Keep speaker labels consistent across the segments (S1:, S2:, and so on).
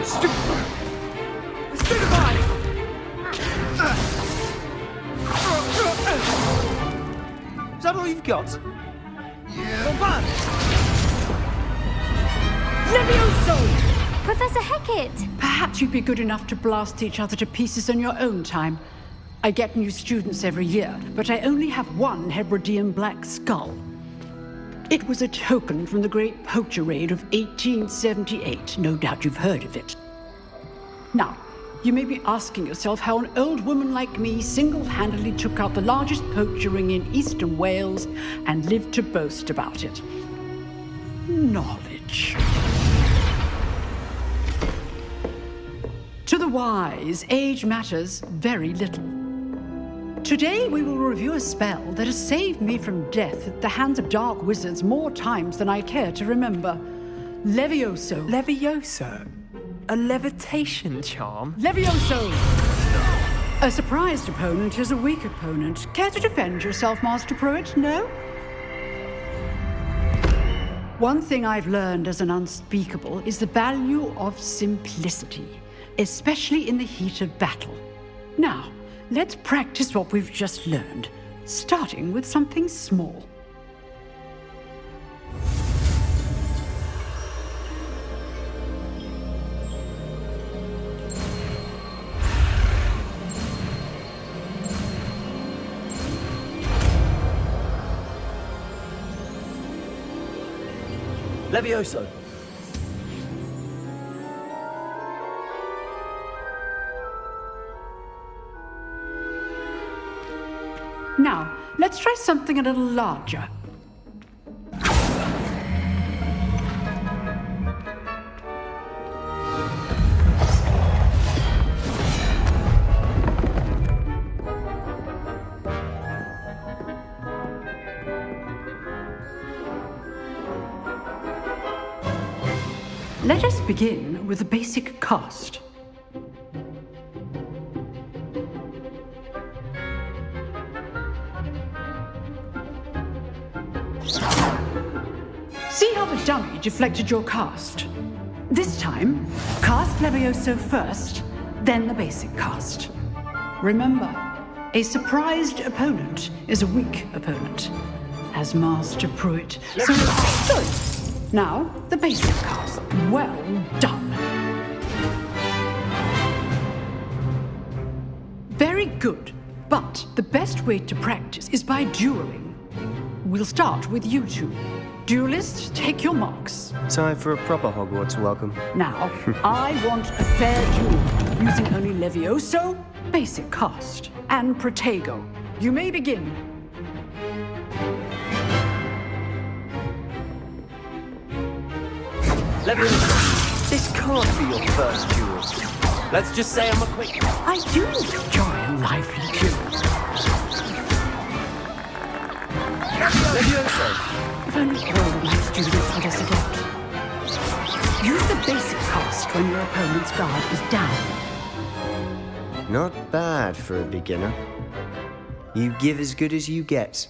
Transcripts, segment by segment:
S1: Stupefy! Is that all you've got? Yeah.
S2: Levioso!
S3: Professor Hecat!
S2: Perhaps you'd be good enough to blast each other to pieces in your own time. I get new students every year, but I only have one Hebridean black skull. It was a token from the Great Poacher Raid of 1878. No doubt you've heard of it. Now, you may be asking yourself how an old woman like me single-handedly took out the largest poacher ring in eastern Wales and lived to boast about it. Knowledge. To the wise, age matters very little. Today we will review a spell that has saved me from death at the hands of dark wizards more times than I care to remember. Levioso.
S4: Levioso? A levitation charm?
S2: Levioso! A surprised opponent is a weak opponent. Care to defend yourself, Master Pruitt? No? One thing I've learned as an unspeakable is the value of simplicity, especially in the heat of battle. Now, let's practice what we've just learned, starting with something small.
S1: Levioso.
S2: Now, let's try something a little larger. Let us begin with the basic cast. See how the dummy deflected your cast? This time, cast Levioso first, then the basic cast. Remember, a surprised opponent is a weak opponent, as Master Pruitt. So, good. Now, the basic cast. Well done. Very good. But the best way to practice is by dueling. We'll start with you two. Duelists, take your marks.
S5: Time for a proper Hogwarts welcome.
S2: Now, I want a fair duel, using only Levioso, basic cast, and Protego. You may begin.
S1: Levioso, this can't be your first duel. Let's just say I'm a quick...
S2: I do enjoy a lively duel.
S1: Levioso.
S2: If only all my students would adopt. Use the basic cast when your opponent's guard is down.
S5: Not bad for a beginner. You give as good as you get.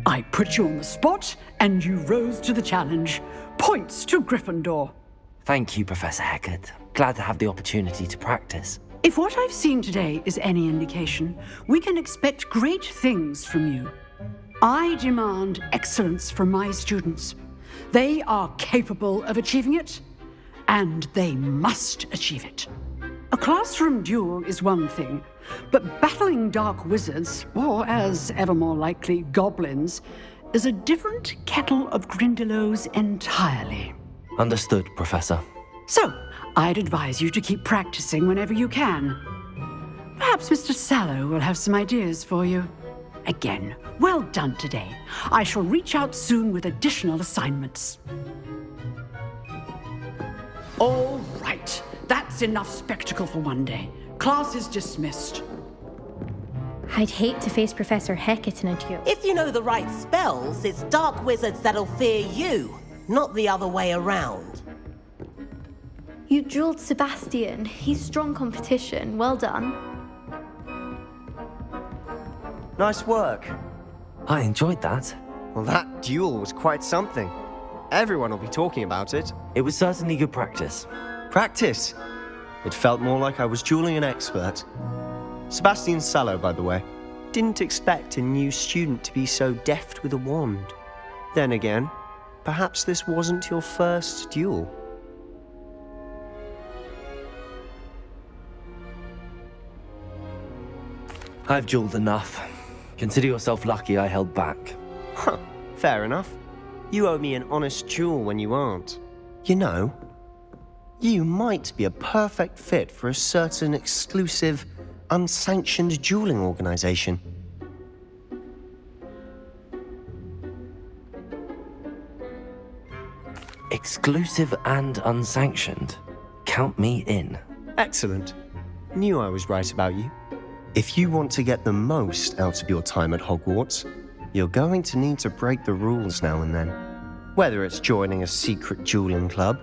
S2: I put you on the spot, and you rose to the challenge. Points to Gryffindor.
S4: Thank you, Professor Hecat. Glad to have the opportunity to practice.
S2: If what I've seen today is any indication, we can expect great things from you. I demand excellence from my students. They are capable of achieving it, and they must achieve it. A classroom duel is one thing, but battling dark wizards, or as ever more likely, goblins, is a different kettle of Grindylows entirely.
S4: Understood, Professor.
S2: So, I'd advise you to keep practicing whenever you can. Perhaps Mr. Sallow will have some ideas for you. Again, well done today. I shall reach out soon with additional assignments. All right, that's enough spectacle for one day. Class is dismissed.
S3: I'd hate to face Professor Hecat in a duel.
S6: If you know the right spells, it's dark wizards that'll fear you, not the other way around.
S3: You dueled Sebastian. He's strong competition. Well done.
S5: Nice work.
S4: I enjoyed that.
S5: Well, that duel was quite something. Everyone will be talking about it.
S4: It was certainly good practice.
S5: Practice? It felt more like I was dueling an expert. Sebastian Sallow, by the way. Didn't expect a new student to be so deft with a wand. Then again, perhaps this wasn't your first duel.
S4: I've dueled enough. Consider yourself lucky I held back.
S5: Huh, fair enough. You owe me an honest duel when you aren't. You know, you might be a perfect fit for a certain exclusive, unsanctioned dueling organization.
S4: Exclusive and unsanctioned. Count me in.
S5: Excellent. Knew I was right about you. If you want to get the most out of your time at Hogwarts, you're going to need to break the rules now and then. Whether it's joining a secret dueling club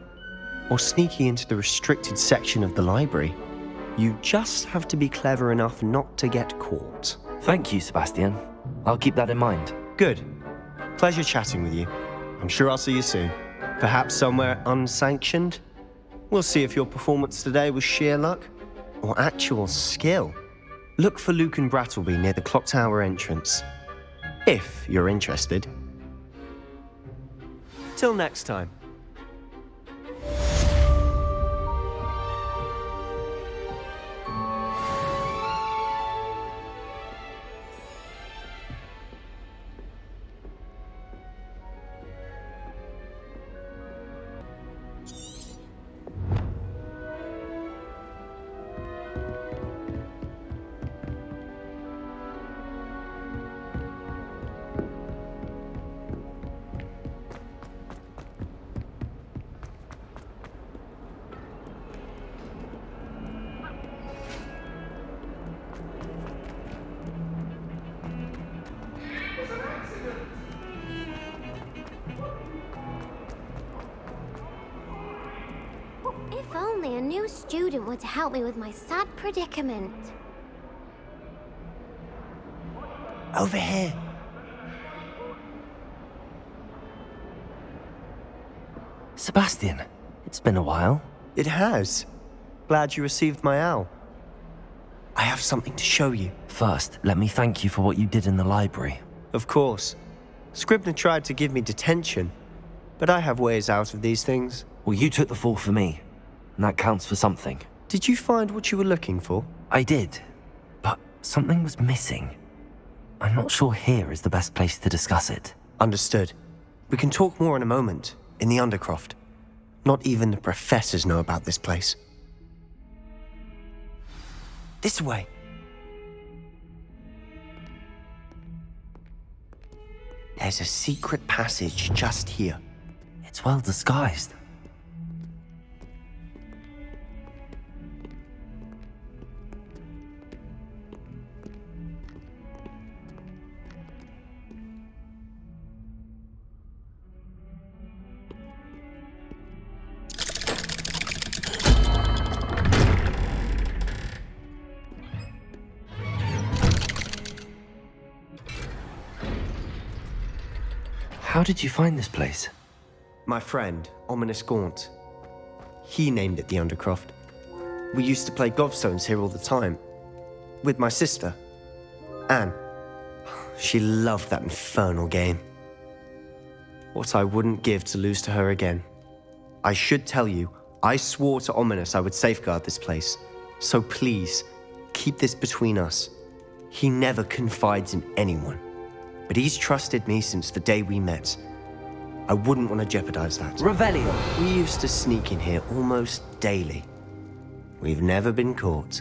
S5: or sneaking into the restricted section of the library, you just have to be clever enough not to get caught.
S4: Thank you, Sebastian. I'll keep that in mind.
S5: Good. Pleasure chatting with you. I'm sure I'll see you soon. Perhaps somewhere unsanctioned? We'll see if your performance today was sheer luck or actual skill. Look for Luke and Brattleby near the clock tower entrance, if you're interested. Till next time.
S7: If only a new student were to help me with my sad predicament.
S5: Over here.
S4: Sebastian, it's been a while.
S5: It has. Glad you received my owl. I have something to show you.
S4: First, let me thank you for what you did in the library.
S5: Of course. Scribner tried to give me detention, but I have ways out of these things.
S4: Well, you took the fall for me, and that counts for something.
S5: Did you find what you were looking for?
S4: I did, but something was missing. I'm not sure here is the best place to discuss it.
S5: Understood. We can talk more in a moment, in the Undercroft. Not even the professors know about this place. This way. There's a secret passage just here.
S4: It's well disguised. How did you find this place?
S5: My friend, Ominous Gaunt. He named it the Undercroft. We used to play gobstones here all the time. With my sister, Anne. She loved that infernal game. What I wouldn't give to lose to her again. I should tell you, I swore to Ominous I would safeguard this place. So please, keep this between us. He never confides in anyone. But he's trusted me since the day we met. I wouldn't want to jeopardize that.
S4: Revelio.
S5: We used to sneak in here almost daily. We've never been caught.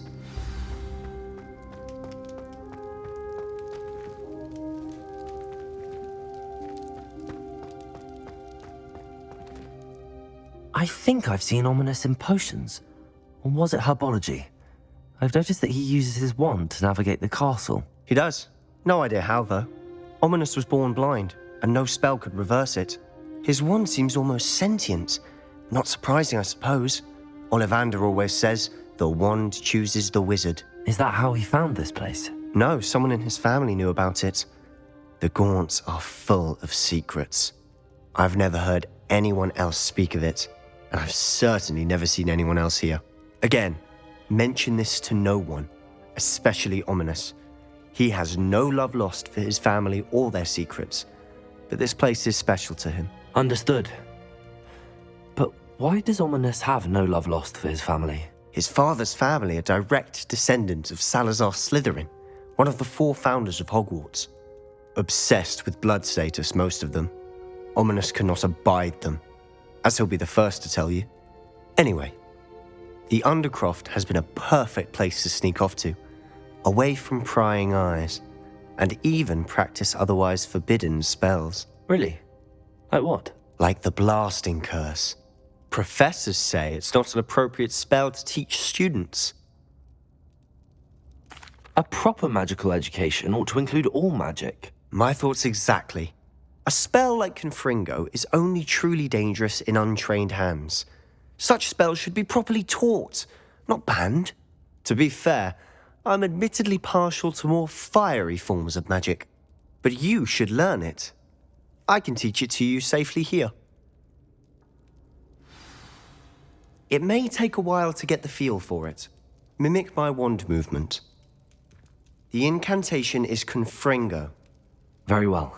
S4: I think I've seen Ominous in potions. Or was it herbology? I've noticed that he uses his wand to navigate the castle.
S5: He does. No idea how, though. Ominous was born blind, and no spell could reverse it. His wand seems almost sentient. Not surprising, I suppose. Ollivander always says, the wand chooses the wizard.
S4: Is that how he found this place?
S5: No, someone in his family knew about it. The Gaunts are full of secrets. I've never heard anyone else speak of it, and I've certainly never seen anyone else here. Again, mention this to no one, especially Ominous. He has no love lost for his family or their secrets, but this place is special to him.
S4: Understood. But why does Ominous have no love lost for his family?
S5: His father's family are direct descendants of Salazar Slytherin, one of the 4 founders of Hogwarts. Obsessed with blood status, most of them. Ominous cannot abide them, as he'll be the first to tell you. Anyway, the Undercroft has been a perfect place to sneak off to, away from prying eyes, and even practice otherwise forbidden spells.
S4: Really? Like what?
S5: Like the blasting curse. Professors say it's not an appropriate spell to teach students.
S4: A proper magical education ought to include all magic.
S5: My thoughts exactly. A spell like Confringo is only truly dangerous in untrained hands. Such spells should be properly taught, not banned. To be fair, I'm admittedly partial to more fiery forms of magic. But you should learn it. I can teach it to you safely here. It may take a while to get the feel for it. Mimic my wand movement. The incantation is Confringo.
S4: Very well.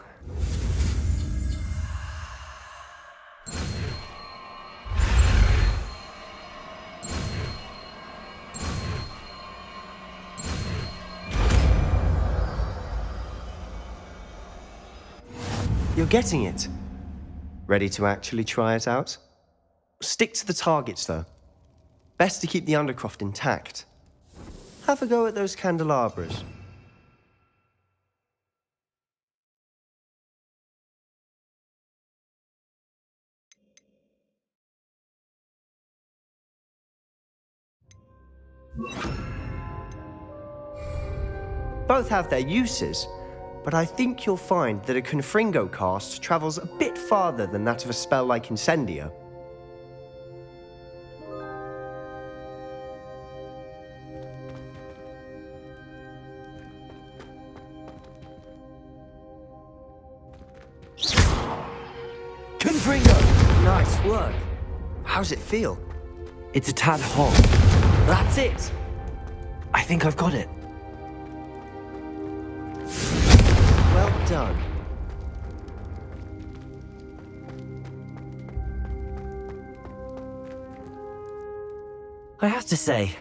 S5: You're getting it. Ready to actually try it out? Stick to the targets, though. Best to keep the Undercroft intact. Have a go at those candelabras. Both have their uses, but I think you'll find that a Confringo cast travels a bit farther than that of a spell like Incendio. Confringo! Nice work. How's it feel?
S4: It's a tad hot.
S5: That's it!
S4: I think I've got it.
S5: Well done.
S4: I have to say,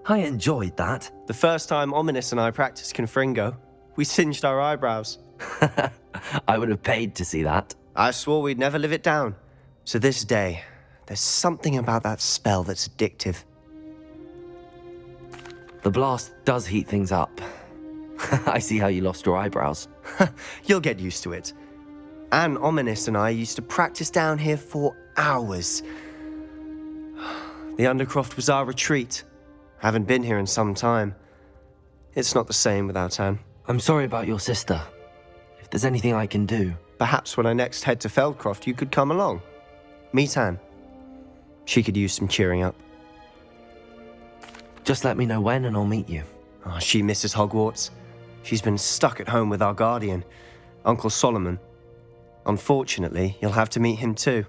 S4: I enjoyed that.
S5: The first time Ominous and I practiced Confringo, we singed our eyebrows.
S4: I would have paid to see that.
S5: I swore we'd never live it down. To this day, there's something about that spell that's addictive.
S4: The blast does heat things up. I see how you lost your eyebrows.
S5: You'll get used to it. Anne, Ominous and I used to practice down here for hours. The Undercroft was our retreat. Haven't been here in some time. It's not the same without Anne.
S4: I'm sorry about your sister. If there's anything I can do...
S5: Perhaps when I next head to Feldcroft, you could come along. Meet Anne. She could use some cheering up.
S4: Just let me know when and I'll meet you.
S5: Oh, she misses Hogwarts. She's been stuck at home with our guardian, Uncle Solomon. Unfortunately, you'll have to meet him too.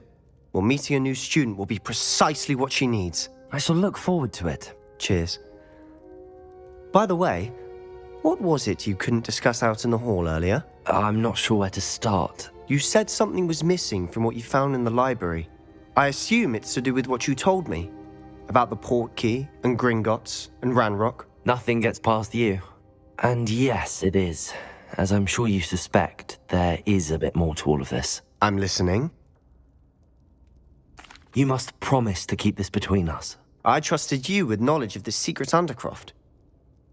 S5: Well, meeting a new student will be precisely what she needs.
S4: I shall look forward to it.
S5: Cheers. By the way, what was it you couldn't discuss out in the hall earlier?
S4: I'm not sure where to start.
S5: You said something was missing from what you found in the library. I assume it's to do with what you told me. About the Portkey, and Gringotts, and Ranrock.
S4: Nothing gets past you. And yes, it is. As I'm sure you suspect, there is a bit more to all of this.
S5: I'm listening.
S4: You must promise to keep this between us.
S5: I trusted you with knowledge of the secret Undercroft.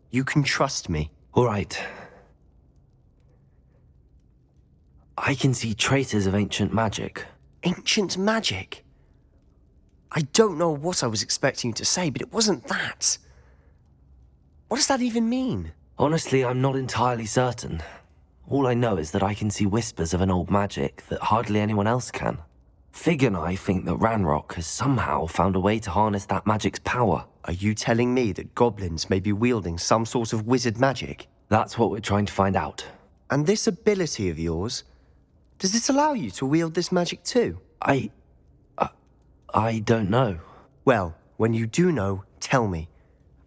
S5: You can trust me.
S4: All right. I can see traces of ancient magic.
S5: Ancient magic? I don't know what I was expecting you to say, but it wasn't that. What does that even mean?
S4: Honestly, I'm not entirely certain. All I know is that I can see whispers of an old magic that hardly anyone else can. Fig and I think that Ranrock has somehow found a way to harness that magic's power.
S5: Are you telling me that goblins may be wielding some sort of wizard magic?
S4: That's what we're trying to find out.
S5: And this ability of yours, does it allow you to wield this magic too?
S4: I don't know.
S5: Well, when you do know, tell me.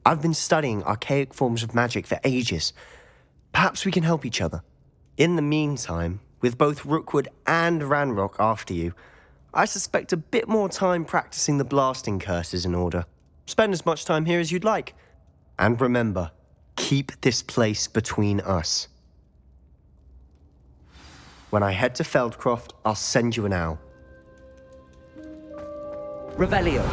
S5: I've been studying archaic forms of magic for ages. Perhaps we can help each other. In the meantime, with both Rookwood and Ranrock after you, I suspect a bit more time practicing the blasting curse is in order. Spend as much time here as you'd like. And remember, keep this place between us. When I head to Feldcroft, I'll send you an owl.
S1: Revelio.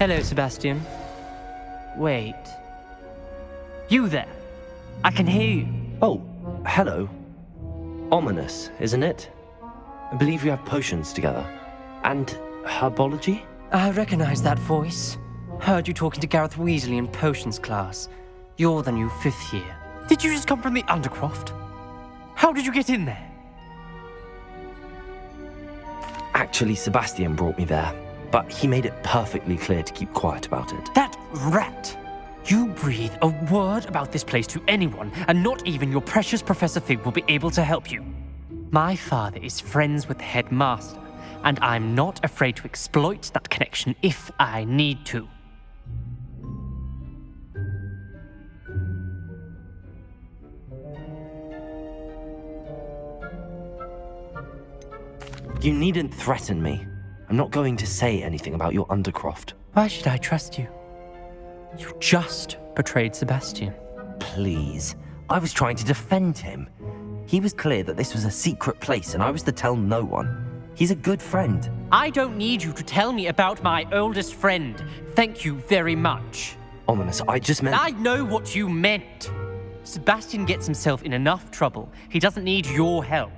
S8: Hello, Sebastian. Wait. You there? I can hear you.
S4: Oh, hello. Ominous, isn't it? I believe we have potions together. And herbology?
S8: I recognize that voice. Heard you talking to Gareth Weasley in potions class. You're the new 5th year. Did you just come from the Undercroft? How did you get in there?
S4: Actually, Sebastian brought me there. But he made it perfectly clear to keep quiet about it.
S8: That rat! You breathe a word about this place to anyone, and not even your precious Professor Fig will be able to help you. My father is friends with the headmaster, and I'm not afraid to exploit that connection if I need to.
S4: You needn't threaten me. I'm not going to say anything about your Undercroft.
S8: Why should I trust you? You just betrayed Sebastian.
S4: Please. I was trying to defend him. He was clear that this was a secret place and I was to tell no one. He's a good friend.
S8: I don't need you to tell me about my oldest friend. Thank you very much.
S4: Ominous, I just meant...
S8: I know what you meant. Sebastian gets himself in enough trouble. He doesn't need your help.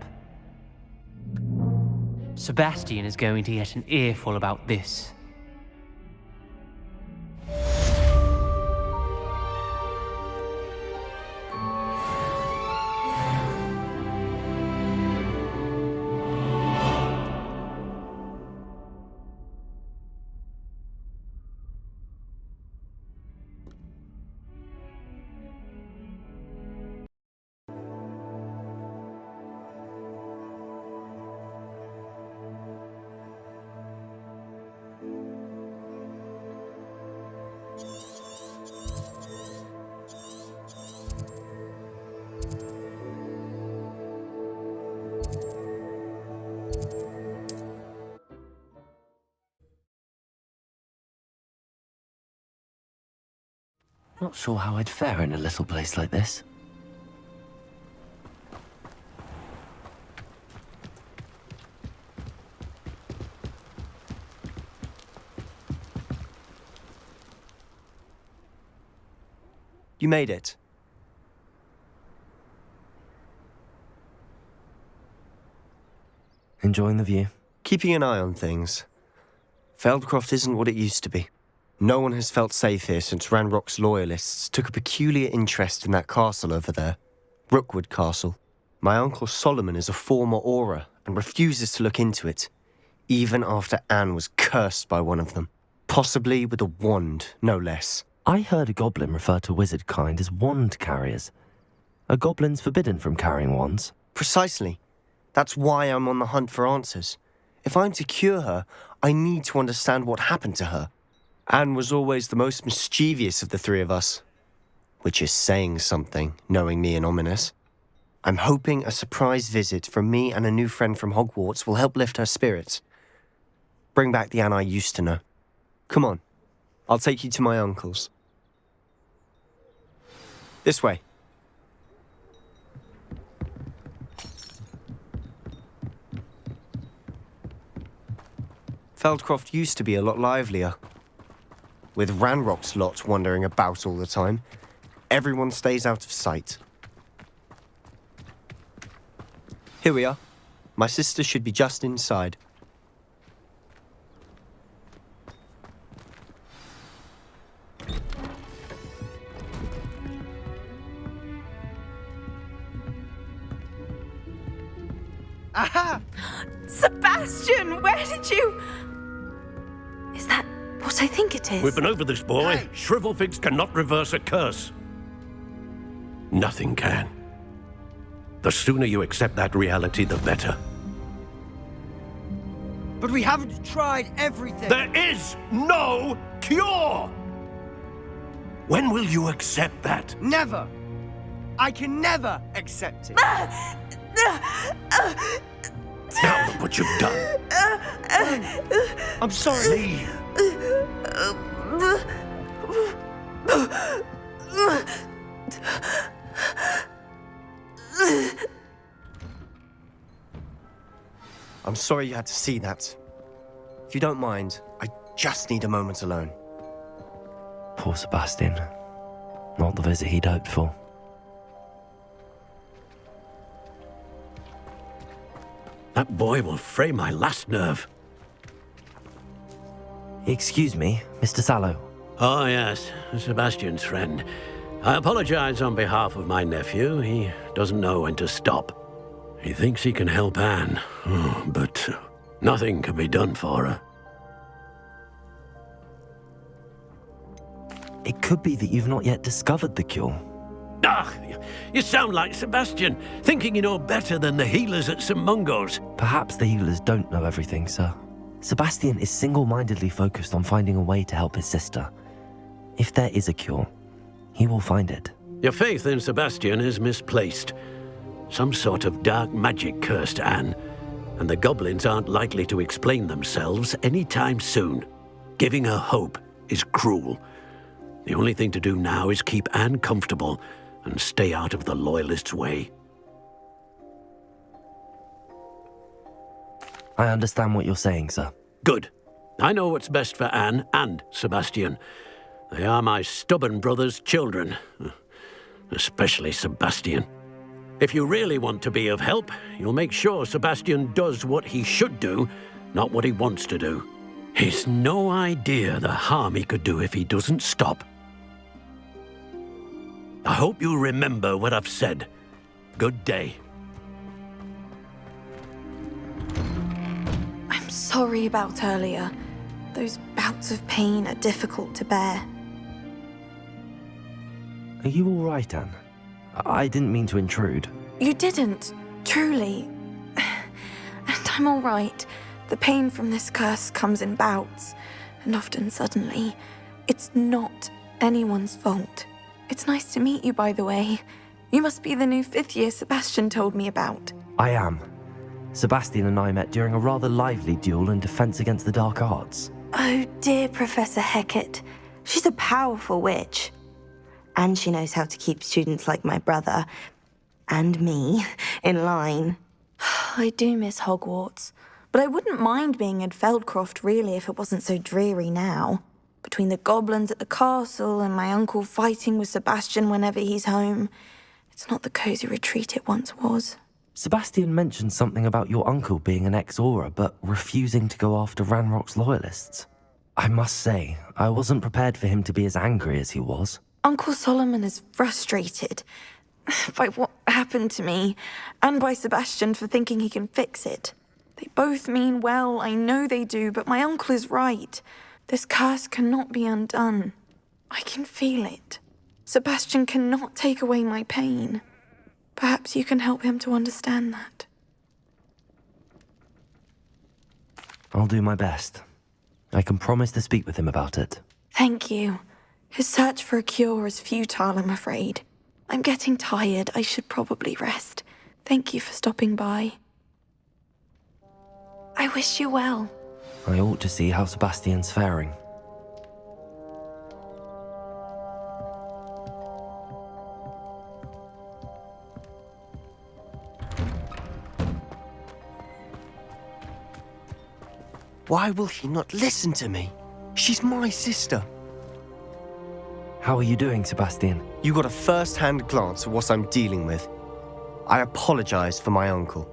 S8: Sebastian is going to get an earful about this.
S4: Not sure how I'd fare in a little place like this.
S5: You made it.
S4: Enjoying the view?
S5: Keeping an eye on things. Feldcroft isn't what it used to be. No one has felt safe here since Ranrock's loyalists took a peculiar interest in that castle over there. Rookwood Castle. My uncle Solomon is a former Auror and refuses to look into it, even after Anne was cursed by one of them. Possibly with a wand, no less.
S4: I heard a goblin refer to wizard kind as wand carriers. Are goblins forbidden from carrying wands?
S5: Precisely. That's why I'm on the hunt for answers. If I'm to cure her, I need to understand what happened to her. Anne was always the most mischievous of the three of us. Which is saying something, knowing me and Ominous. I'm hoping a surprise visit from me and a new friend from Hogwarts will help lift her spirits. Bring back the Anne I used to know. Come on, I'll take you to my uncle's. This way. Feldcroft used to be a lot livelier. With Ranrock's lot wandering about all the time, everyone stays out of sight. Here we are. My sister should be just inside.
S9: Aha! Sebastian, where did you... Is that what I think it is?
S10: We've been over this, boy.
S9: Hey.
S10: Shrivelfigs cannot reverse a curse. Nothing can. The sooner you accept that reality, the better.
S9: But we haven't tried everything.
S10: There is no cure! When will you accept that?
S9: Never. I can never accept it.
S10: Now look what you've done.
S5: I'm sorry.
S10: Leave.
S5: I'm sorry you had to see that. If you don't mind, I just need a moment alone.
S4: Poor Sebastian. Not the visit he'd hoped for.
S10: That boy will fray my last nerve.
S4: Excuse me, Mr. Sallow.
S10: Oh, yes, Sebastian's friend. I apologize on behalf of my nephew. He doesn't know when to stop. He thinks he can help Anne, but nothing can be done for her.
S4: It could be that you've not yet discovered the cure.
S10: Ah, you sound like Sebastian, thinking you know better than the healers at St. Mungo's.
S4: Perhaps the healers don't know everything, sir. Sebastian is single-mindedly focused on finding a way to help his sister. If there is a cure, he will find it.
S10: Your faith in Sebastian is misplaced. Some sort of dark magic cursed Anne, and the goblins aren't likely to explain themselves anytime soon. Giving her hope is cruel. The only thing to do now is keep Anne comfortable and stay out of the Loyalists' way.
S4: I understand what you're saying, sir.
S10: Good. I know what's best for Anne and Sebastian. They are my stubborn brother's children. Especially Sebastian. If you really want to be of help, you'll make sure Sebastian does what he should do, not what he wants to do. He's no idea the harm he could do if he doesn't stop. I hope you remember what I've said. Good day.
S11: I'm sorry about earlier. Those bouts of pain are difficult to bear.
S4: Are you all right, Anne? I didn't mean to intrude.
S11: You didn't, truly. And I'm all right. The pain from this curse comes in bouts, and often suddenly. It's not anyone's fault. It's nice to meet you, by the way. You must be the new 5th year Sebastian told me about.
S4: I am. Sebastian and I met during a rather lively duel in defense against the dark arts.
S12: Oh, dear Professor Hecat. She's a powerful witch. And she knows how to keep students like my brother, and me, in line.
S11: I do miss Hogwarts, but I wouldn't mind being in Feldcroft, really, if it wasn't so dreary now. Between the goblins at the castle and my uncle fighting with Sebastian whenever he's home, it's not the cosy retreat it once was.
S4: Sebastian mentioned something about your uncle being an ex-Auror, but refusing to go after Ranrock's loyalists. I must say, I wasn't prepared for him to be as angry as he was.
S11: Uncle Solomon is frustrated by what happened to me, and by Sebastian for thinking he can fix it. They both mean well, I know they do, but my uncle is right. This curse cannot be undone. I can feel it. Sebastian cannot take away my pain. Perhaps you can help him to understand that.
S4: I'll do my best. I can promise to speak with him about it.
S11: Thank you. His search for a cure is futile, I'm afraid. I'm getting tired. I should probably rest. Thank you for stopping by. I wish you well.
S4: I ought to see how Sebastian's faring.
S5: Why will he not listen to me? She's my sister.
S4: How are you doing, Sebastian?
S5: You got a first-hand glance at what I'm dealing with. I apologize for my uncle.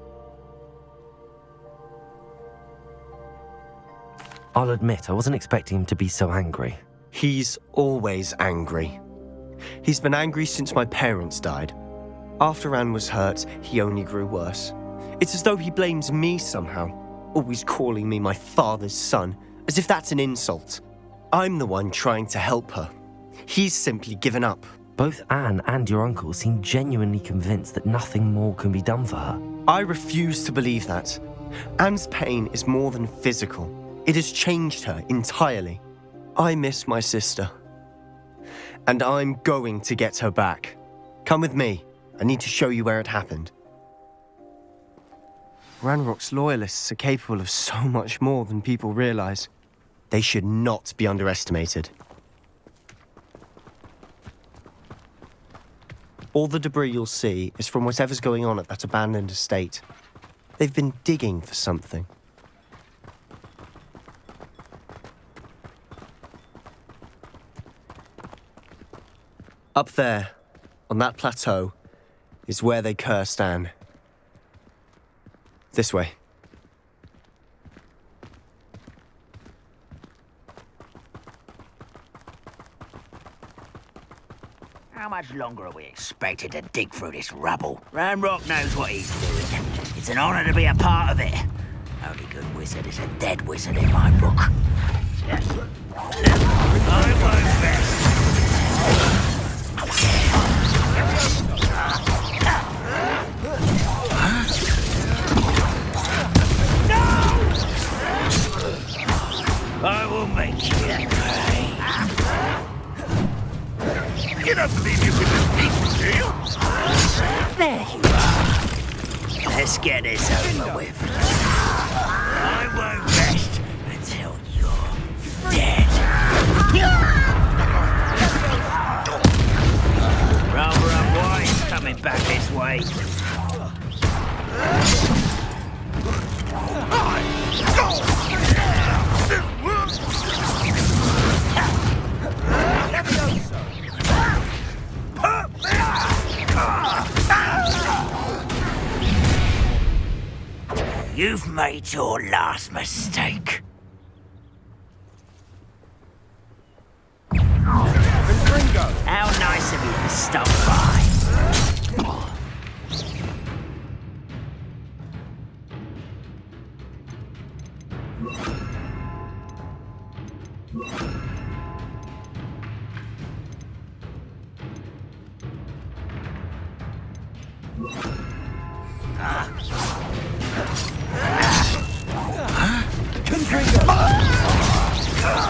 S4: I'll admit, I wasn't expecting him to be so angry.
S5: He's always angry. He's been angry since my parents died. After Anne was hurt, he only grew worse. It's as though he blames me somehow, always calling me my father's son, as if that's an insult. I'm the one trying to help her. He's simply given up.
S4: Both Anne and your uncle seem genuinely convinced that nothing more can be done for her.
S5: I refuse to believe that. Anne's pain is more than physical. It has changed her entirely. I miss my sister. And I'm going to get her back. Come with me. I need to show you where it happened. Ranrock's loyalists are capable of so much more than people realize. They should not be underestimated. All the debris you'll see is from whatever's going on at that abandoned estate. They've been digging for something. Up there, on that plateau, is where they cursed Anne. This way.
S13: How much longer are we expected to dig through this rubble? Ranrock knows what he's doing. It's an honor to be a part of it. Only good wizard is a dead wizard in my book. Yes. I won't rest. I will make you pay.
S14: You don't believe you can defeat me, do you?
S13: There you are. Let's get this over with. I won't rest until you're dead. Rather unwise coming back this way. You've made your last mistake. How nice of you to stop by.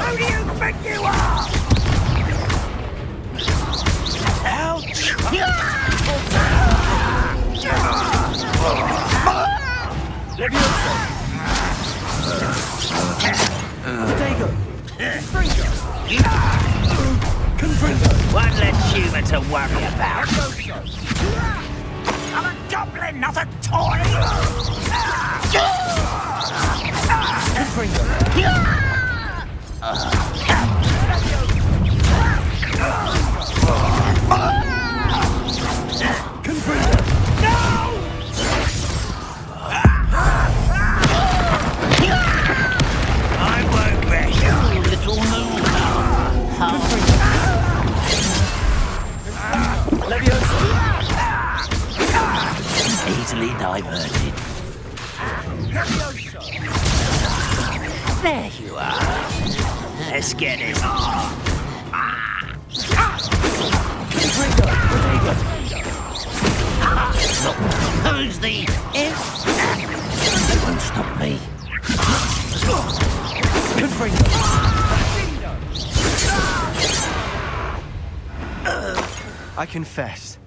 S13: Who do you think you are? Ouch! One less human to worry about. I'm a goblin, not a toy! I won't rest, you little moon. Easily diverted. There you are. Let's get it. Who's the if? It won't stop me.
S5: I confess,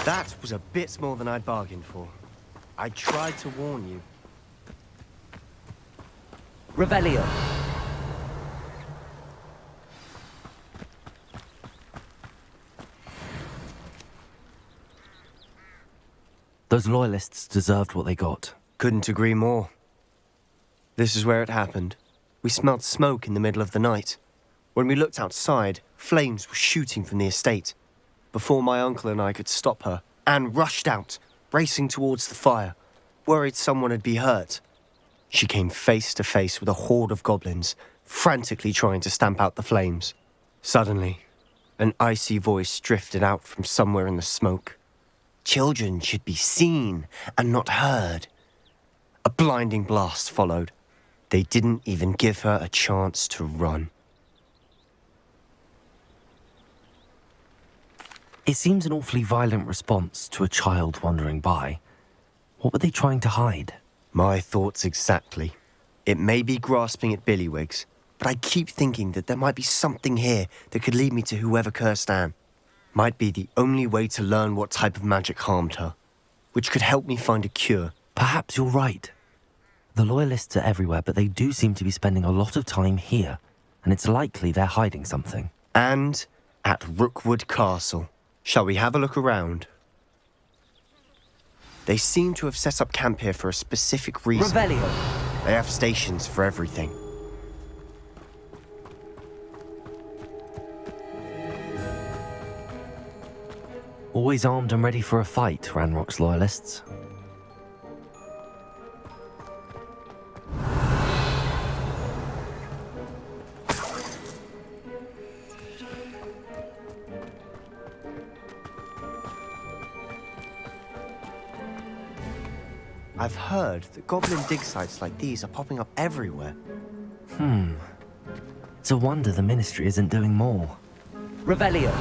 S5: that was a bit more than I'd bargained for. I tried to warn you.
S1: Revelio.
S4: Those loyalists deserved what they got.
S5: Couldn't agree more. This is where it happened. We smelled smoke in the middle of the night. When we looked outside, flames were shooting from the estate. Before my uncle and I could stop her, Anne rushed out, racing towards the fire, worried someone had been hurt. She came face to face with a horde of goblins, frantically trying to stamp out the flames. Suddenly, an icy voice drifted out from somewhere in the smoke. Children should be seen and not heard. A blinding blast followed. They didn't even give her a chance to run.
S4: It seems an awfully violent response to a child wandering by. What were they trying to hide?
S5: My thoughts exactly. It may be grasping at billywhigs, but I keep thinking that there might be something here that could lead me to whoever cursed Anne. Might be the only way to learn what type of magic harmed her, which could help me find a cure.
S4: Perhaps you're right. The Loyalists are everywhere, but they do seem to be spending a lot of time here, and it's likely they're hiding something.
S5: And at Rookwood Castle. Shall we have a look around? They seem to have set up camp here for a specific reason.
S1: Revelio.
S5: They have stations for everything.
S4: Always armed and ready for a fight, Ranrock's Loyalists.
S5: I've heard that goblin dig sites like these are popping up everywhere.
S4: It's a wonder the Ministry isn't doing more.
S1: Revelio.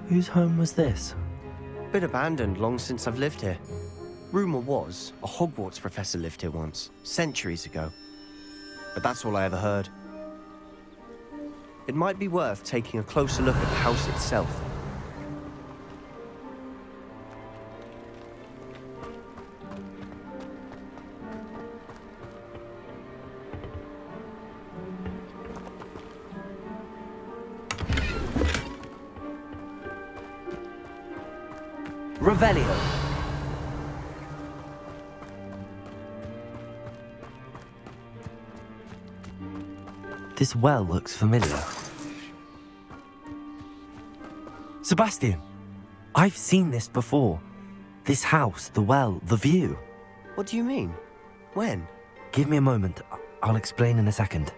S4: Whose home was this?
S5: Been abandoned long since I've lived here. Rumour was a Hogwarts professor lived here once, centuries ago. But that's all I ever heard. It might be worth taking a closer look at the house itself.
S1: Revelio.
S4: This well looks familiar. Sebastian, I've seen this before. This house, the well, the view.
S5: What do you mean? When?
S4: Give me a moment. I'll explain in a second.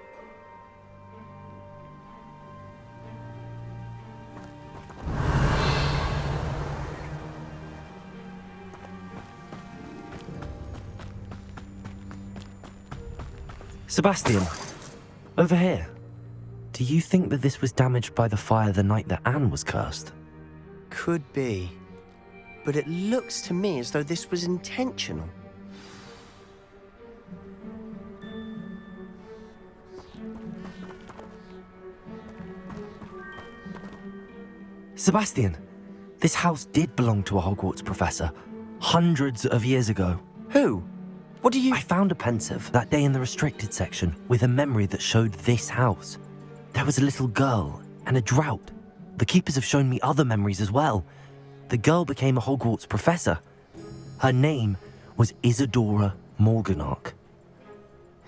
S4: Sebastian, over here. Do you think that this was damaged by the fire the night that Anne was cursed?
S5: Could be. But it looks to me as though this was intentional.
S4: Sebastian, this house did belong to a Hogwarts professor, hundreds of years ago.
S5: Who? What do you...
S4: I found a pensive that day in the restricted section with a memory that showed this house. There was a little girl and a drought. The keepers have shown me other memories as well. The girl became a Hogwarts professor. Her name was Isadora Morganach.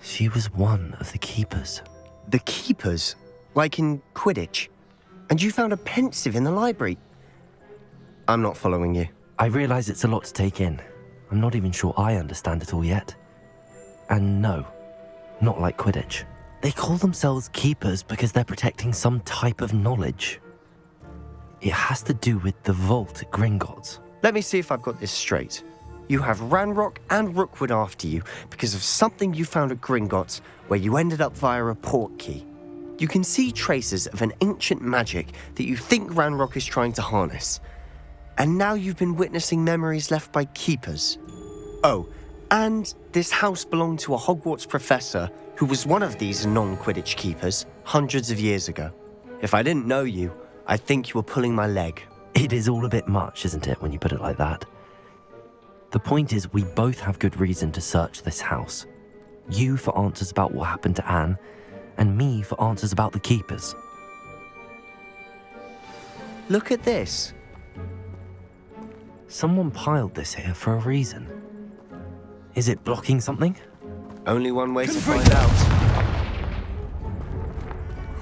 S4: She was one of the keepers.
S5: The keepers? Like in Quidditch? And you found a pensive in the library? I'm not following you.
S4: I realize it's a lot to take in. I'm not even sure I understand it all yet. And no, not like Quidditch. They call themselves keepers because they're protecting some type of knowledge. It has to do with the vault at Gringotts.
S5: Let me see if I've got this straight. You have Ranrock and Rookwood after you because of something you found at Gringotts where you ended up via a portkey. You can see traces of an ancient magic that you think Ranrock is trying to harness. And now you've been witnessing memories left by keepers. Oh, and this house belonged to a Hogwarts professor who was one of these non-Quidditch keepers hundreds of years ago. If I didn't know you, I'd think you were pulling my leg.
S4: It is all a bit much, isn't it, when you put it like that? The point is, we both have good reason to search this house. You for answers about what happened to Anne, and me for answers about the keepers.
S5: Look at this.
S4: Someone piled this here for a reason. Is it blocking something?
S5: Only one way to find out.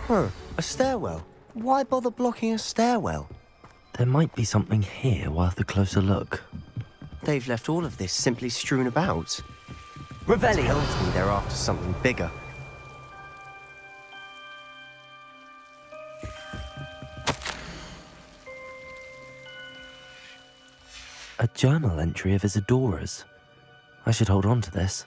S5: Huh, a stairwell. Why bother blocking a stairwell?
S4: There might be something here worth a closer look.
S5: They've left all of this simply strewn about.
S1: Revelio.
S5: Tells me they're after something bigger.
S4: A journal entry of Isadora's. I should hold on to this.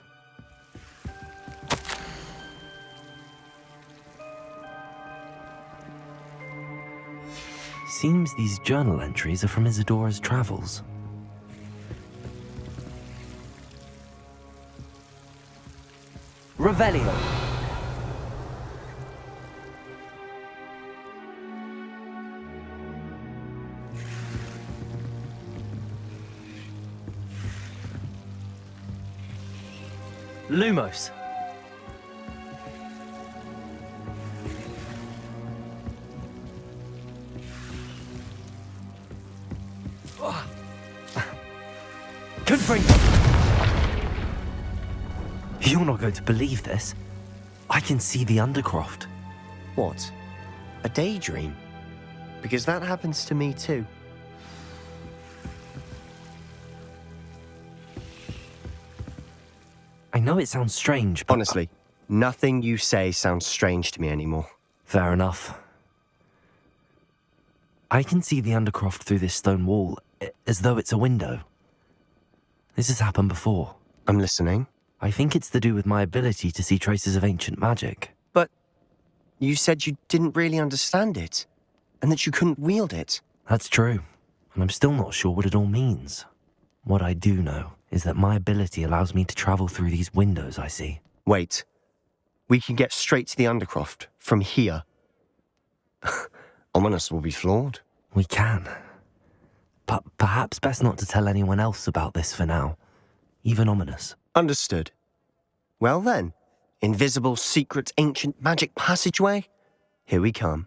S4: Seems these journal entries are from Isadora's travels.
S1: Revelio. Lumos. Confirm.
S4: You're not going to believe this. I can see the Undercroft.
S5: What? A daydream? Because that happens to me too.
S4: I know it sounds strange, but...
S5: Honestly, nothing you say sounds strange to me anymore.
S4: Fair enough. I can see the Undercroft through this stone wall, as though it's a window. This has happened before.
S5: I'm listening.
S4: I think it's to do with my ability to see traces of ancient magic.
S5: But you said you didn't really understand it, and that you couldn't wield it.
S4: That's true, and I'm still not sure what it all means. What I do know is that my ability allows me to travel through these windows I see.
S5: Wait. We can get straight to the Undercroft from here. Ominous will be floored.
S4: We can. But perhaps best not to tell anyone else about this for now. Even Ominous.
S5: Understood. Well then, invisible, secret, ancient magic passageway? Here we come.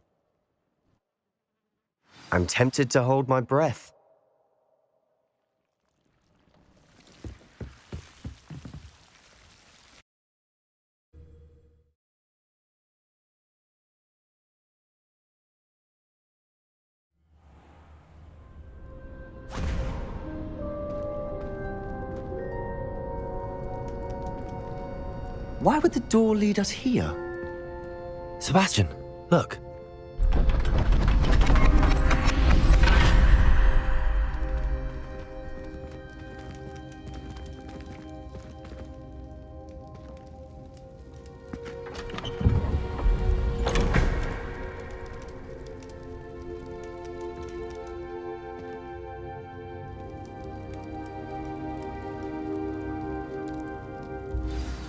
S5: I'm tempted to hold my breath. Why would the door lead us here?
S4: Sebastian, look.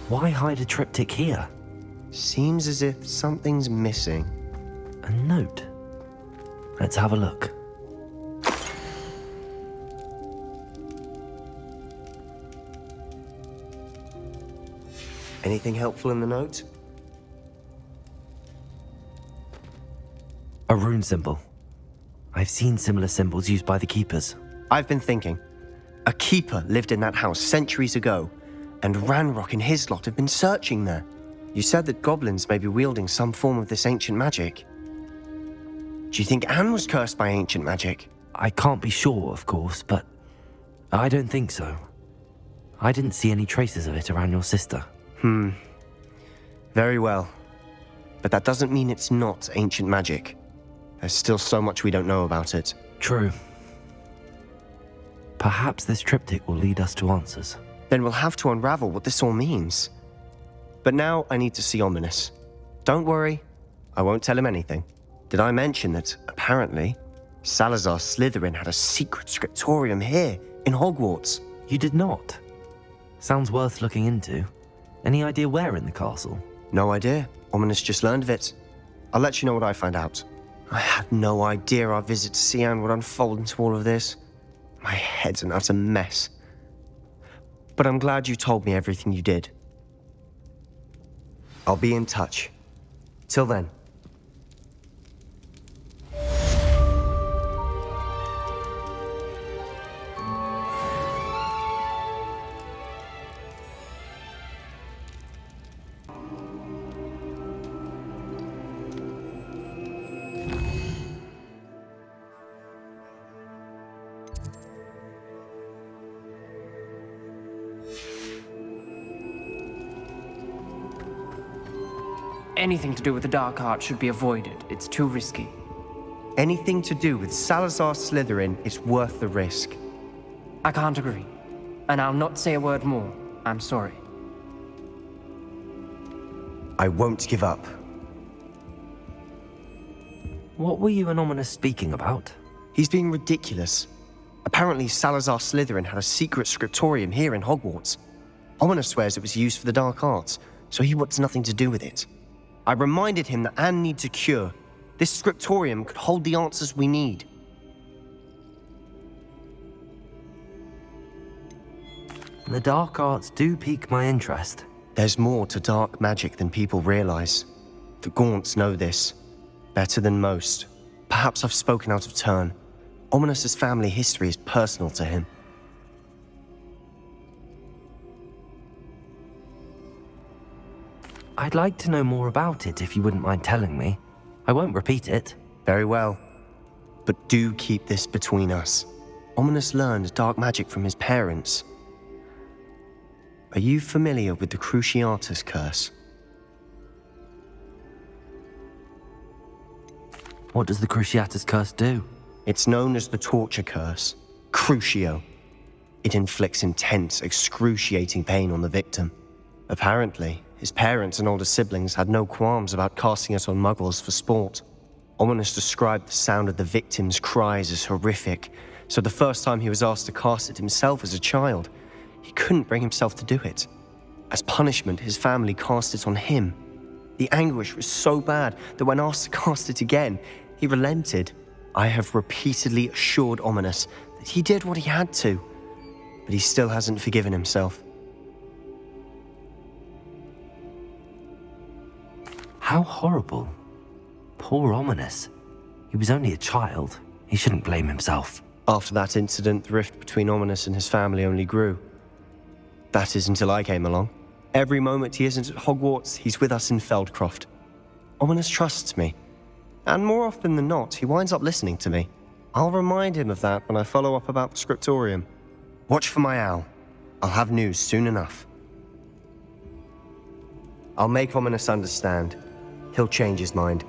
S4: Why hide a triptych here?
S5: Seems as if something's missing.
S4: A note. Let's have a look.
S5: Anything helpful in the note?
S4: A rune symbol. I've seen similar symbols used by the keepers.
S5: I've been thinking. A keeper lived in that house centuries ago, and Ranrock and his lot have been searching there. You said that goblins may be wielding some form of this ancient magic. Do you think Anne was cursed by ancient magic?
S4: I can't be sure, of course, but I don't think so. I didn't see any traces of it around your sister.
S5: Very well. But that doesn't mean it's not ancient magic. There's still so much we don't know about it.
S4: True. Perhaps this triptych will lead us to answers.
S5: Then we'll have to unravel what this all means. But now I need to see Ominous. Don't worry, I won't tell him anything. Did I mention that, apparently, Salazar Slytherin had a secret scriptorium here, in Hogwarts?
S4: You did not? Sounds worth looking into. Any idea where in the castle?
S5: No idea. Ominous just learned of it. I'll let you know what I find out. I had no idea our visit to Cian would unfold into all of this. My head's an utter mess. But I'm glad you told me everything you did. I'll be in touch. Till then.
S8: anything to do with the dark art should be avoided. It's too risky.
S5: Anything to do with Salazar Slytherin is worth the risk.
S8: I can't agree. And I'll not say a word more. I'm sorry.
S5: I won't give up.
S4: What were you and Ominous speaking about?
S5: He's being ridiculous. Apparently, Salazar Slytherin had a secret scriptorium here in Hogwarts. Ominous swears it was used for the dark arts, so he wants nothing to do with it. I reminded him that Anne needs a cure. This scriptorium could hold the answers we need.
S4: The dark arts do pique my interest.
S5: There's more to dark magic than people realize. The Gaunts know this. Better than most. Perhaps I've spoken out of turn. Ominous's family history is personal to him.
S4: I'd like to know more about it if you wouldn't mind telling me. I won't repeat it.
S5: Very well. But do keep this between us. Ominous learned dark magic from his parents. Are you familiar with the Cruciatus curse?
S4: What does the Cruciatus curse do?
S5: It's known as the torture curse. Crucio. It inflicts intense, excruciating pain on the victim. Apparently, his parents and older siblings had no qualms about casting it on muggles for sport. Ominous described the sound of the victim's cries as horrific, so the first time he was asked to cast it himself as a child, he couldn't bring himself to do it. As punishment, his family cast it on him. The anguish was so bad that when asked to cast it again, he relented. I have repeatedly assured Ominous that he did what he had to, but he still hasn't forgiven himself.
S4: How horrible. Poor Ominous. He was only a child. He shouldn't blame himself.
S5: After that incident, the rift between Ominous and his family only grew. That is until I came along. Every moment he isn't at Hogwarts, he's with us in Feldcroft. Ominous trusts me. And more often than not, he winds up listening to me. I'll remind him of that when I follow up about the scriptorium. Watch for my owl. I'll have news soon enough. I'll make Ominous understand. He'll change his mind.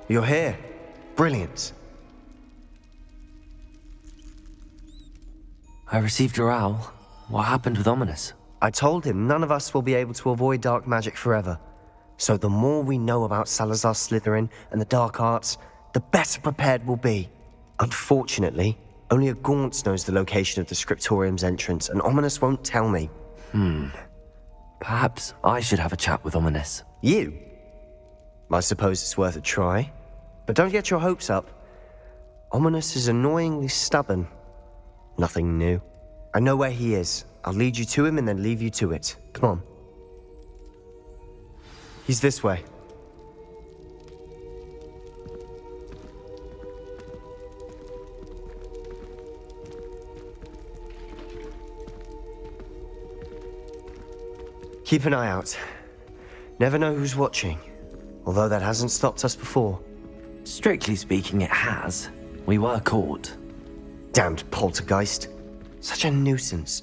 S5: You're here. Brilliant.
S4: I received your owl. What happened with Ominous?
S5: I told him none of us will be able to avoid dark magic forever. So the more we know about Salazar Slytherin and the dark arts, the better prepared we'll be. Unfortunately, only a Gaunt knows the location of the scriptorium's entrance, and Ominous won't tell me.
S4: Perhaps I should have a chat with Ominous.
S5: You? I suppose it's worth a try. But don't get your hopes up. Ominous is annoyingly stubborn. Nothing new. I know where he is. I'll lead you to him and then leave you to it. Come on. He's this way. Keep an eye out. Never know who's watching. Although that hasn't stopped us before.
S4: Strictly speaking, it has. We were caught.
S5: Damned poltergeist. Such a nuisance.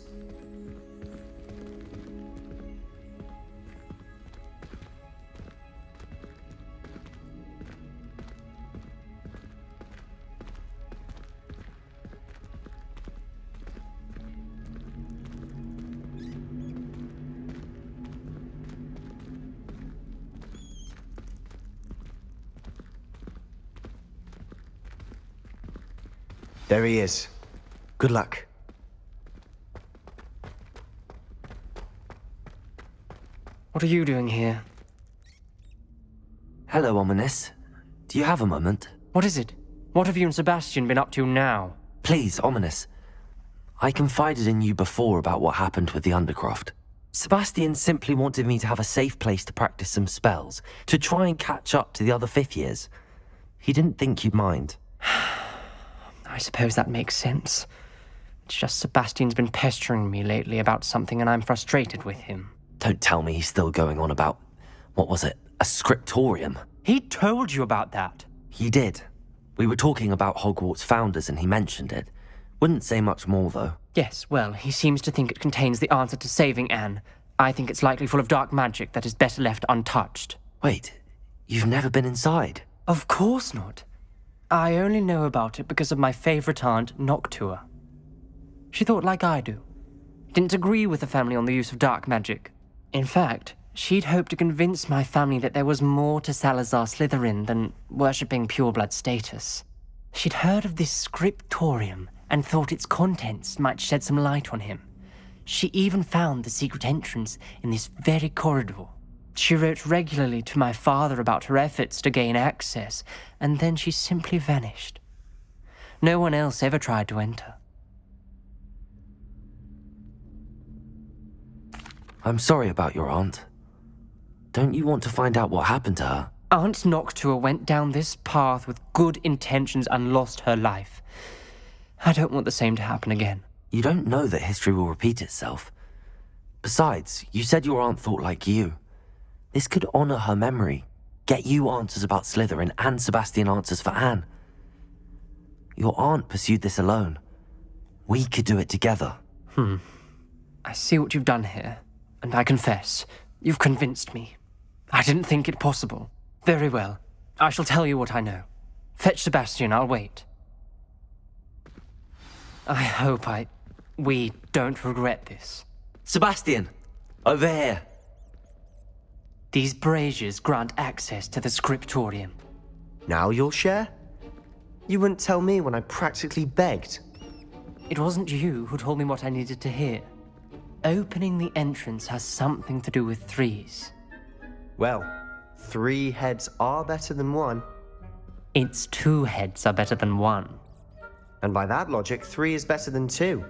S5: There he is. Good luck.
S8: What are you doing here?
S4: Hello, Ominous. Do you have a moment?
S8: What is it? What have you and Sebastian been up to now?
S4: Please, Ominous. I confided in you before about what happened with the Undercroft. Sebastian simply wanted me to have a safe place to practice some spells, to try and catch up to the other fifth years. He didn't think you'd mind.
S8: I suppose that makes sense. It's just Sebastian's been pestering me lately about something and I'm frustrated with him.
S4: Don't tell me he's still going on about, what was it, a scriptorium?
S8: He told you about that.
S4: He did. We were talking about Hogwarts founders and he mentioned it. Wouldn't say much more, though.
S8: Yes, well, he seems to think it contains the answer to saving Anne. I think it's likely full of dark magic that is better left untouched.
S4: Wait, you've never been inside?
S8: Of course not. I only know about it because of my favourite aunt, Noctua. She thought like I do. Didn't agree with the family on the use of dark magic. In fact, she'd hoped to convince my family that there was more to Salazar Slytherin than worshipping pureblood status. She'd heard of this scriptorium and thought its contents might shed some light on him. She even found the secret entrance in this very corridor. She wrote regularly to my father about her efforts to gain access, and then she simply vanished. No one else ever tried to enter.
S4: I'm sorry about your aunt. Don't you want to find out what happened to her?
S8: Aunt Noctua went down this path with good intentions and lost her life. I don't want the same to happen again.
S4: You don't know that history will repeat itself. Besides, you said your aunt thought like you. This could honor her memory, get you answers about Slytherin and Sebastian answers for Anne. Your aunt pursued this alone. We could do it together.
S8: I see what you've done here, and I confess, you've convinced me. I didn't think it possible. Very well. I shall tell you what I know. Fetch Sebastian, I'll wait. I hope we don't regret this.
S4: Sebastian! Over here!
S8: These braziers grant access to the scriptorium.
S5: Now you'll share? You wouldn't tell me when I practically begged.
S8: It wasn't you who told me what I needed to hear. Opening the entrance has something to do with threes.
S5: Well, 3 heads are better than 1.
S8: Its 2 heads are better than 1.
S5: And by that logic, 3 is better than 2.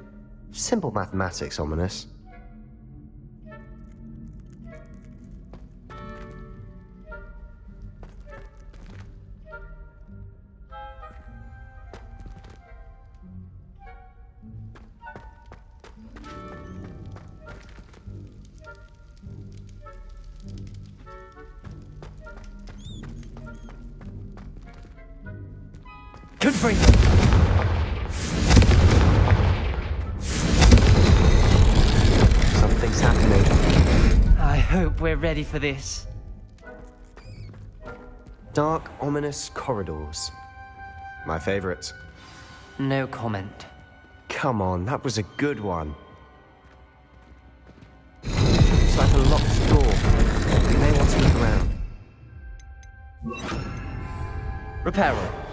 S5: Simple mathematics, Ominous.
S8: Good for you!
S5: Something's happening.
S8: I hope we're ready for this.
S5: Dark, ominous corridors. My favorite.
S8: No comment.
S5: Come on, that was a good one. It's like a locked door. You may want to look around.
S8: Reparo.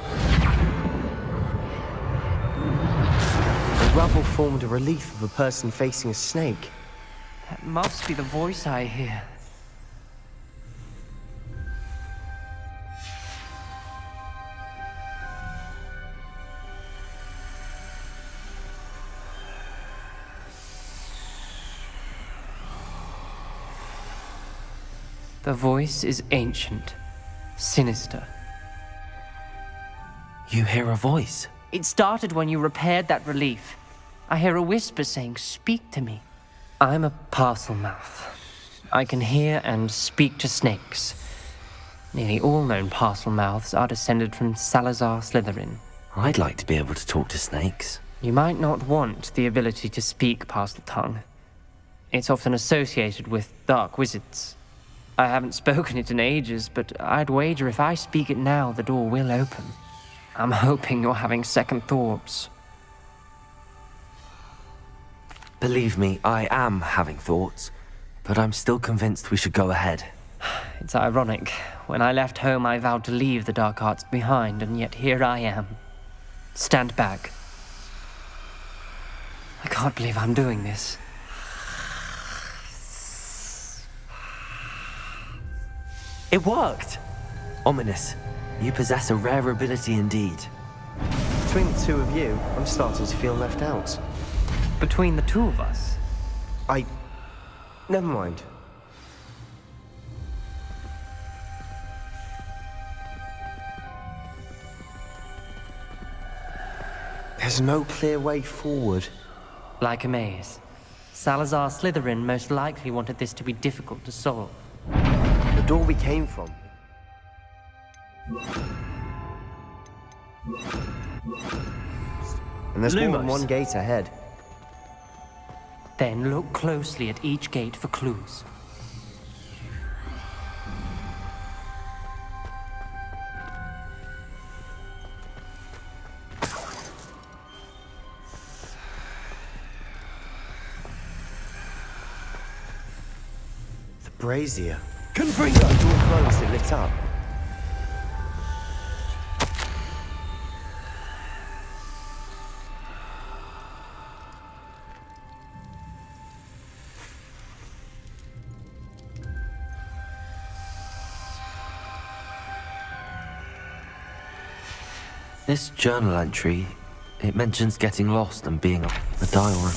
S5: The rubble formed a relief of a person facing a snake.
S8: That must be the voice I hear. The voice is ancient, sinister.
S4: You hear a voice?
S8: It started when you repaired that relief. I hear a whisper saying, "Speak to me." I'm a parcel mouth. I can hear and speak to snakes. Nearly all known parcel mouths are descended from Salazar Slytherin.
S4: I'd like to be able to talk to snakes.
S8: You might not want the ability to speak parcel tongue. It's often associated with dark wizards. I haven't spoken it in ages, but I'd wager if I speak it now, the door will open. I'm hoping you're having second thoughts.
S4: Believe me, I am having thoughts, but I'm still convinced we should go ahead.
S8: It's ironic. When I left home, I vowed to leave the dark arts behind, and yet here I am. Stand back. I can't believe I'm doing this.
S4: It worked! Ominous, you possess a rare ability indeed.
S5: Between the two of you, I'm starting to feel left out.
S8: Between the two of us?
S5: Never mind. There's no clear way forward.
S8: Like a maze. Salazar Slytherin most likely wanted this to be difficult to solve.
S5: The door we came from. And there's more than one gate ahead.
S8: Then look closely at each gate for clues.
S5: The brazier. Confringo! The door closed, it lit up.
S4: This journal entry, it mentions getting lost and being up the dial room.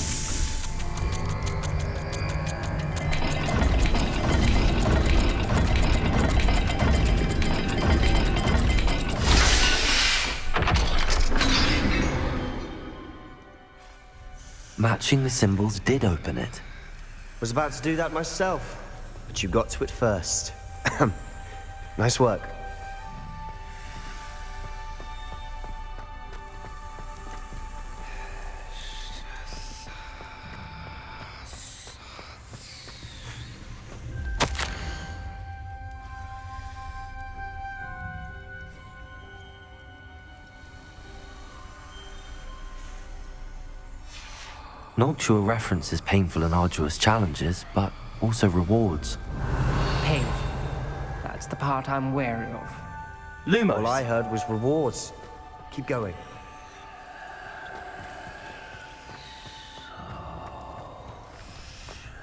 S4: Matching the symbols did open it.
S5: Was about to do that myself, but you got to it first. Nice work.
S4: Noctua references painful and arduous challenges, but also rewards.
S8: Painful. That's the part I'm wary of.
S5: Lumos. All I heard was rewards. Keep going.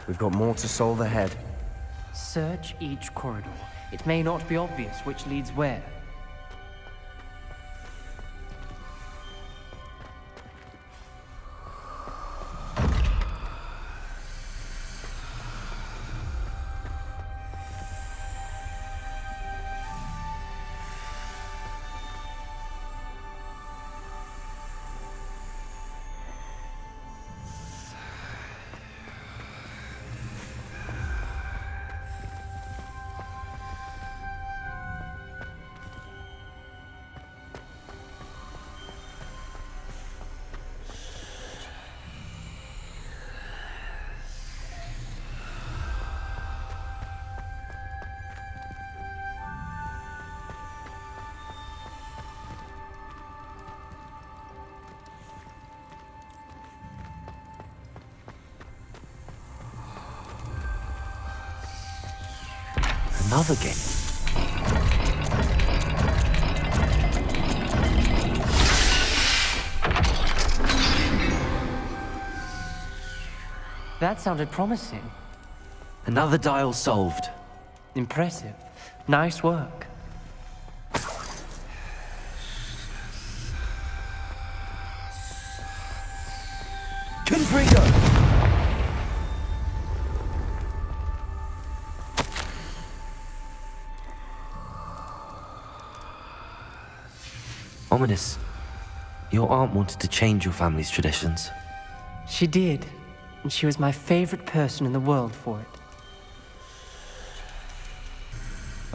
S5: We've got more to solve ahead.
S8: Search each corridor. It may not be obvious which leads where.
S4: Another gate.
S8: That sounded promising.
S4: Another dial solved.
S8: Impressive. Nice work.
S5: Confringo!
S4: Ominous. Your aunt wanted to change your family's traditions.
S8: She did, and she was my favorite person in the world for it.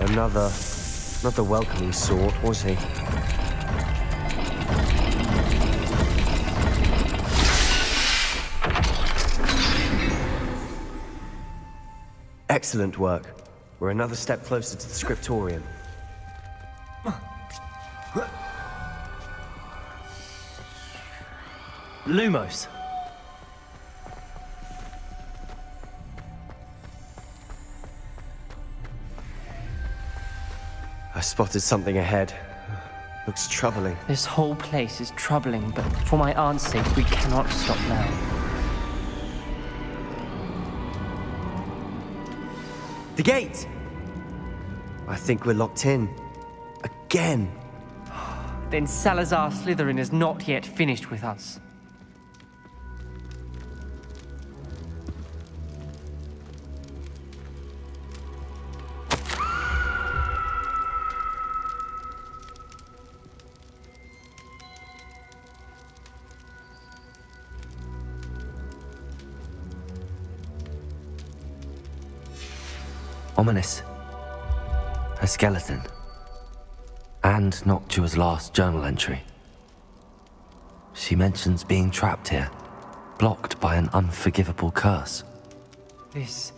S5: Another, not the welcoming sort, was he? Excellent work. We're another step closer to the scriptorium.
S1: Lumos.
S5: I spotted something ahead. Looks troubling.
S8: This whole place is troubling, but for my aunt's sake, we cannot stop now.
S5: The gate! I think we're locked in. Again.
S8: Then Salazar Slytherin is not yet finished with us.
S4: Ominous. A skeleton. And Noctua's last journal entry. She mentions being trapped here, blocked by an unforgivable curse.
S8: This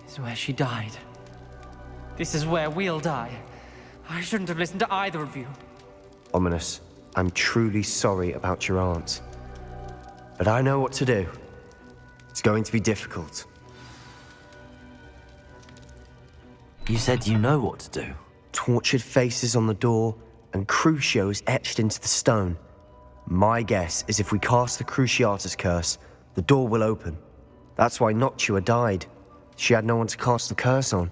S8: is where she died. This is where we'll die. I shouldn't have listened to either of you.
S5: Ominous, I'm truly sorry about your aunt. But I know what to do. It's going to be difficult.
S4: You said you know what to do.
S5: Tortured faces on the door and Crucios etched into the stone. My guess is if we cast the Cruciatus curse, the door will open. That's why Noctua died. She had no one to cast the curse on.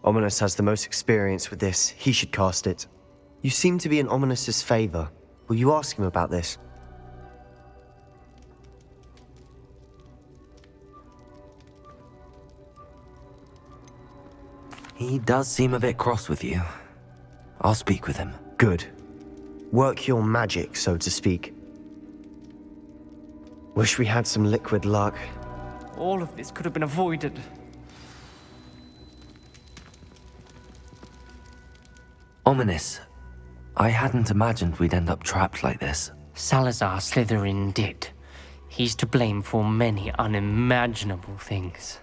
S5: Ominous has the most experience with this. He should cast it. You seem to be in Ominous's favor. Will you ask him about this?
S4: He does seem a bit cross with you. I'll speak with him.
S5: Good. Work your magic, so to speak. Wish we had some liquid luck.
S8: All of this could have been avoided.
S4: Ominous. I hadn't imagined we'd end up trapped like this.
S8: Salazar Slytherin did. He's to blame for many unimaginable things.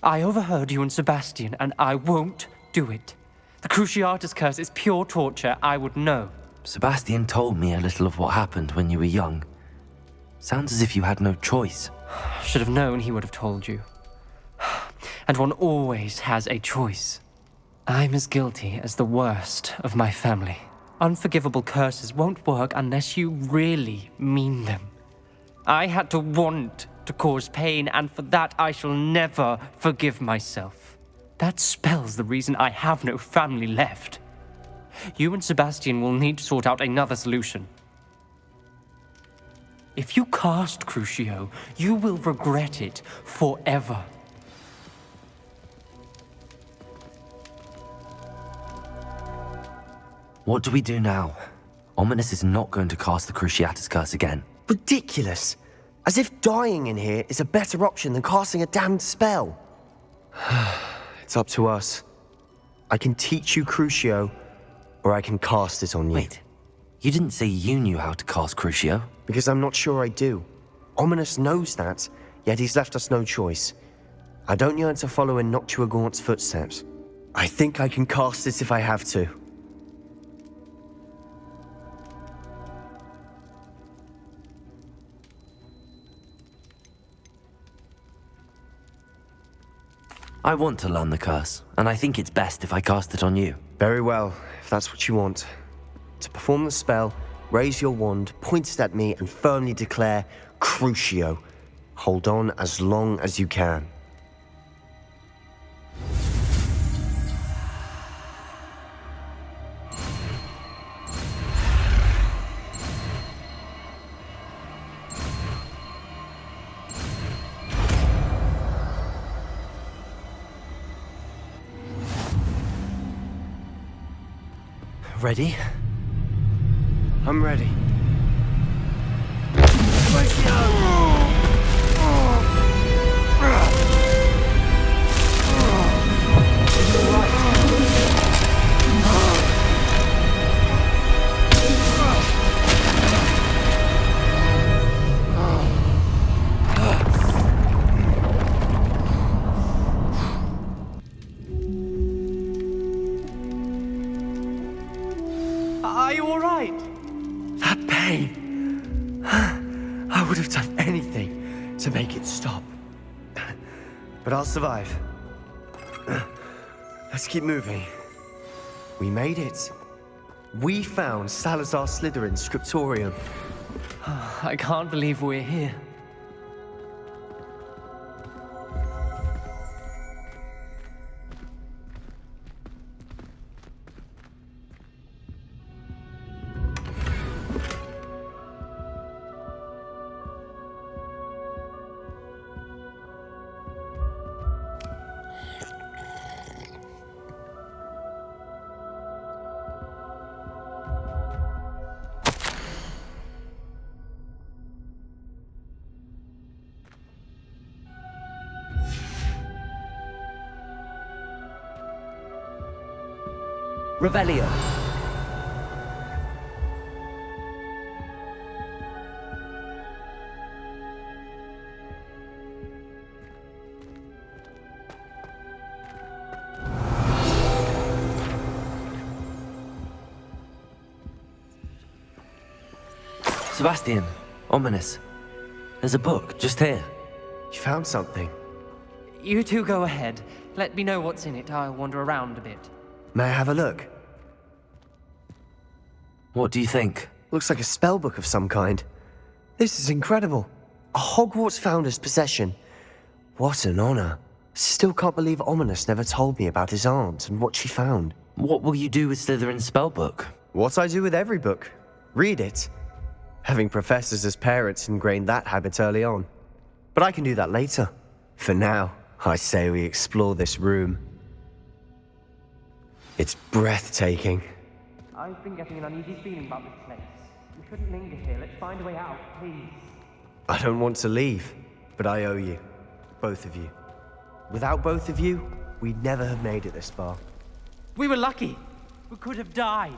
S8: I overheard you and Sebastian, and I won't do it. The Cruciatus curse is pure torture, I would know.
S4: Sebastian told me a little of what happened when you were young. Sounds as if you had no choice.
S8: Should have known he would have told you. And one always has a choice. I'm as guilty as the worst of my family. Unforgivable curses won't work unless you really mean them. I had to want to cause pain, and for that I shall never forgive myself. That spell's the reason I have no family left. You and Sebastian will need to sort out another solution. If you cast Crucio, you will regret it forever.
S4: What do we do now? Ominous is not going to cast the Cruciatus curse again.
S5: Ridiculous! As if dying in here is a better option than casting a damned spell. It's up to us. I can teach you Crucio, or I can cast it on you.
S4: Wait, you didn't say you knew how to cast Crucio?
S5: Because I'm not sure I do. Ominous knows that, yet he's left us no choice. I don't yearn to follow in Noctua Gaunt's footsteps. I think I can cast it if I have to.
S4: I want to learn the curse, and I think it's best if I cast it on you.
S5: Very well, if that's what you want. To perform the spell, raise your wand, point it at me, and firmly declare, Crucio. Hold on as long as you can.
S4: Ready?
S5: I'm ready.
S8: Are you all right?
S5: That pain. I would have done anything to make it stop. But I'll survive. Let's keep moving. We made it. We found Salazar Slytherin's scriptorium.
S8: I can't believe we're here.
S1: Revelio.
S4: Sebastian, ominous. There's a book just here.
S5: You found something?
S8: You two go ahead. Let me know what's in it. I'll wander around a bit.
S5: May I have a look?
S4: What do you think?
S5: Looks like a spell book of some kind. This is incredible. A Hogwarts founder's possession. What an honor. Still can't believe Ominous never told me about his aunt and what she found.
S4: What will you do with Slytherin's spellbook?
S5: What I do with every book. Read it. Having professors as parents ingrained that habit early on. But I can do that later. For now, I say we explore this room. It's breathtaking.
S8: I've been getting an uneasy feeling about this place. We shouldn't linger here. Let's find a way out, please.
S5: I don't want to leave, but I owe you. Both of you. Without both of you, we'd never have made it this far.
S8: We were lucky. We could have died.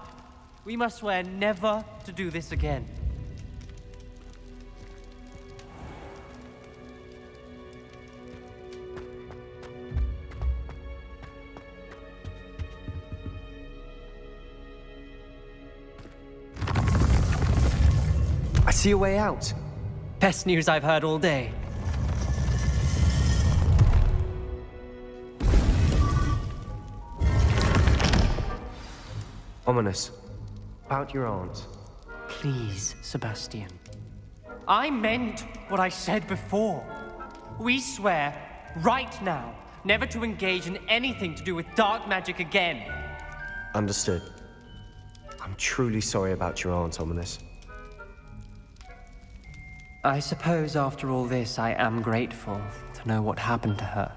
S8: We must swear never to do this again.
S5: I see a way out.
S8: Best news I've heard all day.
S5: Ominous. About your aunt.
S8: Please, Sebastian. I meant what I said before. We swear, right now, never to engage in anything to do with dark magic again.
S5: Understood. I'm truly sorry about your aunt, Ominous.
S8: I suppose after all this, I am grateful to know what happened to her.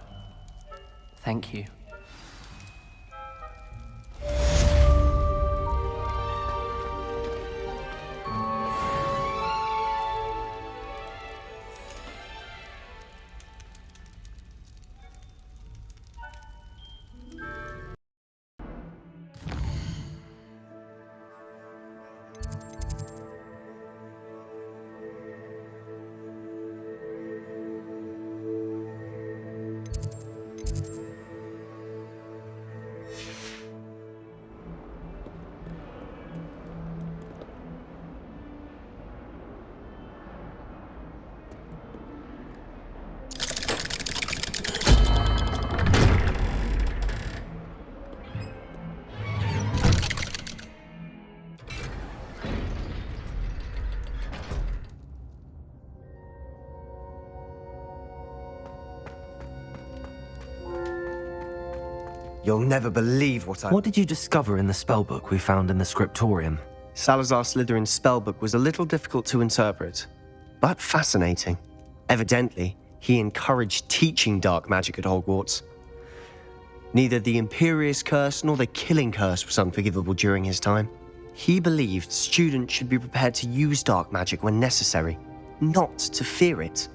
S8: Thank you.
S5: You'll never believe what I...
S4: What did you discover in the spellbook we found in the scriptorium?
S5: Salazar Slytherin's spellbook was a little difficult to interpret, but fascinating. Evidently, he encouraged teaching dark magic at Hogwarts. Neither the Imperious Curse nor the Killing Curse was unforgivable during his time. He believed students should be prepared to use dark magic when necessary, not to fear it.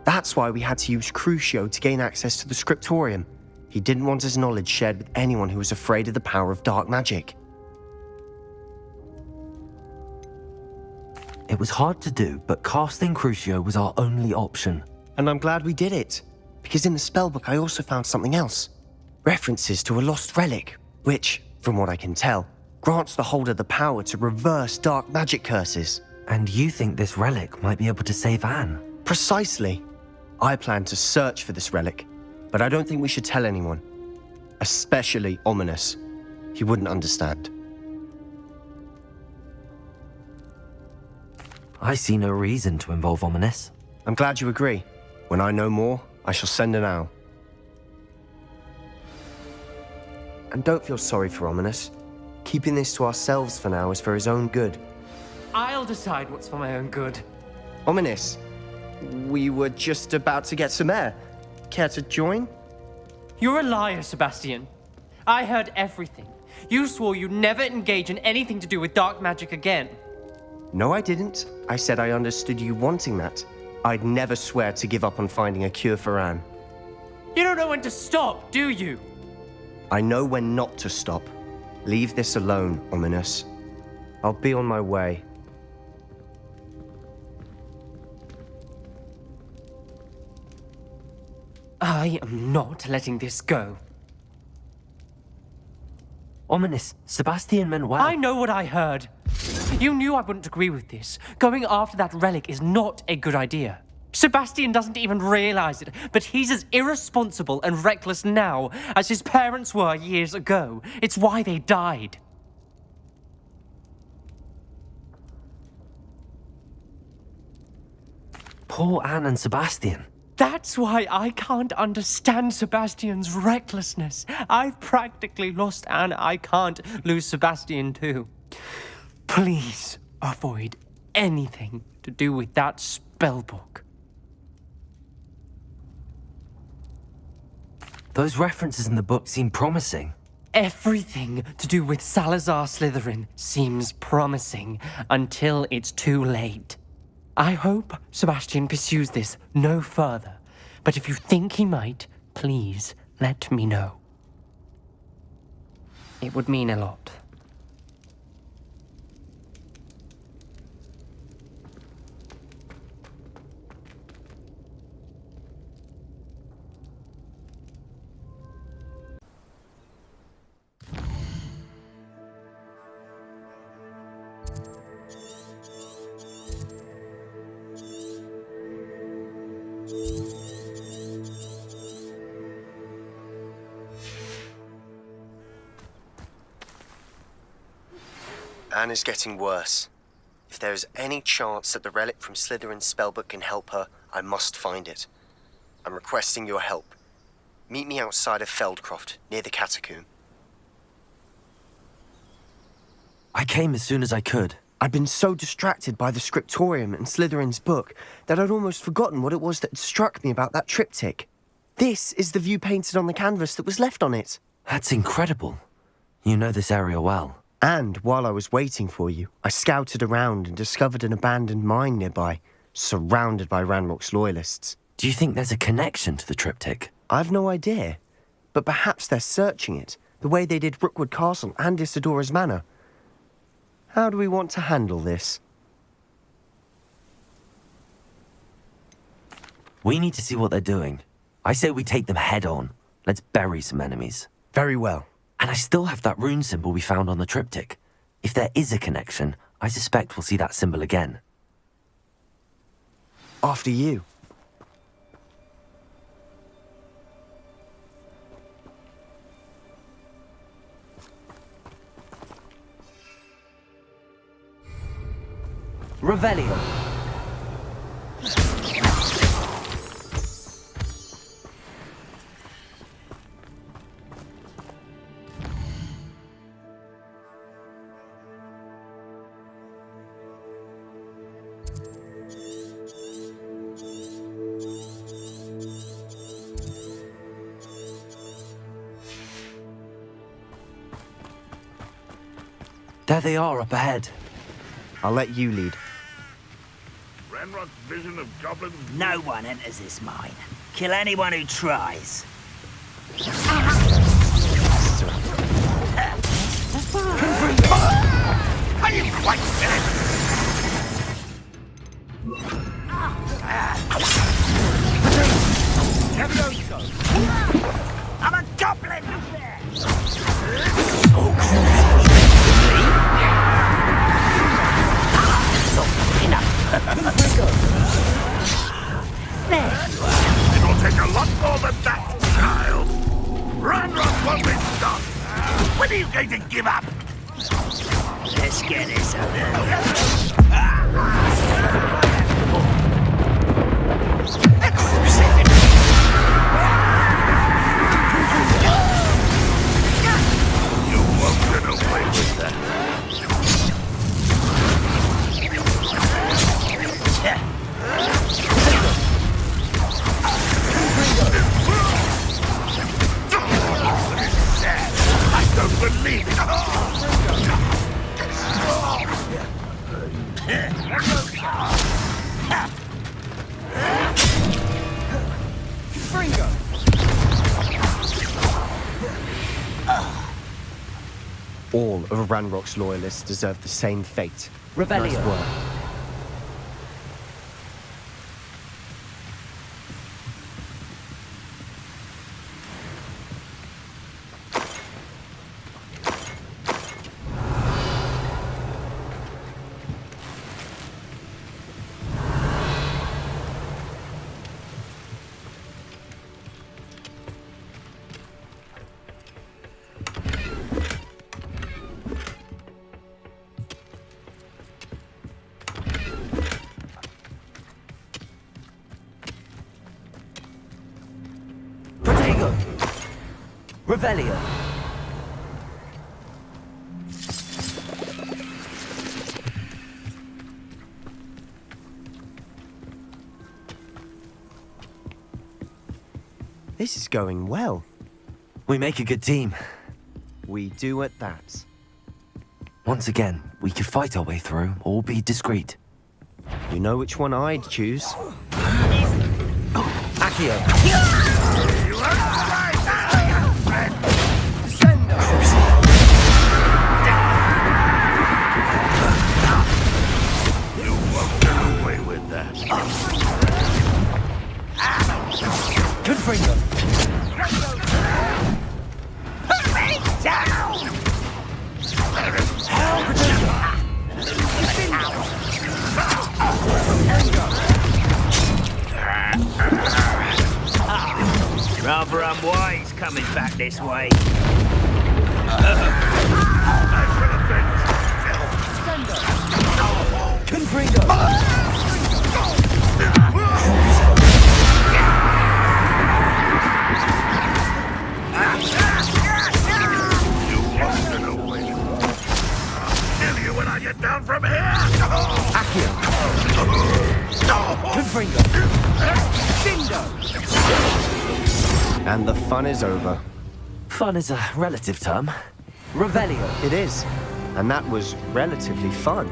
S5: That's why we had to use Crucio to gain access to the scriptorium. He didn't want his knowledge shared with anyone who was afraid of the power of dark magic.
S4: It was hard to do, but casting Crucio was our only option.
S5: And I'm glad we did it, because in the spellbook I also found something else. References to a lost relic, which, from what I can tell, grants the holder the power to reverse dark magic curses.
S4: And you think this relic might be able to save Anne?
S5: Precisely. I plan to search for this relic, but I don't think we should tell anyone. Especially Ominous. He wouldn't understand.
S4: I see no reason to involve Ominous.
S5: I'm glad you agree. When I know more, I shall send an owl. And don't feel sorry for Ominous. Keeping this to ourselves for now is for his own good.
S8: I'll decide what's for my own good.
S5: Ominous, we were just about to get some air. Care to join?
S8: You're a liar, Sebastian. I heard everything. You swore you'd never engage in anything to do with dark magic again.
S5: No, I didn't. I said I understood you wanting that. I'd never swear to give up on finding a cure for Anne.
S8: You don't know when to stop, do you?
S5: I know when not to stop. Leave this alone, Ominous. I'll be on my way.
S8: I am not letting this go.
S4: Ominous, Sebastian meant well.
S8: I know what I heard. You knew I wouldn't agree with this. Going after that relic is not a good idea. Sebastian doesn't even realize it, but he's as irresponsible and reckless now as his parents were years ago. It's why they died.
S4: Poor Anne and Sebastian.
S8: That's why I can't understand Sebastian's recklessness. I've practically lost Anne. I can't lose Sebastian too. Please avoid anything to do with that spellbook.
S4: Those references in the book seem promising.
S8: Everything to do with Salazar Slytherin seems promising until it's too late. I hope Sebastian pursues this no further, but if you think he might, please let me know. It would mean a lot.
S5: Anne is getting worse. If there is any chance that the relic from Slytherin's spellbook can help her, I must find it. I'm requesting your help. Meet me outside of Feldcroft, near the catacomb.
S4: I came as soon as I could.
S5: I'd been so distracted by the scriptorium and Slytherin's book that I'd almost forgotten what it was that had struck me about that triptych. This is the view painted on the canvas that was left on it.
S4: That's incredible. You know this area well.
S5: And while I was waiting for you, I scouted around and discovered an abandoned mine nearby, surrounded by Ranrock's loyalists.
S4: Do you think there's a connection to the triptych?
S5: I've no idea, but perhaps they're searching it, the way they did Rookwood Castle and Isidora's Manor. How do we want to handle this?
S4: We need to see what they're doing. I say we take them head on. Let's bury some enemies.
S5: Very well.
S4: And I still have that rune symbol we found on the triptych. If there is a connection, I suspect we'll see that symbol again.
S5: After you.
S4: Revelio. There they are up ahead.
S5: I'll let you lead.
S14: Ranrock's vision of goblins...
S13: No one enters this mine. Kill anyone who tries.
S14: Are you quite finished?
S13: I'm a goblin!
S14: It'll take a lot more than that, child. Ranrock won't be stopped. When are you going to give up?
S5: All of Ranrock's loyalists deserve the same fate.
S1: Rebellion.
S5: Nice work.
S1: Revelio.
S5: This is going well.
S4: We make a good team.
S5: We do at that.
S4: Once again, we could fight our way through or be discreet.
S5: You know which one I'd choose?
S1: Accio.
S14: You won't get away with that.
S1: Confringo.
S13: Put me down! Rather unwise coming back this way.
S1: Confringo.
S14: Kill you when I get down from here!
S1: Accio. Confringo. Dindo.
S5: And the fun is over.
S4: Fun is a relative term.
S1: Revelio.
S5: It is. And that was relatively fun.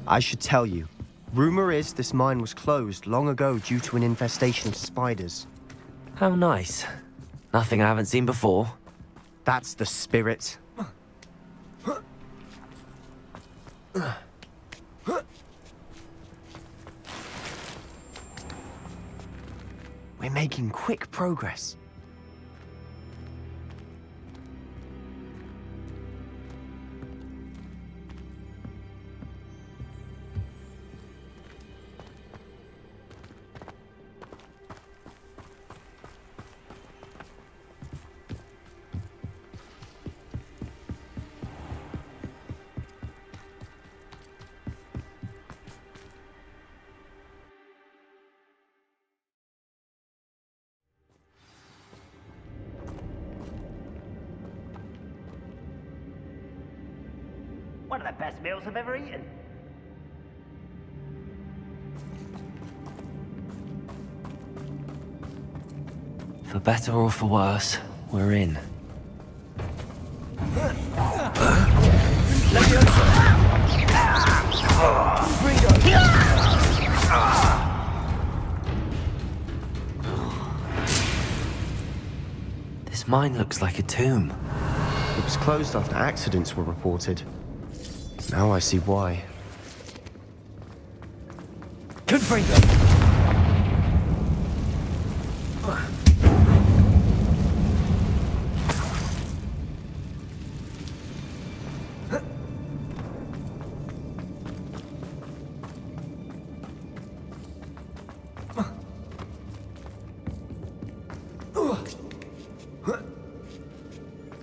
S5: I should tell you. Rumor is this mine was closed long ago due to an infestation of spiders.
S4: How nice. Nothing I haven't seen before.
S5: That's the spirit. We're making quick progress.
S13: One of the best meals I've ever eaten.
S4: For better or for worse, we're in. This mine looks like a tomb.
S5: It was closed after accidents were reported. Now I see why.
S1: Confringo.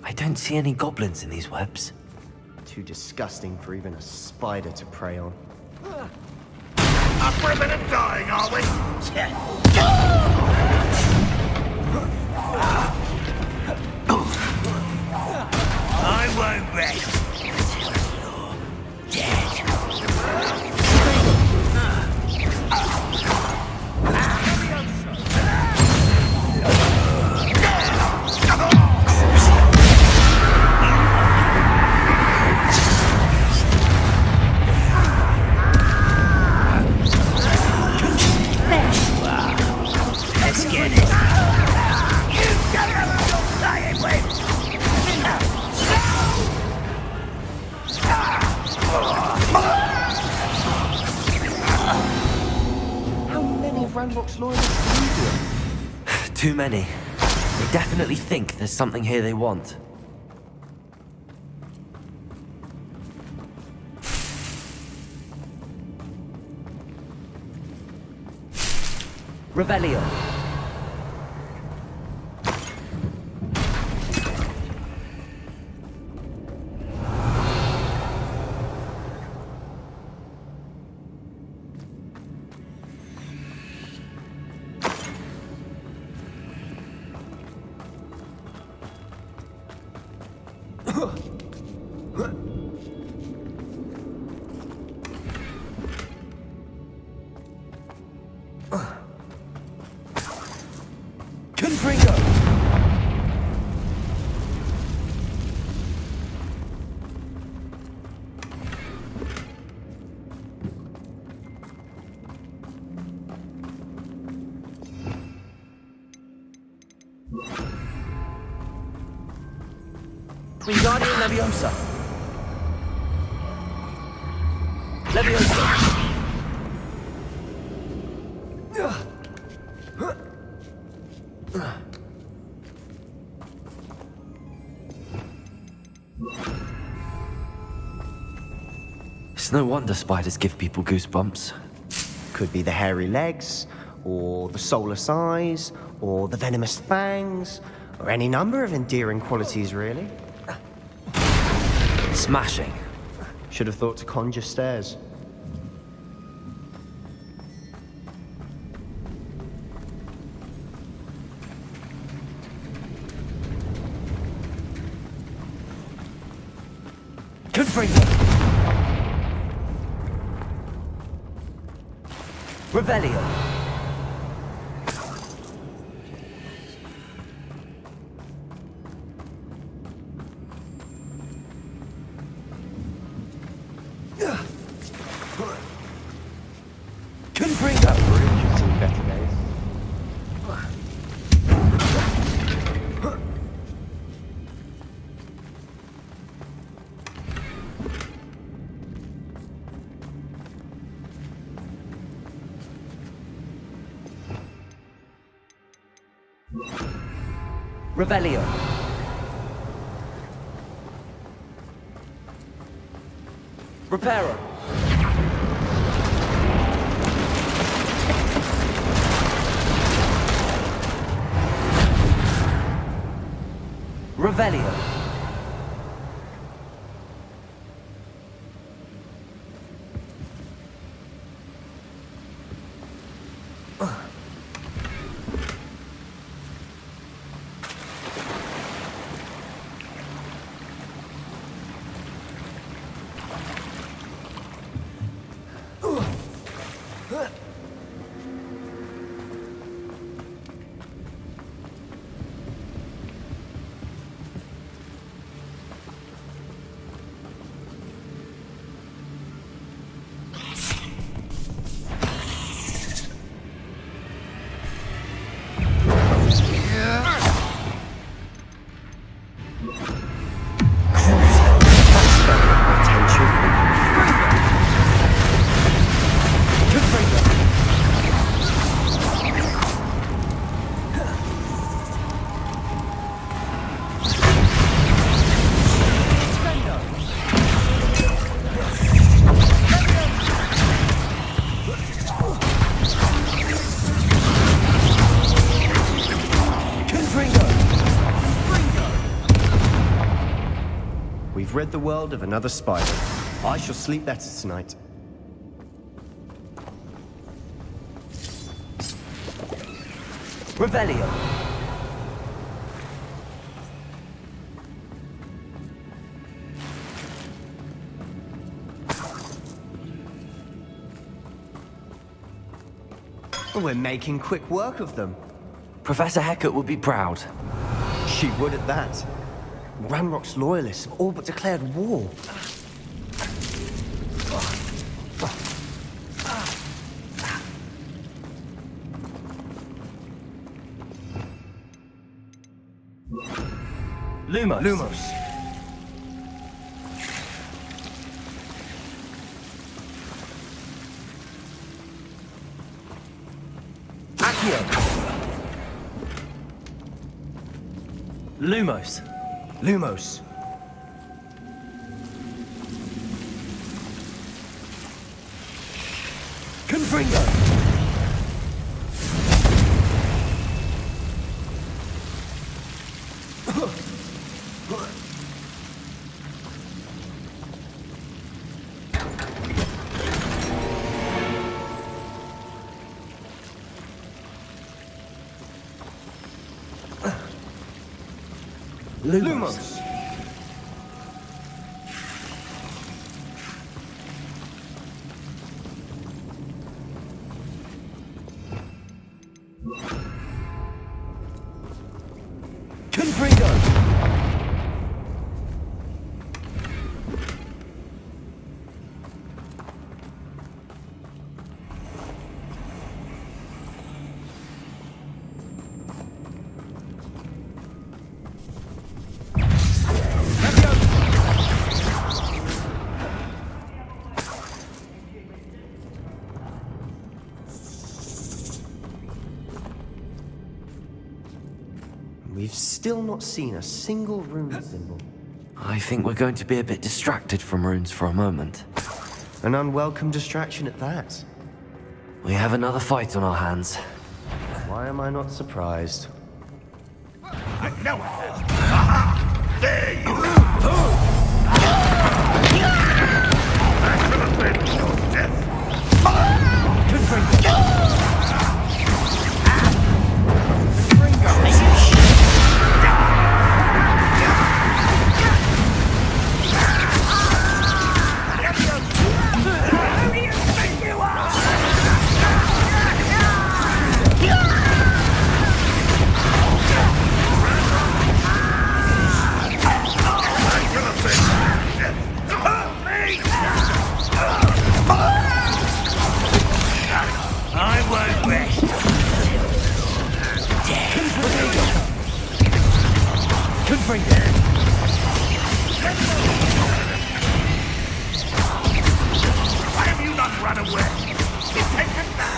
S4: I don't see any goblins in these webs.
S5: Too disgusting for even a spider to prey on.
S14: Up for a minute dying, are we?
S13: I won't rest.
S1: Ranrock's loyalists leave
S4: Too many. They definitely think there's something here they want. Revelio.
S1: Wingardium Leviosa. Leviosa.
S4: It's no wonder spiders give people goosebumps.
S5: Could be the hairy legs, or the soulless eyes, or the venomous fangs, or any number of endearing qualities, really.
S4: Smashing.
S5: Should have thought to conjure stairs.
S1: Confringo. Revelio. Confringo.
S5: That bridge has seen better days.
S1: Revelio. Reparo. Revelio.
S5: We've rid the world of another spider. I shall sleep better tonight.
S1: Revelio.
S5: We're making quick work of them.
S4: Professor Hecat would be proud.
S5: She would at that. Ranrock's loyalists have all but declared war.
S1: Lumos.
S5: Lumos.
S1: Accio. Lumos. Lumos. Confringo. Lumos. Confringo.
S5: We've still not seen a single rune symbol.
S4: I think we're going to be a bit distracted from runes for a moment.
S5: An unwelcome distraction at that.
S4: We have another fight on our hands.
S5: Why am I not surprised?
S14: I know it! Aha! There you go! That should have been your death! Confringo!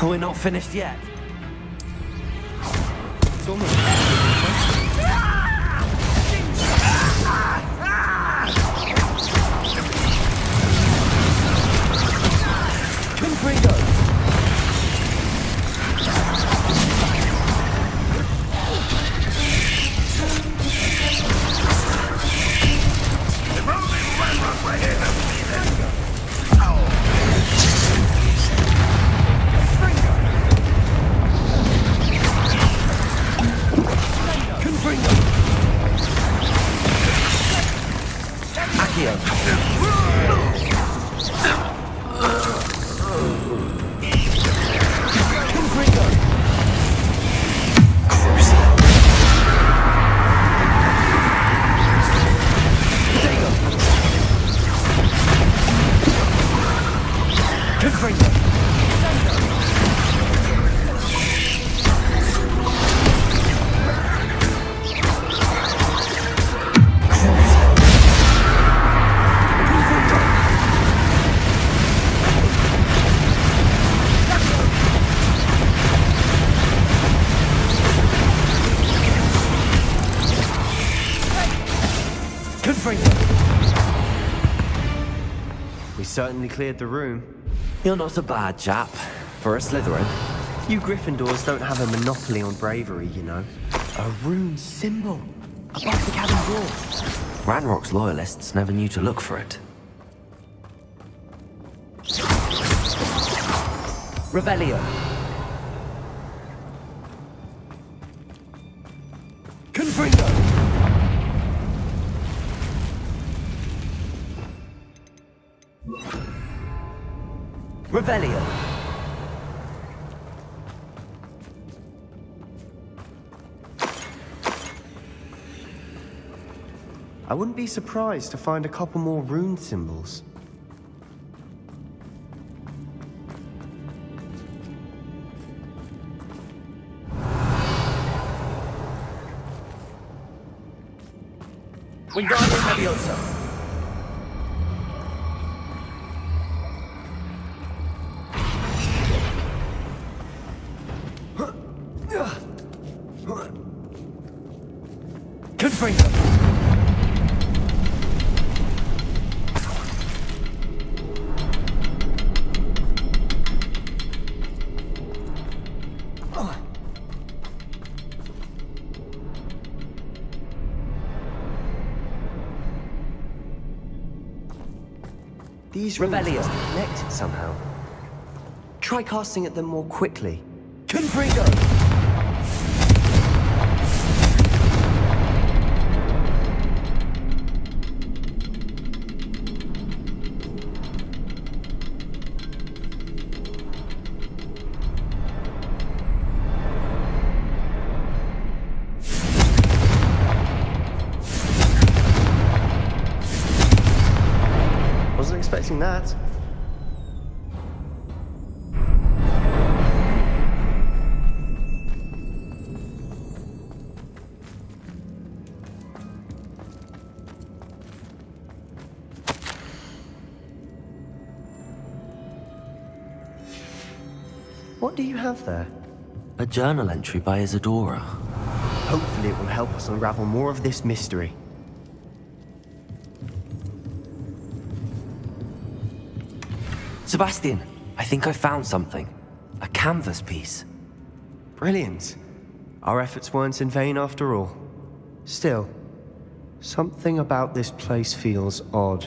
S4: We're not finished yet.
S5: It's almost...
S1: Confringo.
S5: We certainly cleared the room.
S4: You're not a bad chap for a Slytherin.
S5: You Gryffindors don't have a monopoly on bravery, you know. A rune symbol above the cabin door.
S4: Ranrock's loyalists never knew to look for it.
S1: Revelio. Confringo. Revelio.
S5: I wouldn't be surprised to find a couple more rune symbols.
S1: Wingardium Leviosa.
S5: These rings
S1: Revelio.
S5: must be connected somehow. Try casting at them more quickly.
S1: Confringo!
S5: Wasn't expecting that. What do you have there?
S4: A journal entry by Isadora.
S5: Hopefully it will help us unravel more of this mystery.
S4: Sebastian, I think I found something. A canvas piece.
S5: Brilliant. Our efforts weren't in vain after all. Still, something about this place feels odd.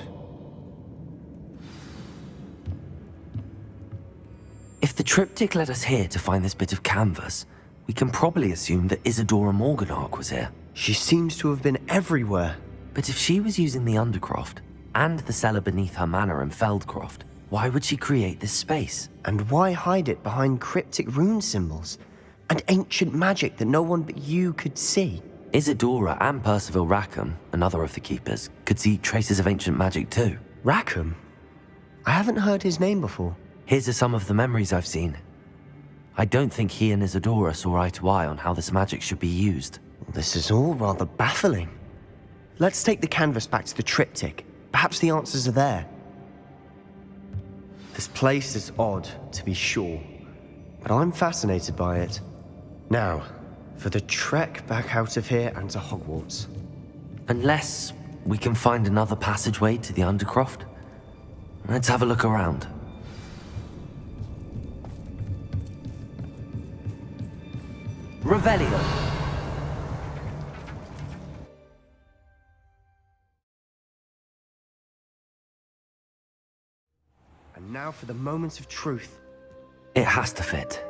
S4: If the triptych led us here to find this bit of canvas, we can probably assume that Isadora Morganach was here.
S5: She seems to have been everywhere.
S4: But if she was using the Undercroft, and the cellar beneath her manor in Feldcroft, why would she create this space?
S5: And why hide it behind cryptic rune symbols? And ancient magic that no one but you could see?
S4: Isadora and Percival Rackham, another of the Keepers, could see traces of ancient magic too.
S5: Rackham? I haven't heard his name before.
S4: Here's are some of the memories I've seen. I don't think he and Isadora saw eye to eye on how this magic should be used.
S5: This is all rather baffling. Let's take the canvas back to the triptych. Perhaps the answers are there. This place is odd, to be sure, but I'm fascinated by it. Now, for the trek back out of here and to Hogwarts.
S4: Unless we can find another passageway to the Undercroft. Let's have a look around.
S1: Revelio.
S5: And now for the moment of truth.
S4: It has to fit.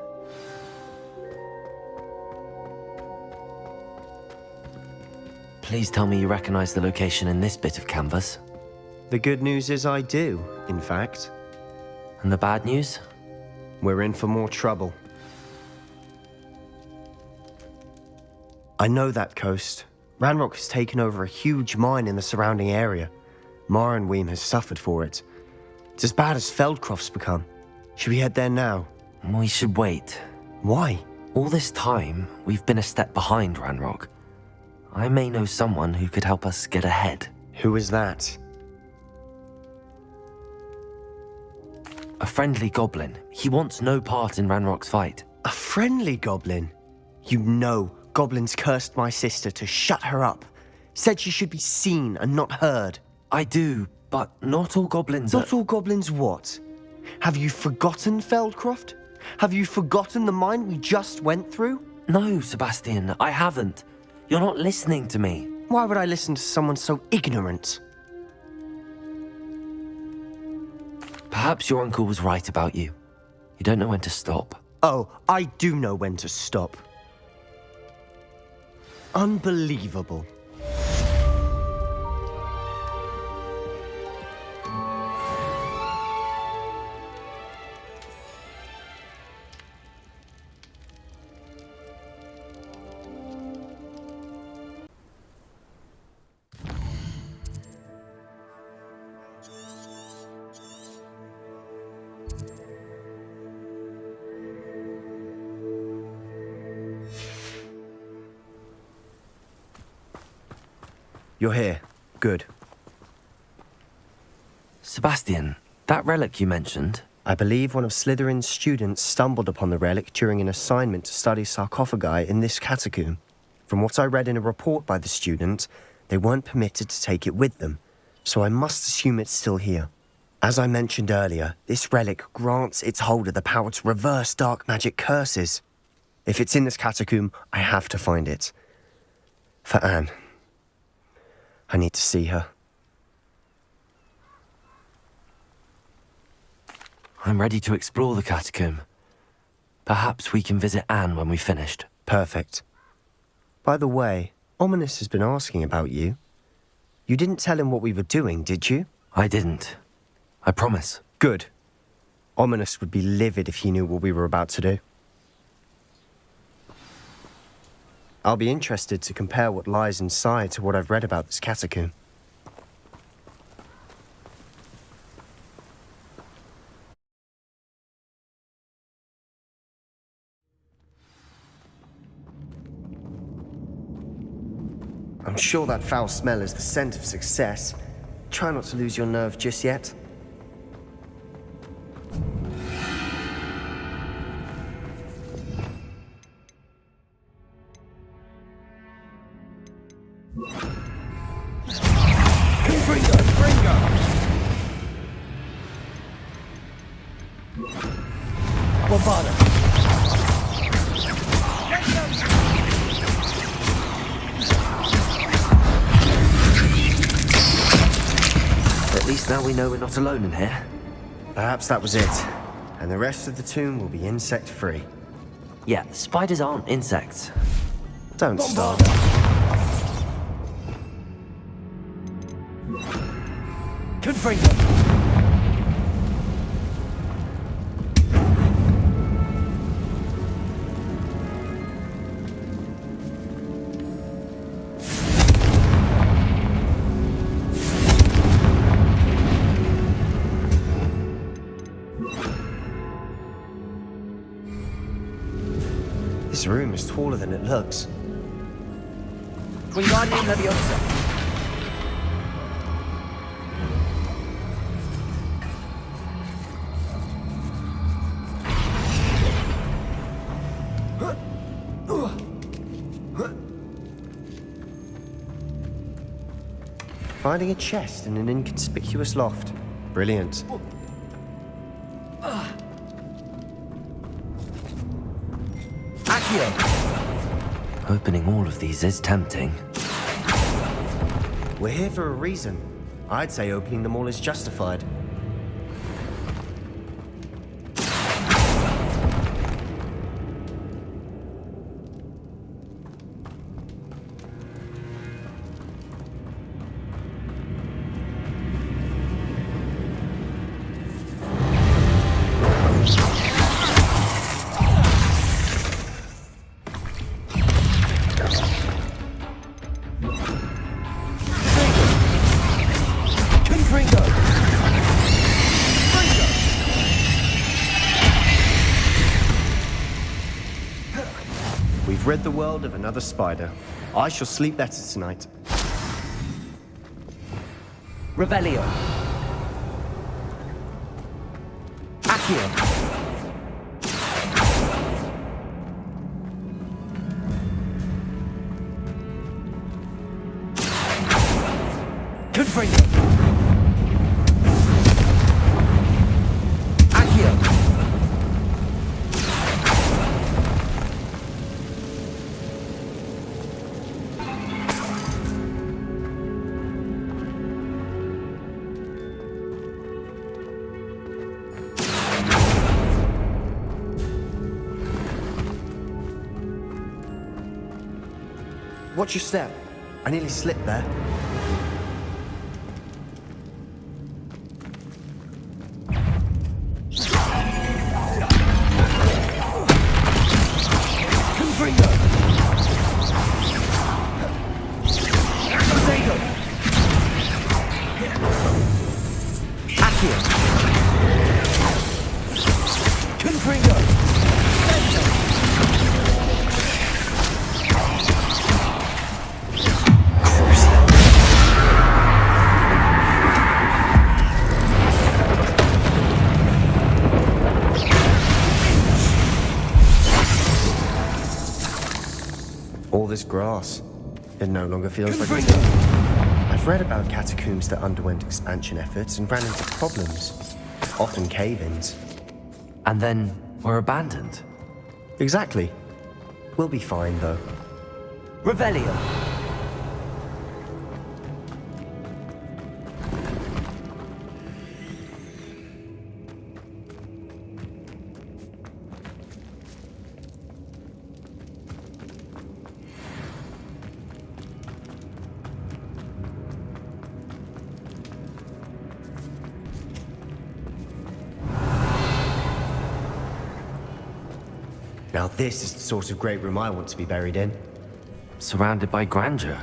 S4: Please tell me you recognize the location in this bit of canvas.
S5: The good news is I do, in fact.
S4: And the bad news?
S5: We're in for more trouble. I know that coast. Ranrock has taken over a huge mine in the surrounding area. Marenweem has suffered for it. It's as bad as Feldcroft's become. Should we head there now?
S4: We should wait.
S5: Why?
S4: All this time, we've been a step behind Ranrock. I may know someone who could help us get ahead.
S5: Who is that?
S4: A friendly goblin. He wants no part in Ranrock's fight.
S5: A friendly goblin? You know goblins cursed my sister to shut her up. Said she should be seen and not heard.
S4: I do, but not all goblins
S5: Not all goblins what? Have you forgotten Feldcroft? Have you forgotten the mine we just went through?
S4: No, Sebastian, I haven't. You're not listening to me.
S5: Why would I listen to someone so ignorant?
S4: Perhaps your uncle was right about you. You don't know when to stop.
S5: Oh, I do know when to stop. Unbelievable. You're here. Good.
S4: Sebastian, that relic you mentioned...
S5: I believe one of Slytherin's students stumbled upon the relic during an assignment to study sarcophagi in this catacomb. From what I read in a report by the student, they weren't permitted to take it with them, so I must assume it's still here. As I mentioned earlier, this relic grants its holder the power to reverse dark magic curses. If it's in this catacomb, I have to find it. For Anne. I need to see her.
S4: I'm ready to explore the catacomb. Perhaps we can visit Anne when we've finished.
S5: Perfect. By the way, Ominous has been asking about you. You didn't tell him what we were doing, did you?
S4: I didn't. I promise.
S5: Good. Ominous would be livid if he knew what we were about to do. I'll be interested to compare what lies inside to what I've read about this catacomb. I'm sure that foul smell is the scent of success. Try not to lose your nerve just yet.
S4: At least now we know we're not alone in here.
S5: Perhaps that was it. And the rest of the tomb will be insect-free.
S4: Yeah, spiders aren't insects.
S5: Don't start.
S1: Confringo!
S5: This room is taller than it looks.
S1: Wingardium Leviosa.
S5: Finding a chest in an inconspicuous loft. Brilliant.
S4: Opening all of these is tempting.
S5: We're here for a reason. I'd say opening them all is justified. We've rid the world of another spider. I shall sleep better tonight.
S1: Revelio. Accio. Confringo. Accio.
S5: Watch your step. I nearly slipped there.
S1: Confringo. Potato. Accio. Confringo.
S5: All this grass. It no longer feels like it's... I've read about catacombs that underwent expansion efforts and ran into problems. Often cave-ins.
S4: And then were abandoned.
S5: Exactly. We'll be fine, though.
S1: Revelio.
S5: Now this is the sort of great room I want to be buried in.
S4: Surrounded by grandeur.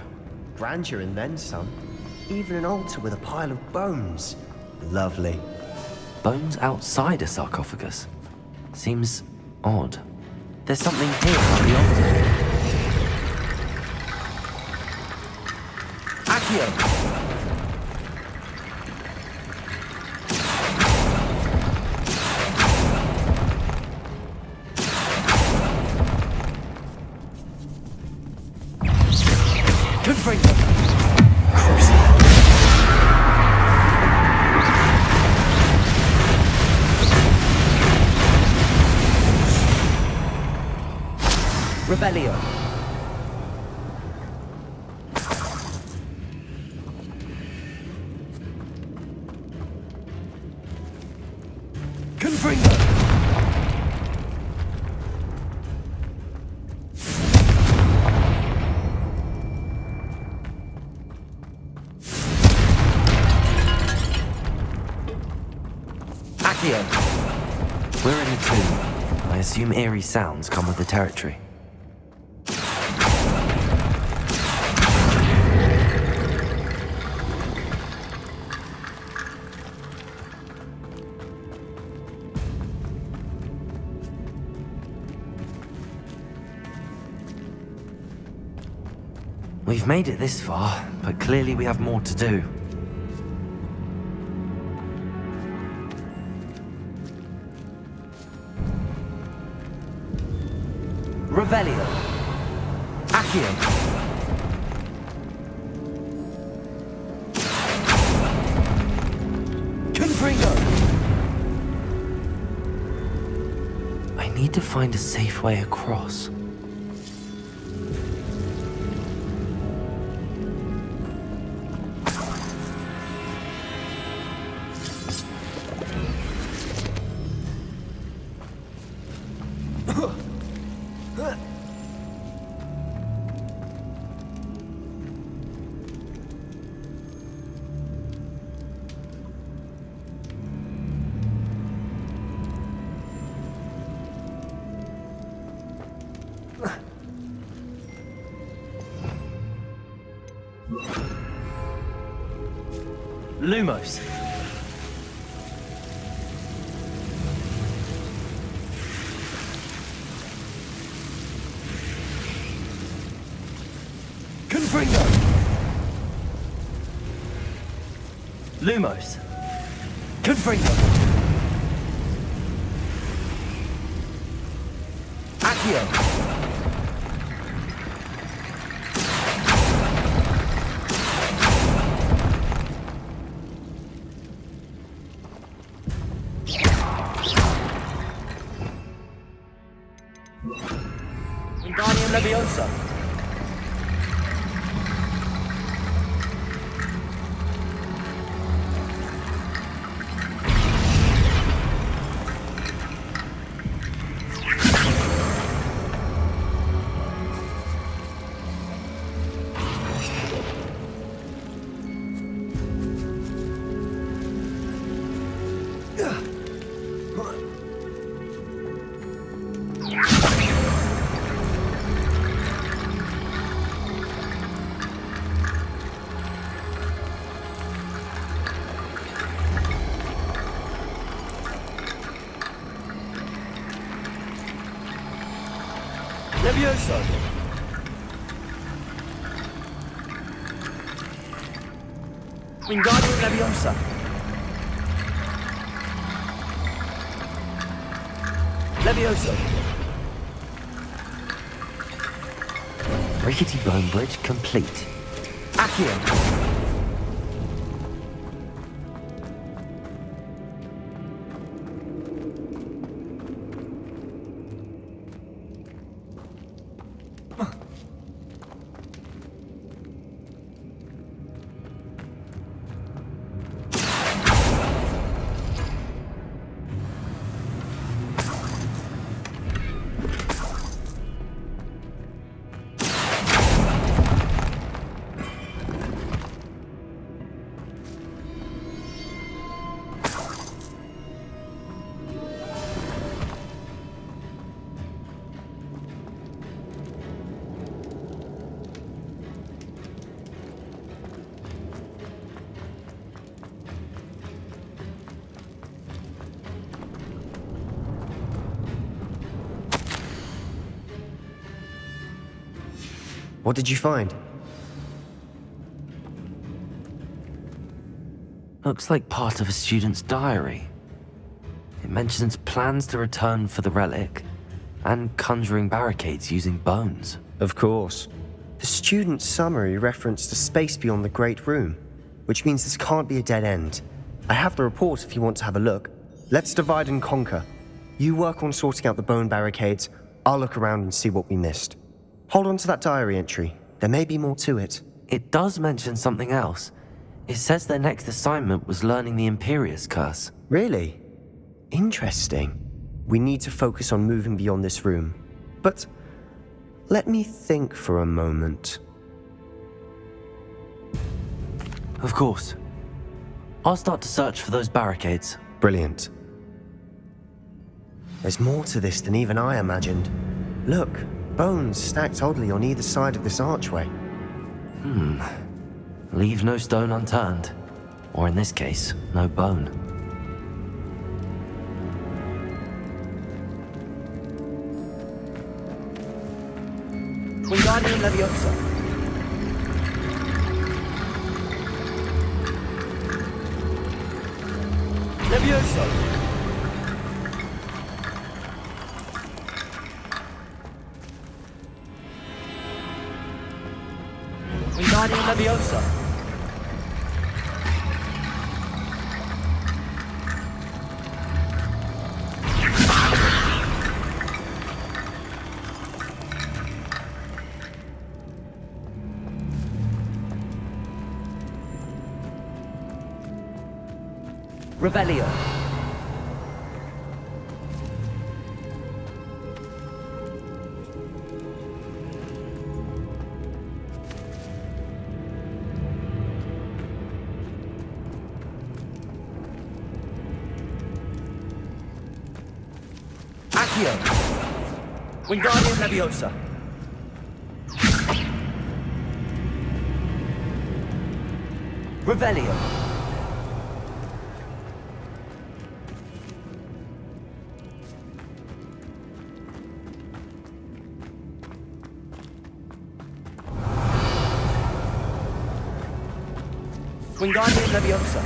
S5: Grandeur and then some. Even an altar with a pile of bones. Lovely.
S4: Bones outside a sarcophagus? Seems odd. There's something here about the altar. Accio! Confringo! Rebellion. Confringo. Accio. We're in a tomb. I assume eerie sounds come with the territory. We've made it this far, but clearly we have more to do. Revelio. Accio. Confringo. I need to find a safe way across. Lumos. Confringo. Lumos. Confringo. Accio. Wingardium Leviosa. Leviosa. Wingardium Leviosa. Leviosa. Rickety bone bridge complete. Accio.
S5: What did you find?
S4: Looks like part of a student's diary. It mentions plans to return for the relic and conjuring barricades using bones.
S5: Of course. The student's summary referenced a space beyond the Great Room, which means this can't be a dead end. I have the report if you want to have a look. Let's divide and conquer. You work on sorting out the bone barricades. I'll look around and see what we missed. Hold on to that diary entry. There may be more to it.
S4: It does mention something else. It says their next assignment was learning the Imperius Curse.
S5: Really? Interesting. We need to focus on moving beyond this room. But let me think for a moment.
S4: Of course. I'll start to search for those barricades.
S5: Brilliant. There's more to this than even I imagined. Look, bones stacked oddly on either side of this archway.
S4: Leave no stone unturned. Or in this case, no bone.
S1: Wingardium Leviosa. Leviosa. Wingardium Leviosa. Revelio. Accio. Wingardium Leviosa. Revelio. Wingardium Leviosa.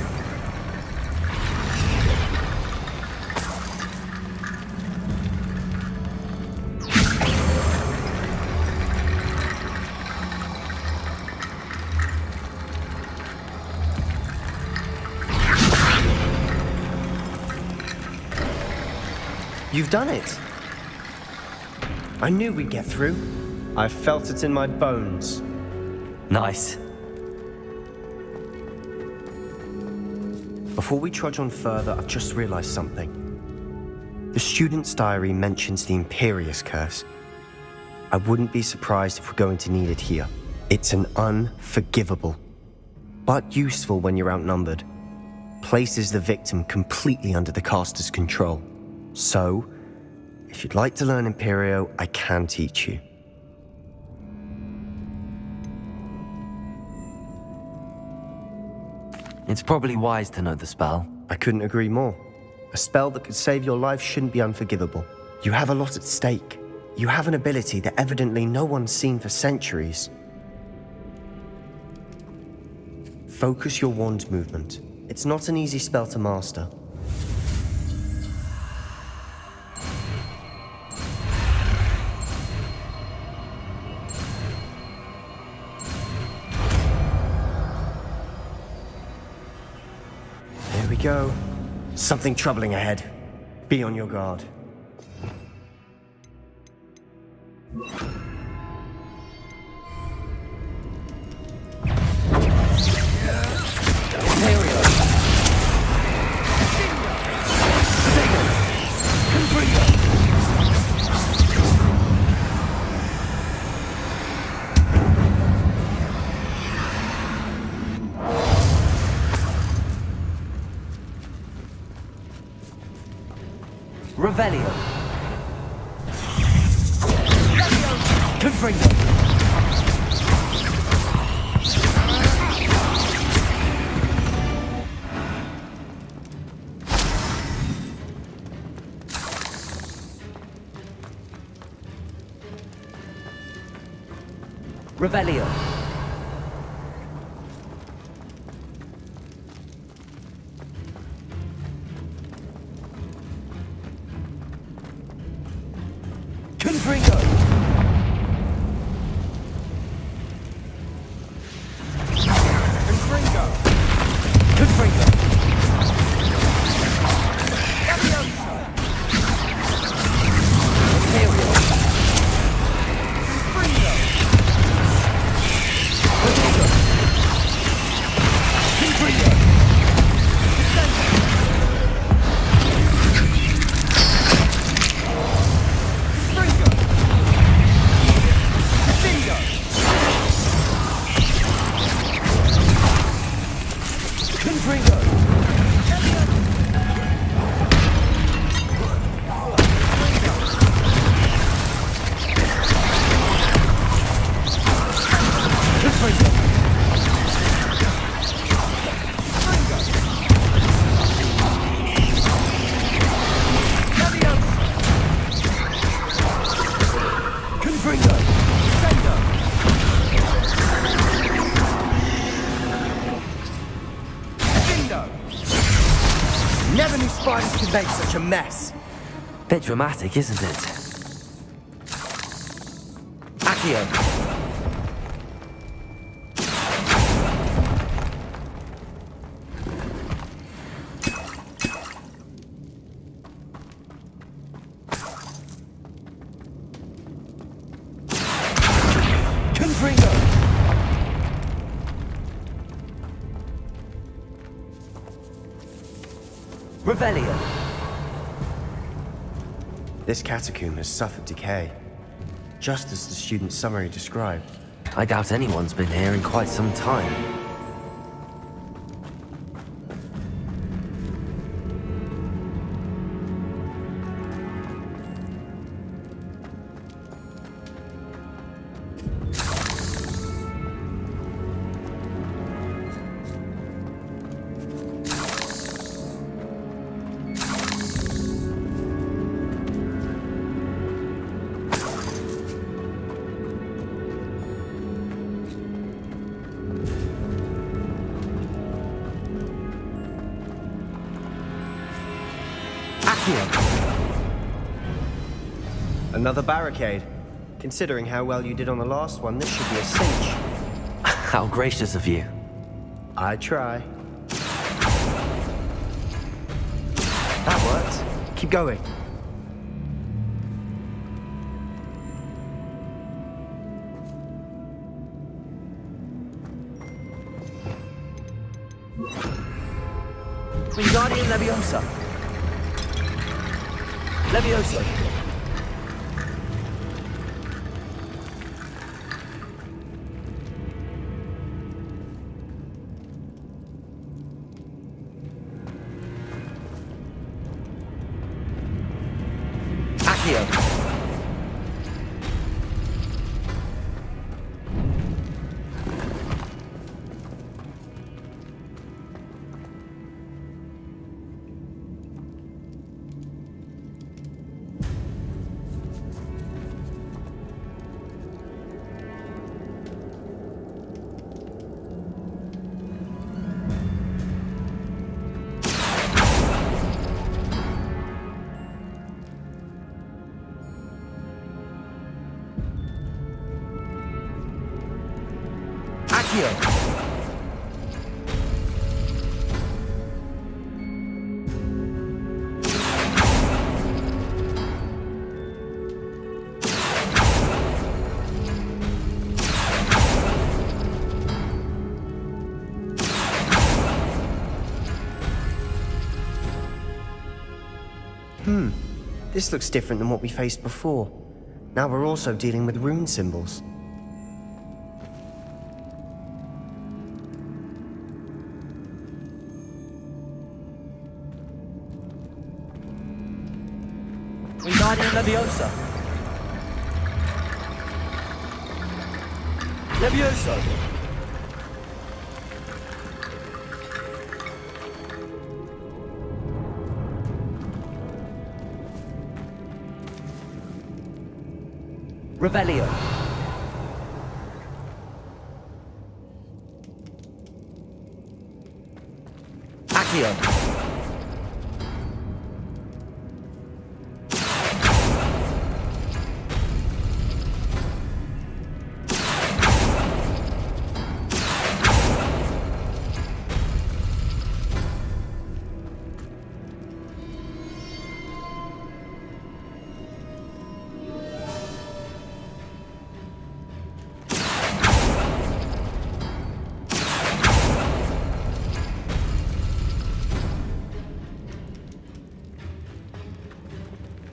S5: You've done it! I knew we'd get through. I felt it in my bones.
S4: Nice.
S5: Before we trudge on further, I've just realized something. The student's diary mentions the Imperius Curse. I wouldn't be surprised if we're going to need it here. It's an unforgivable, but useful when you're outnumbered. Places the victim completely under the caster's control. So, if you'd like to learn Imperio, I can teach you.
S4: It's probably wise to know the spell.
S5: I couldn't agree more. A spell that could save your life shouldn't be unforgivable. You have a lot at stake. You have an ability that evidently no one's seen for centuries. Focus your wand movement. It's not an easy spell to master. There we go. Something troubling ahead. Be on your guard.
S1: Revelio. Confringo. Revelio. Confringo. Confringo. Confringo. Leviosa. Imperial. Confringo. Confringo. Confringo. Never knew spiders could make such a mess.
S4: Bit dramatic, isn't it?
S1: Accio. Confringo. Revelio.
S5: This catacomb has suffered decay, just as the student's summary described.
S4: I doubt anyone's been here in quite some time.
S5: Another barricade. Considering how well you did on the last one, this should be a cinch.
S4: How gracious of you.
S5: I try. That worked. Keep going.
S1: Wingardium Leviosa. Leviosa. Accio. Accio.
S5: This looks different than what we faced before. Now we're also dealing with rune symbols.
S1: Wingardium Leviosa. Levioso. Revelio. Accio.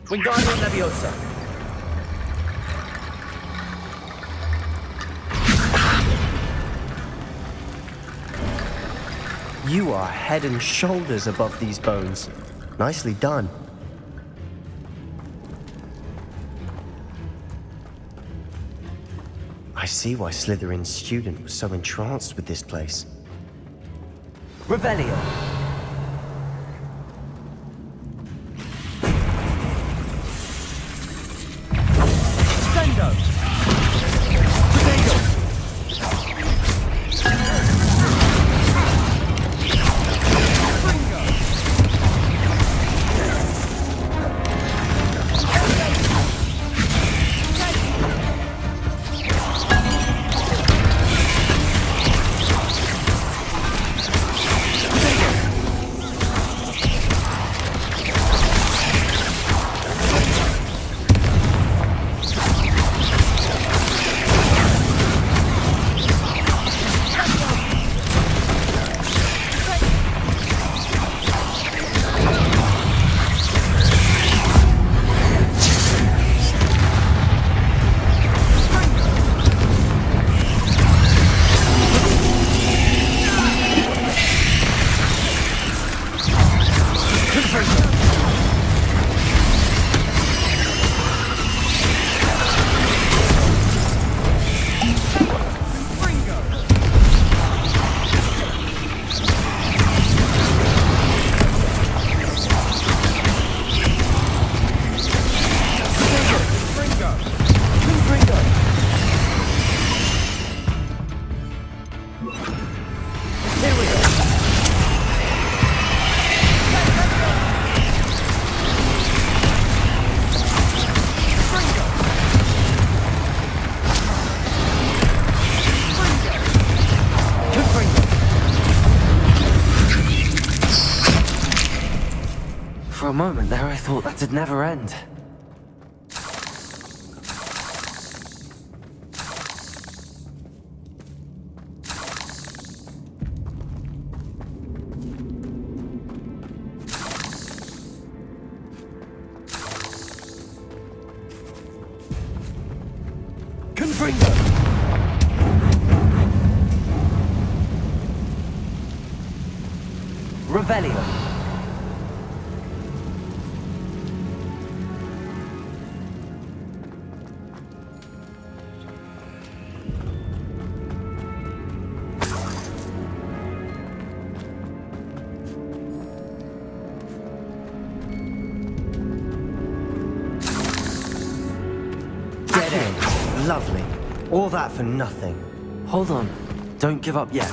S1: Wingardium Leviosa.
S5: You are head and shoulders above these bones. Nicely done. I see why Slytherin's student was so entranced with this place.
S4: Revelio. For a moment there, I thought that'd never end.
S1: Confringo!
S4: Revelio.
S5: Dead end. Lovely. All that for nothing.
S4: Hold on. Don't give up yet.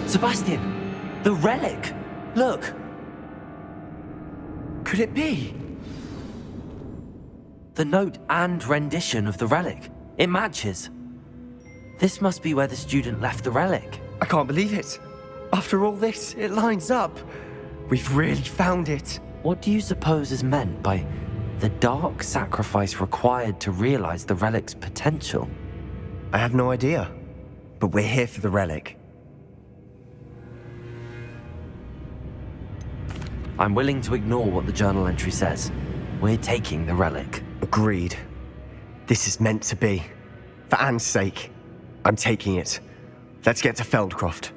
S4: Sebastian! The relic! Look! Could it be? The note and rendition of the relic. It matches. This must be where the student left the relic.
S5: I can't believe it. After all this, it lines up. We've really found it.
S4: What do you suppose is meant by the dark sacrifice required to realize the relic's potential?
S5: I have no idea. But we're here for the relic.
S4: I'm willing to ignore what the journal entry says. We're taking the relic.
S5: Agreed. This is meant to be. For Anne's sake, I'm taking it. Let's get to Feldcroft.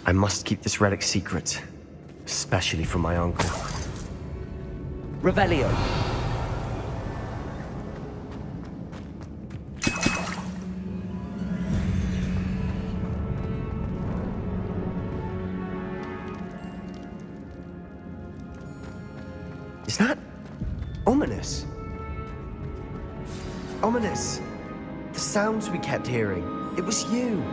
S5: I must keep this relic secret, especially from my uncle.
S4: Revelio.
S5: Is that ominous? Ominous! The sounds we kept hearing. It was you.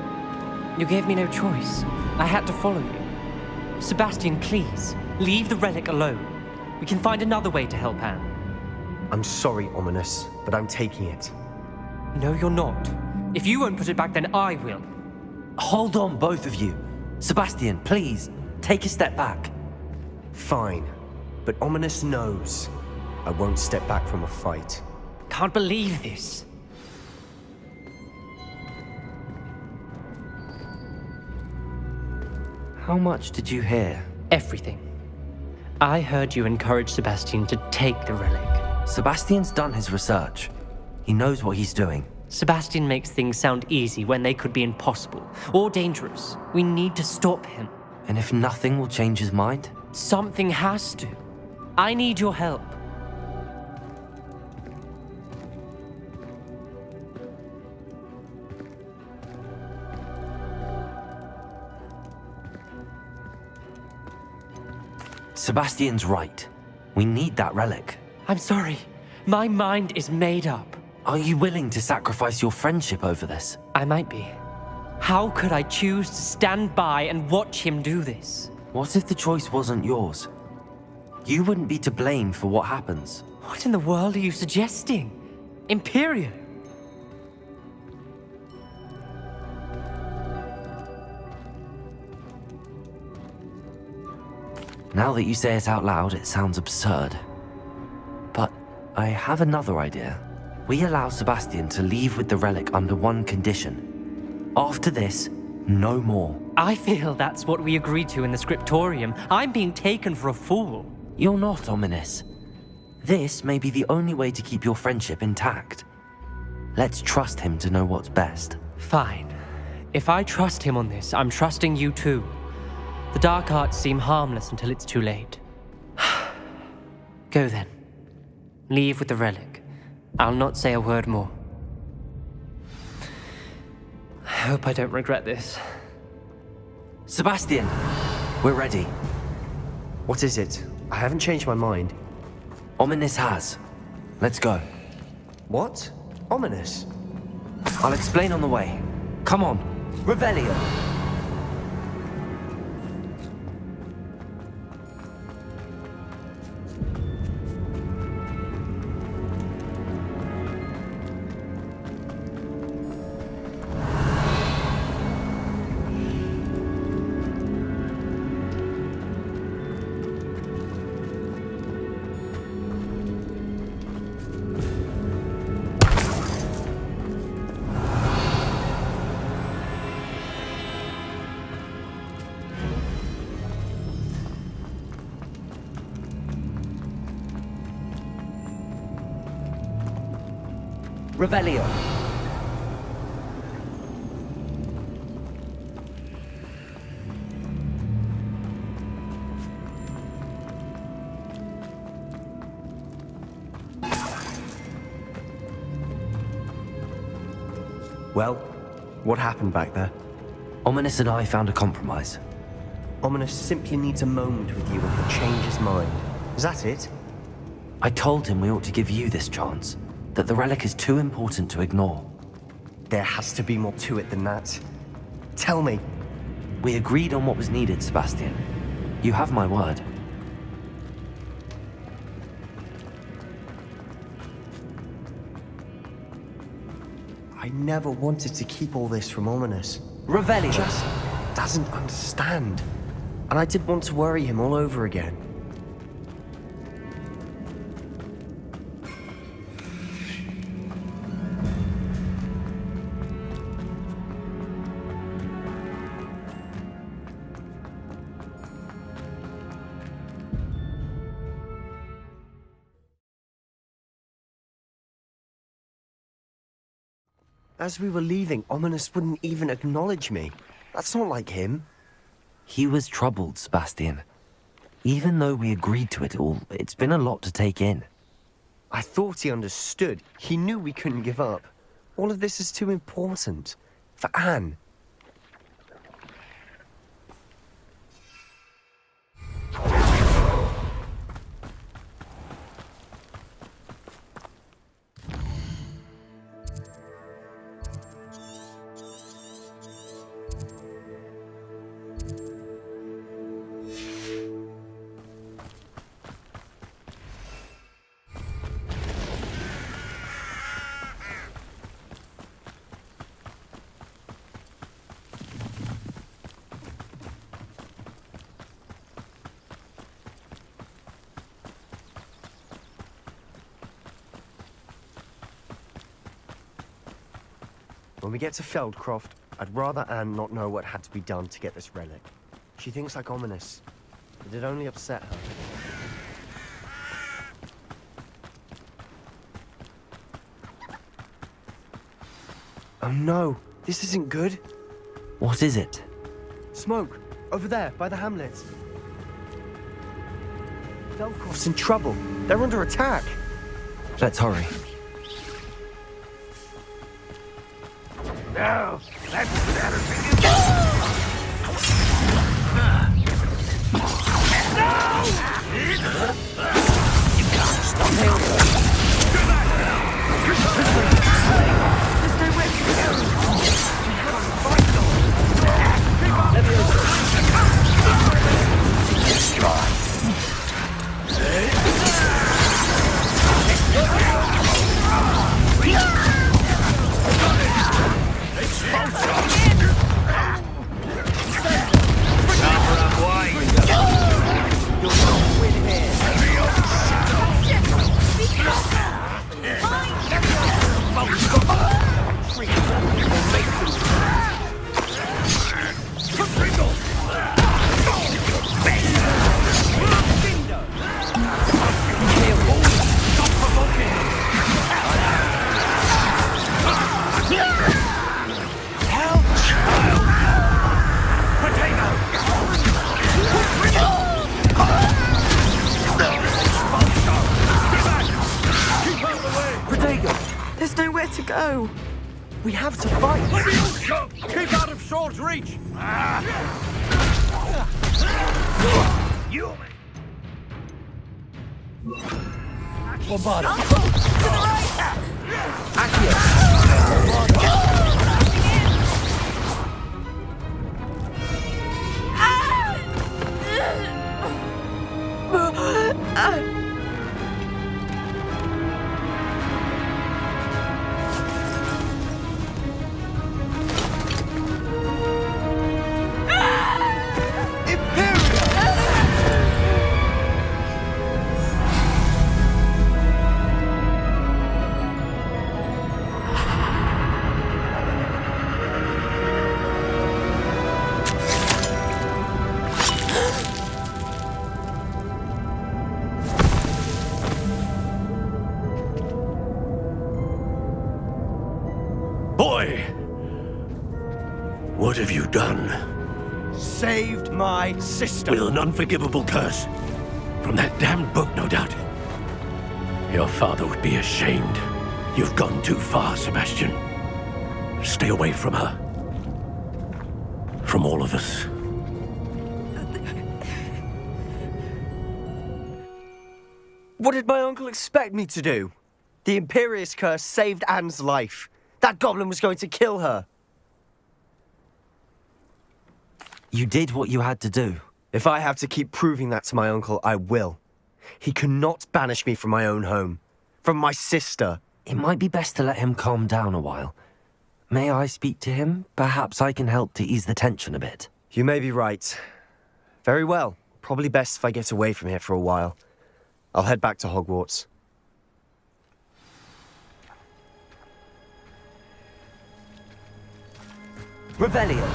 S8: You gave me no choice. I had to follow you. Sebastian, please, leave the relic alone. We can find another way to help Anne.
S5: I'm sorry, Ominous, but I'm taking it.
S8: No, you're not. If you won't put it back, then I will.
S4: Hold on, both of you. Sebastian, please, take a step back.
S5: Fine, but Ominous knows I won't step back from a fight.
S8: Can't believe this.
S4: How much did you hear?
S8: Everything. I heard you encourage Sebastian to take the relic.
S4: Sebastian's done his research. He knows what he's doing.
S8: Sebastian makes things sound easy when they could be impossible or dangerous. We need to stop him.
S4: And if nothing will change his mind?
S8: Something has to. I need your help.
S4: Sebastian's right. We need that relic.
S8: I'm sorry. My mind is made up.
S4: Are you willing to sacrifice your friendship over this?
S8: I might be. How could I choose to stand by and watch him do this?
S4: What if the choice wasn't yours? You wouldn't be to blame for what happens.
S8: What in the world are you suggesting? Imperial?
S4: Now that you say it out loud, it sounds absurd. But I have another idea. We allow Sebastian to leave with the relic under one condition. After this, no more.
S8: I feel that's what we agreed to in the scriptorium. I'm being taken for a fool.
S4: You're not, Ominous. This may be the only way to keep your friendship intact. Let's trust him to know what's best.
S8: Fine. If I trust him on this, I'm trusting you too. The dark arts seem harmless until it's too late. Go then. Leave with the relic. I'll not say a word more. I hope I don't regret this.
S4: Sebastian, we're ready.
S5: What is it? I haven't changed my mind.
S4: Ominous has. Let's go.
S5: What? Ominous?
S4: I'll explain on the way. Come on, Revelio. Revelio.
S5: Well, what happened back there?
S4: Ominous and I found a compromise.
S5: Ominous simply needs a moment with you and he'll change his mind. Is that it?
S4: I told him we ought to give you this chance. That the relic is too important to ignore.
S5: There has to be more to it than that. Tell me.
S4: We agreed on what was needed, Sebastian. You have my word.
S5: I never wanted to keep all this from Ominous.
S4: Revelio.
S5: Just doesn't understand. And I didn't want to worry him all over again. As we were leaving, Ominous wouldn't even acknowledge me. That's not like him.
S4: He was troubled, Sebastian. Even though we agreed to it all, it's been a lot to take in.
S5: I thought he understood. He knew we couldn't give up. All of this is too important. For Anne. When we get to Feldcroft, I'd rather Anne not know what had to be done to get this relic. She thinks like ominous, but it only upset her. Oh no, this isn't good.
S4: What is it?
S5: Smoke, over there, by the hamlet. Feldcroft's in trouble. They're under attack.
S4: Let's hurry.
S14: Now, let's settle things.
S13: You can't stop him.
S9: There's nowhere to go.
S13: Just try.
S11: There's nowhere to go.
S5: We have to fight.
S14: Keep out of sword's reach. You.
S1: Bombarda.
S9: Uncle, to the right.
S10: Boy! What have you done?
S5: Saved my sister.
S10: With an unforgivable curse. From that damned book, no doubt. Your father would be ashamed. You've gone too far, Sebastian. Stay away from her. From all of us.
S5: What did my uncle expect me to do? The Imperious curse saved Anne's life. That goblin was going to kill her.
S4: You did what you had to do.
S5: If I have to keep proving that to my uncle, I will. He cannot banish me from my own home. From my sister.
S4: It might be best to let him calm down a while. May I speak to him? Perhaps I can help to ease the tension a bit.
S5: You may be right. Very well. Probably best if I get away from here for a while. I'll head back to Hogwarts.
S4: Revelio.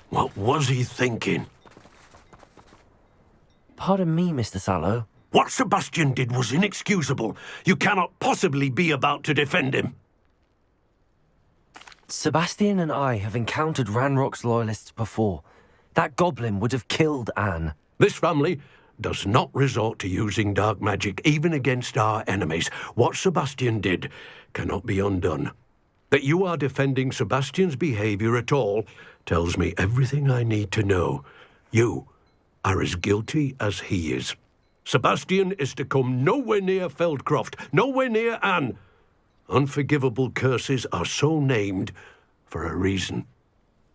S10: What was he thinking?
S4: Pardon me, Mr. Sallow.
S10: What Sebastian did was inexcusable. You cannot possibly be about to defend him.
S4: Sebastian and I have encountered Ranrock's loyalists before. That goblin would have killed Anne.
S10: This family does not resort to using dark magic, even against our enemies. What Sebastian did cannot be undone. That you are defending Sebastian's behavior at all tells me everything I need to know. You are as guilty as he is. Sebastian is to come nowhere near Feldcroft, nowhere near Anne. Unforgivable curses are so named for a reason.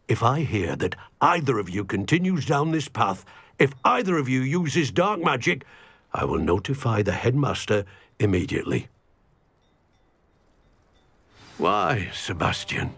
S10: If I hear that either of you continues down this path, if either of you uses dark magic, I will notify the headmaster immediately. Why, Sebastian?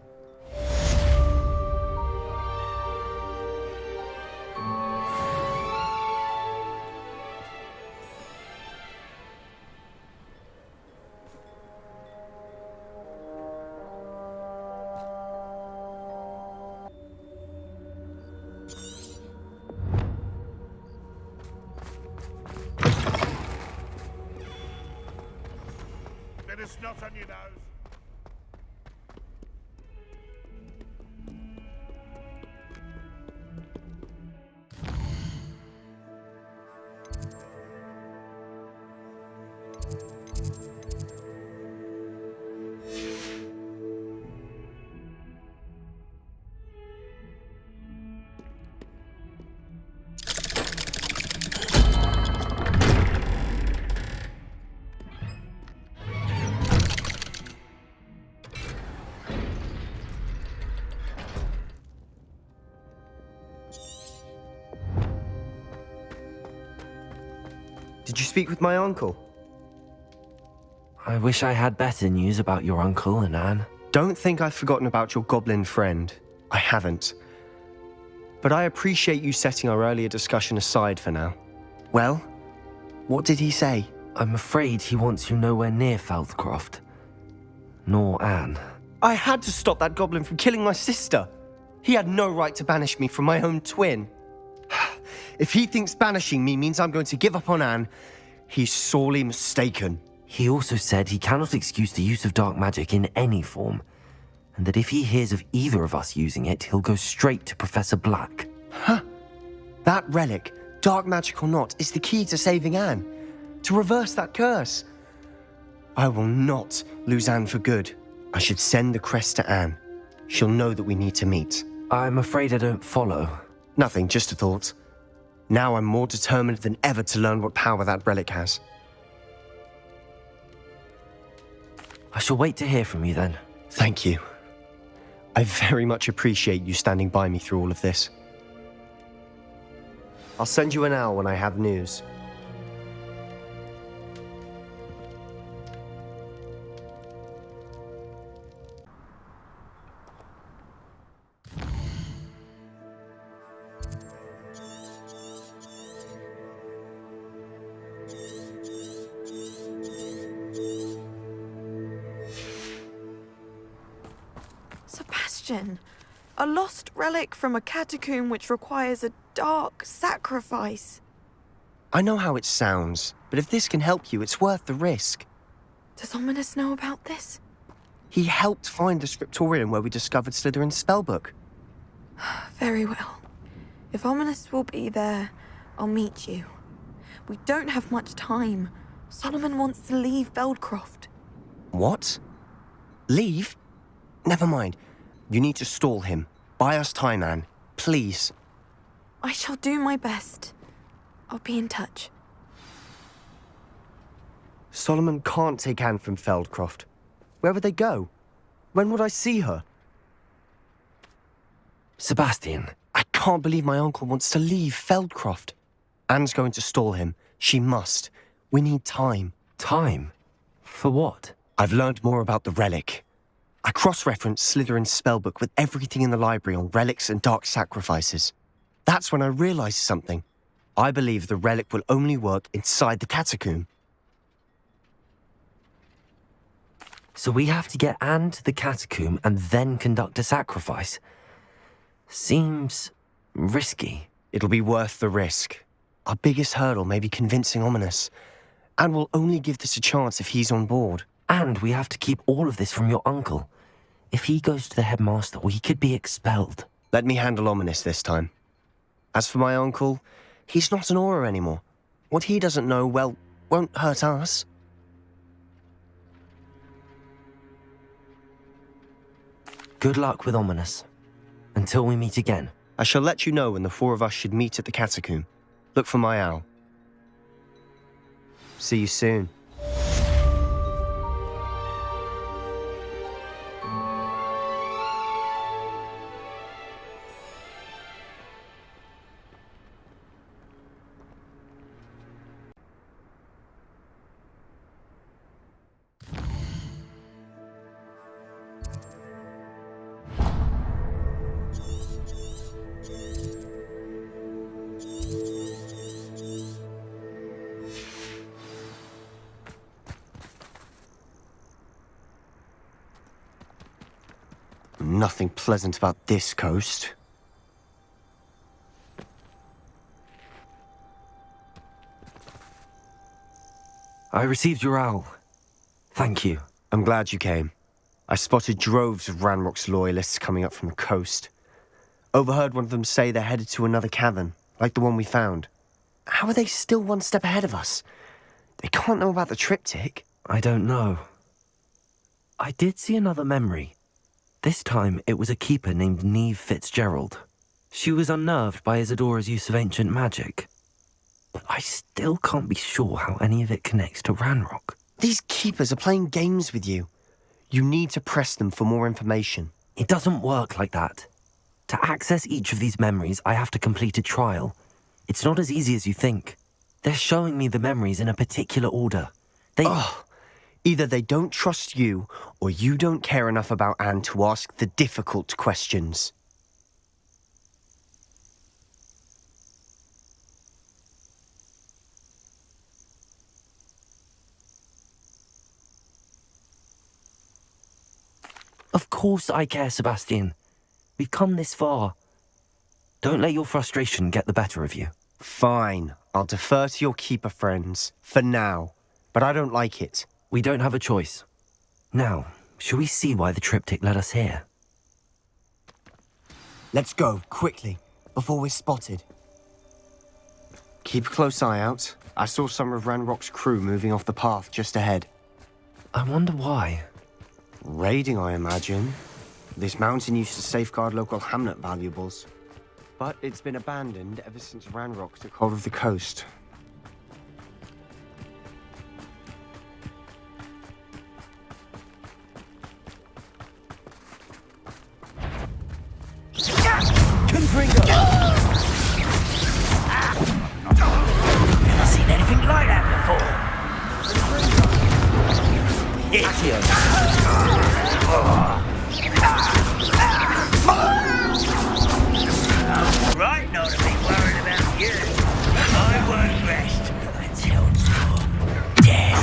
S14: Bit of snot on your nose.
S5: Did you speak with my uncle?
S4: I wish I had better news about your uncle and Anne.
S5: Don't think I've forgotten about your goblin friend. I haven't. But I appreciate you setting our earlier discussion aside for now. Well, what did he say?
S4: I'm afraid he wants you nowhere near Feldcroft. Nor Anne.
S5: I had to stop that goblin from killing my sister. He had no right to banish me from my own twin. If he thinks banishing me means I'm going to give up on Anne, he's sorely mistaken.
S4: He also said he cannot excuse the use of dark magic in any form, and that if he hears of either of us using it, he'll go straight to Professor Black.
S5: Huh? That relic, dark magic or not, is the key to saving Anne. To reverse that curse. I will not lose Anne for good. I should send the crest to Anne. She'll know that we need to meet.
S4: I'm afraid I don't follow.
S5: Nothing, just a thought. Now I'm more determined than ever to learn what power that relic has.
S4: I shall wait to hear from you then.
S5: Thank you. I very much appreciate you standing by me through all of this. I'll send you an owl when I have news.
S11: Sebastian, a lost relic from a catacomb which requires a dark sacrifice.
S5: I know how it sounds, but if this can help you, it's worth the risk.
S11: Does Ominous know about this?
S5: He helped find the scriptorium where we discovered Slytherin's spellbook.
S11: Very well. If Ominous will be there, I'll meet you. We don't have much time. Solomon wants to leave Feldcroft.
S5: What? Leave? Never mind. You need to stall him. Buy us time, Anne. Please.
S11: I shall do my best. I'll be in touch.
S5: Solomon can't take Anne from Feldcroft. Where would they go? When would I see her?
S4: Sebastian.
S5: I can't believe my uncle wants to leave Feldcroft. Anne's going to stall him. She must. We need time.
S4: Time? For what?
S5: I've learned more about the relic. I cross-referenced Slytherin's spellbook with everything in the library on relics and dark sacrifices. That's when I realized something. I believe the relic will only work inside the catacomb.
S4: So we have to get Anne to the catacomb and then conduct a sacrifice? Seems risky.
S5: It'll be worth the risk. Our biggest hurdle may be convincing Ominous. And we'll only give this a chance if he's on board.
S4: And we have to keep all of this from your uncle. If he goes to the headmaster, we could be expelled.
S5: Let me handle Ominous this time. As for my uncle, he's not an Auror anymore. What he doesn't know, well, won't hurt us.
S4: Good luck with Ominous. Until we meet again.
S5: I shall let you know when the four of us should meet at the catacomb. Look for my owl. See you soon. Nothing pleasant about this coast.
S4: I received your owl. Thank you.
S5: I'm glad you came. I spotted droves of Ranrock's loyalists coming up from the coast. Overheard one of them say they're headed to another cavern, like the one we found. How are they still one step ahead of us? They can't know about the triptych.
S4: I don't know. I did see another memory. This time, it was a keeper named Neve Fitzgerald. She was unnerved by Isadora's use of ancient magic. But I still can't be sure how any of it connects to Ranrock.
S5: These keepers are playing games with you. You need to press them for more information.
S4: It doesn't work like that. To access each of these memories, I have to complete a trial. It's not as easy as you think. They're showing me the memories in a particular order.
S5: Either they don't trust you, or you don't care enough about Anne to ask the difficult questions.
S4: Of course I care, Sebastian. We've come this far. Don't let your frustration get the better of you.
S5: Fine. I'll defer to your keeper friends, for now. But I don't like it.
S4: We don't have a choice. Now, shall we see why the triptych led us here?
S5: Let's go, quickly, before we're spotted. Keep a close eye out. I saw some of Ranrock's crew moving off the path just ahead.
S4: I wonder why.
S5: Raiding, I imagine. This mountain used to safeguard local hamlet valuables. But it's been abandoned ever since Ranrock took hold of the coast.
S13: Never seen anything like that before. Right, not to be worried about you. I won't rest until you're dead.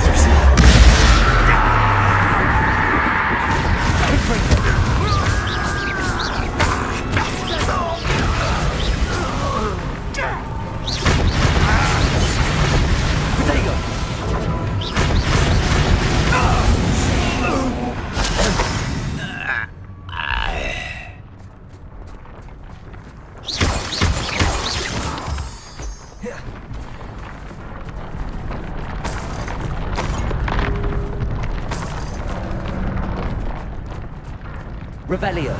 S4: Revelio.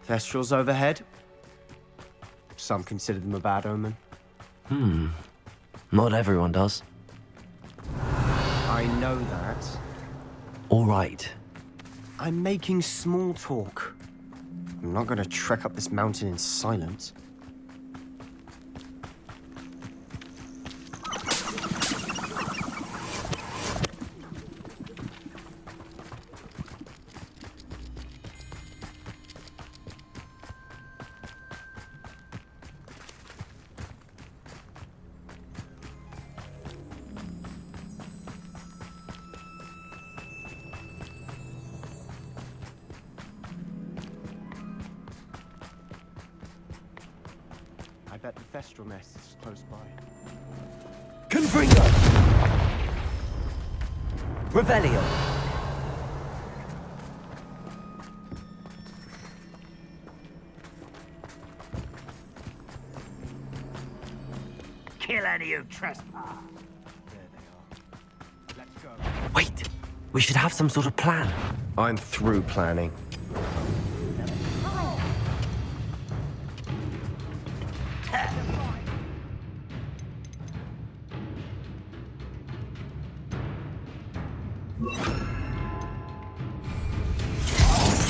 S5: Thestrals overhead. Some consider them a bad omen.
S4: Not everyone does.
S5: I know that.
S4: All right.
S5: I'm making small talk. I'm not going to trek up this mountain in silence. I bet the Thestral nest is close by.
S4: Confringo! Revelio!
S13: kill any who trespass.
S4: Wait, we should have some sort of plan.
S5: I'm through planning.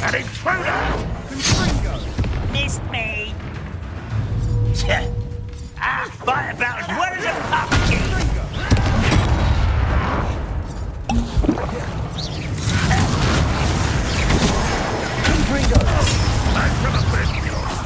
S14: An intruder!
S13: Missed me! Fight about as well as a pumpkin!
S14: I'm from a friend of yours,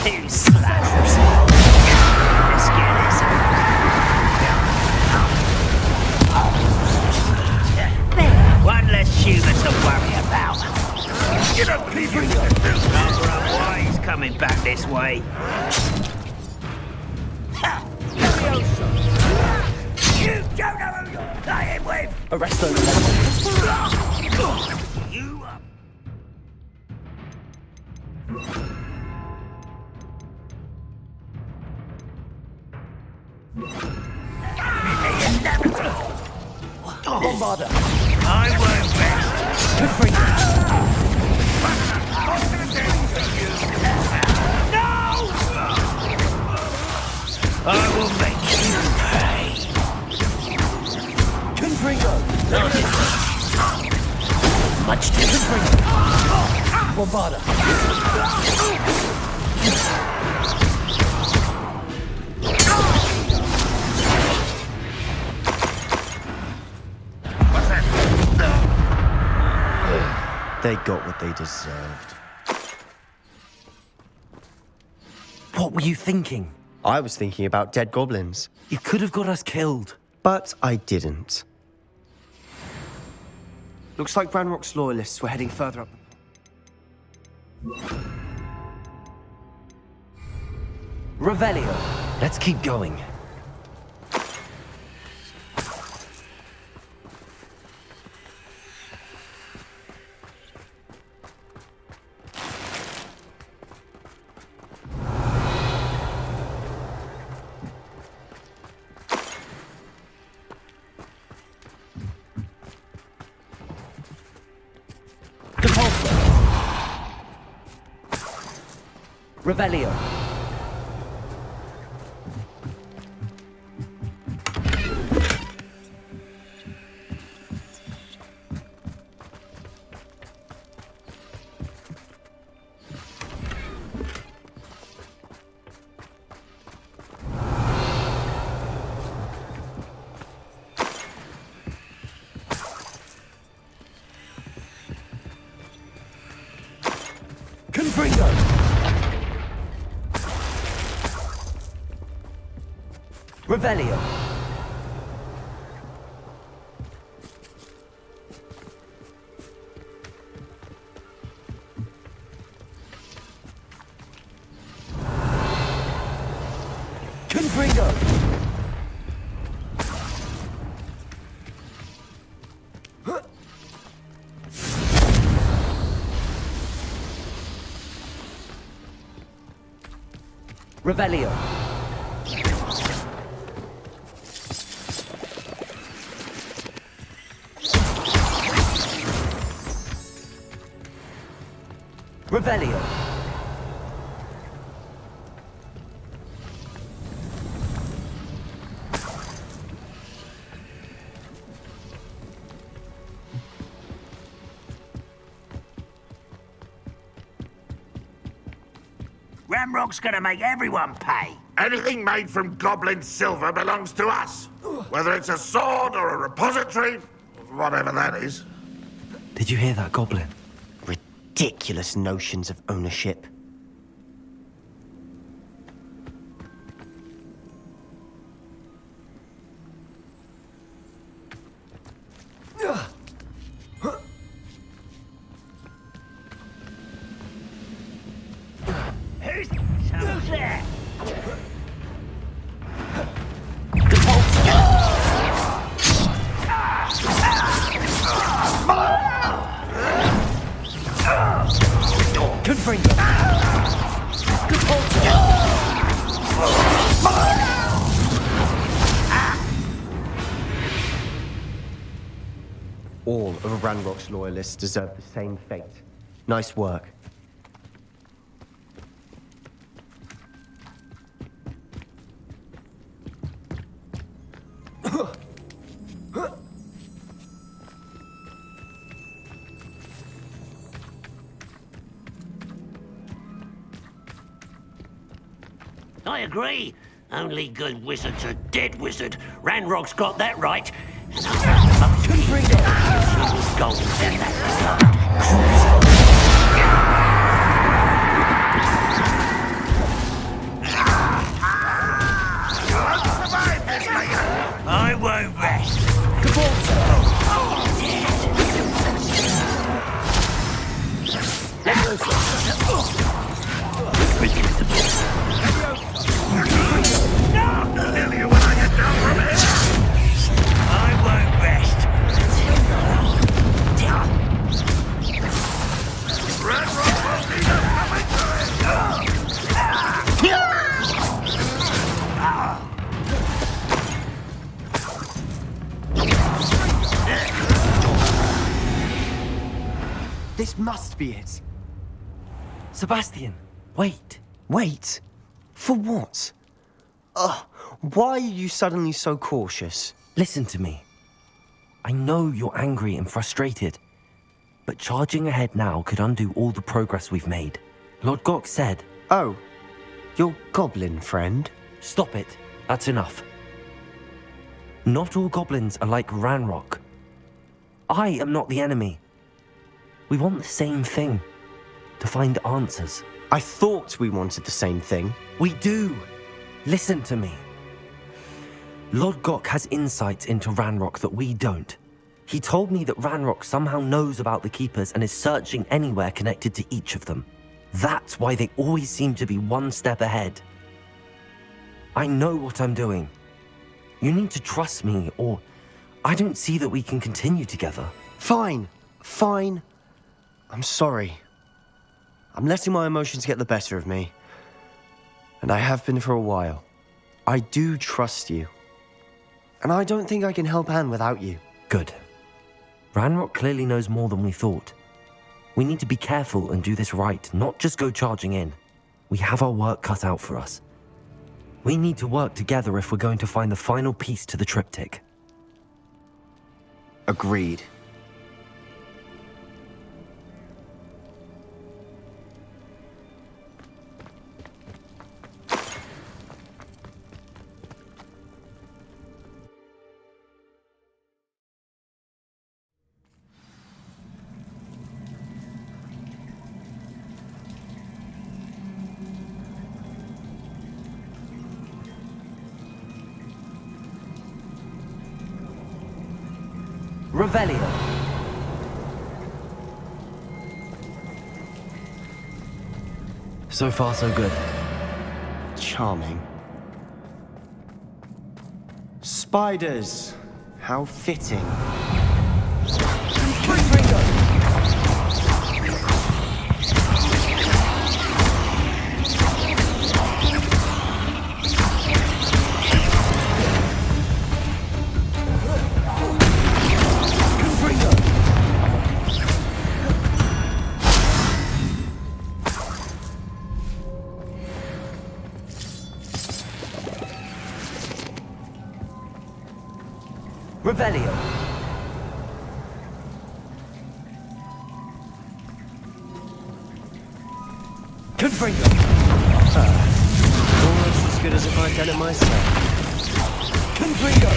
S13: Two slaps. Let's get this. One less human to worry about.
S14: You don't leave your
S13: Why he's coming back this way? You don't know who you're playing with!
S4: Arrest those.
S13: You up.
S4: Bombarder.
S13: I won't rest.
S4: Good for you.
S13: No! I will make you pay.
S4: Confringo.
S13: Much too
S4: Confringo. Bombarder.
S5: They got what they deserved.
S4: What were you thinking?
S5: I was thinking about dead goblins.
S4: You could have got us killed.
S5: But I didn't. Looks like Ranrock's loyalists were heading further up.
S4: Revelio. Let's keep going. Revelio. Confringo. Revelio. Confringo. Revelio. Revelio.
S13: Ramrock's gonna make everyone pay.
S14: Anything made from goblin silver belongs to us. Whether it's a sword or a repository, whatever that is.
S4: Did you hear that, Goblin?
S5: Ridiculous notions of ownership. All of Ranrock's loyalists deserve the same fate. Nice work.
S10: I agree. Only good wizards are dead wizard. Ranrock's got that right. And I golden in I won't rest. I won't rest.
S5: This must be it.
S4: Sebastian, wait.
S5: Wait? For what? Why are you suddenly so cautious?
S4: Listen to me. I know you're angry and frustrated, but charging ahead now could undo all the progress we've made. Lord Gok said...
S5: Oh, your goblin friend?
S4: Stop it. That's enough. Not all goblins are like Ranrock. I am not the enemy. We want the same thing. To find answers.
S5: I thought we wanted the same thing.
S4: We do. Listen to me. Lord Gok has insights into Ranrock that we don't. He told me that Ranrock somehow knows about the Keepers and is searching anywhere connected to each of them. That's why they always seem to be one step ahead. I know what I'm doing. You need to trust me, or I don't see that we can continue together.
S5: Fine. Fine. I'm sorry. I'm letting my emotions get the better of me. And I have been for a while. I do trust you. And I don't think I can help Anne without you.
S4: Good. Ranrock clearly knows more than we thought. We need to be careful and do this right, not just go charging in. We have our work cut out for us. We need to work together if we're going to find the final piece to the triptych.
S5: Agreed.
S4: Revelio. So far, so good.
S5: Charming. Spiders. How fitting.
S4: Revelio. Confringo.
S5: Almost as good as if I'd done it myself.
S4: Confringo.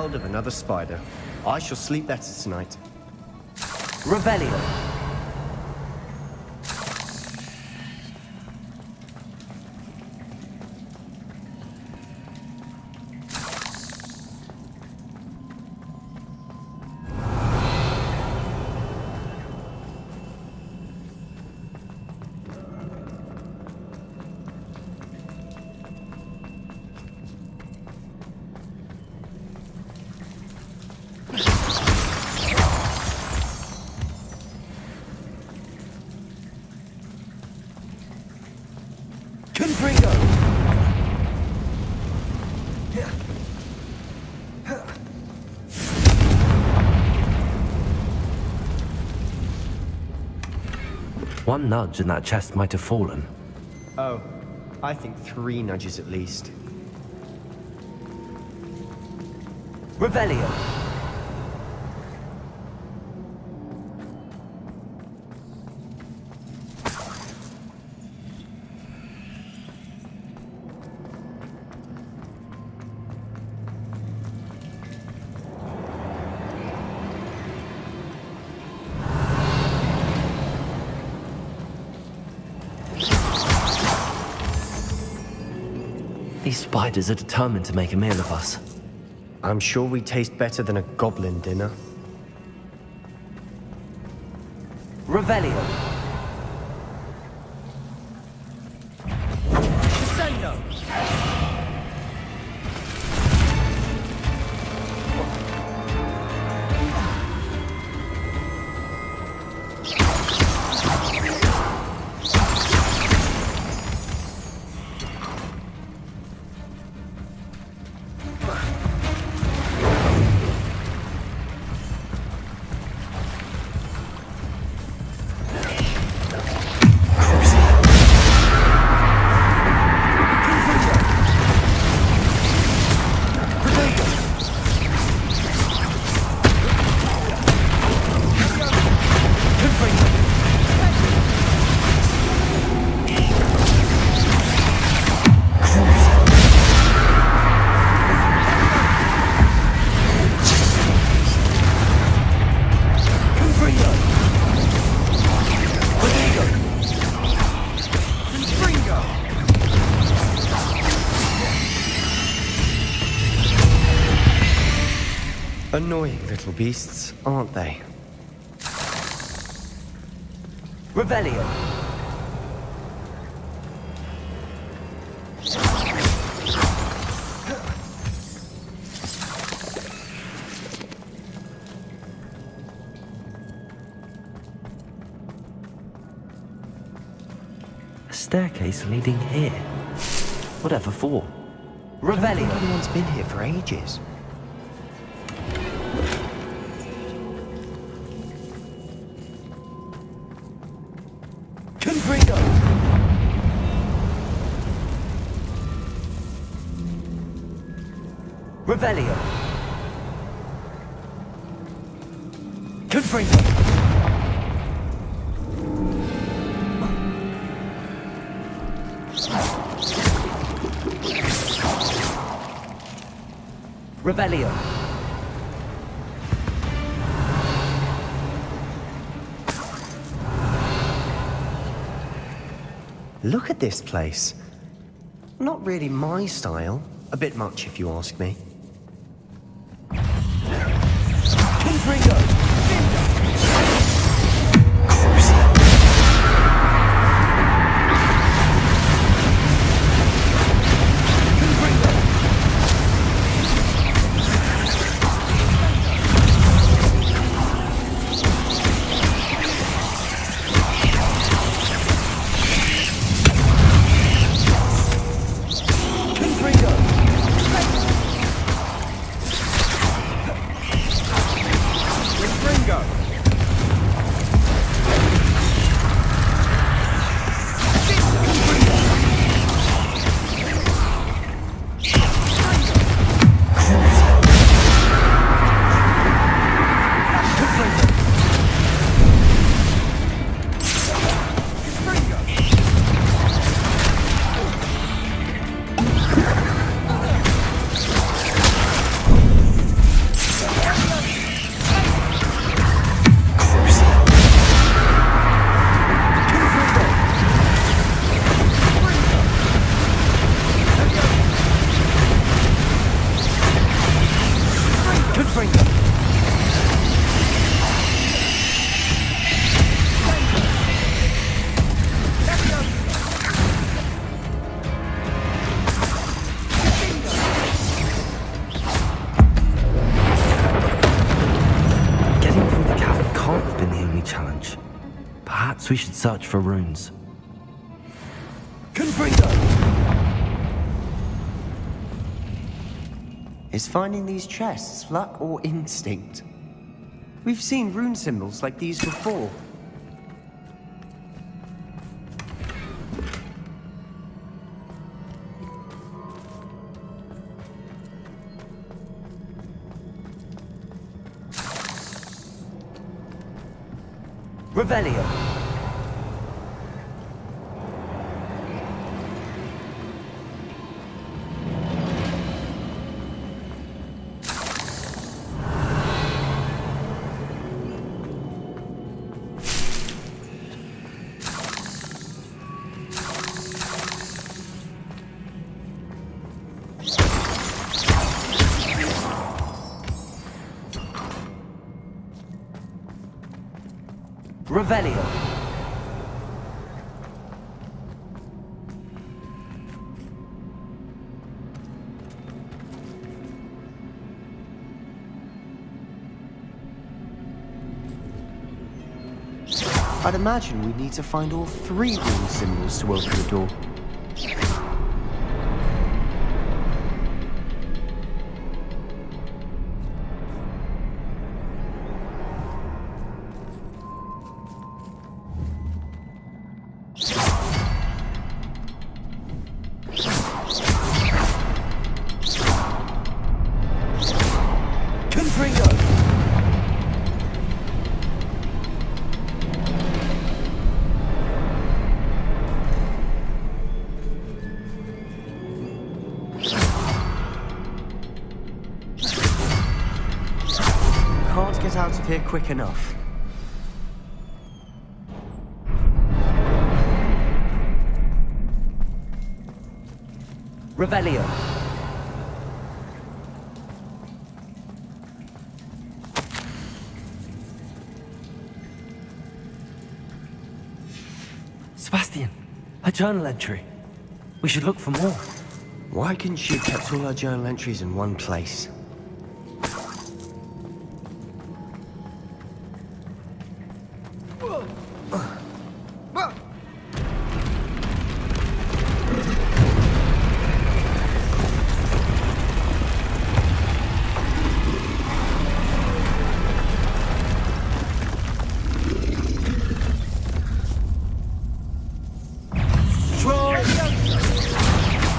S5: world of another spider. I shall sleep better tonight.
S4: Revelio. One nudge and that chest might have fallen.
S5: Oh, I think 3 nudges at least.
S4: Revelio. These spiders are determined to make a meal of us.
S5: I'm sure we taste better than a goblin dinner.
S4: Revelio.
S1: Descendo.
S5: Annoying little beasts, aren't they?
S4: Revelio. A staircase leading here. Whatever for? Revelio.
S5: Everyone's been here for ages.
S4: Revelio. Confringo. Revelio.
S5: Look at this place. Not really my style. A bit much, if you ask me.
S4: Perhaps we should search for runes.
S1: Confringo!
S5: Is finding these chests luck or instinct? We've seen rune symbols like these before.
S1: Revelio. Revelio.
S5: I'd imagine we need to find all 3 rune symbols to open the door.
S1: Confringo!
S5: Can't get out of here quick enough.
S1: Revelio.
S4: Sebastian, a journal entry. We should look for more.
S5: Why couldn't she have kept all our journal entries in one place?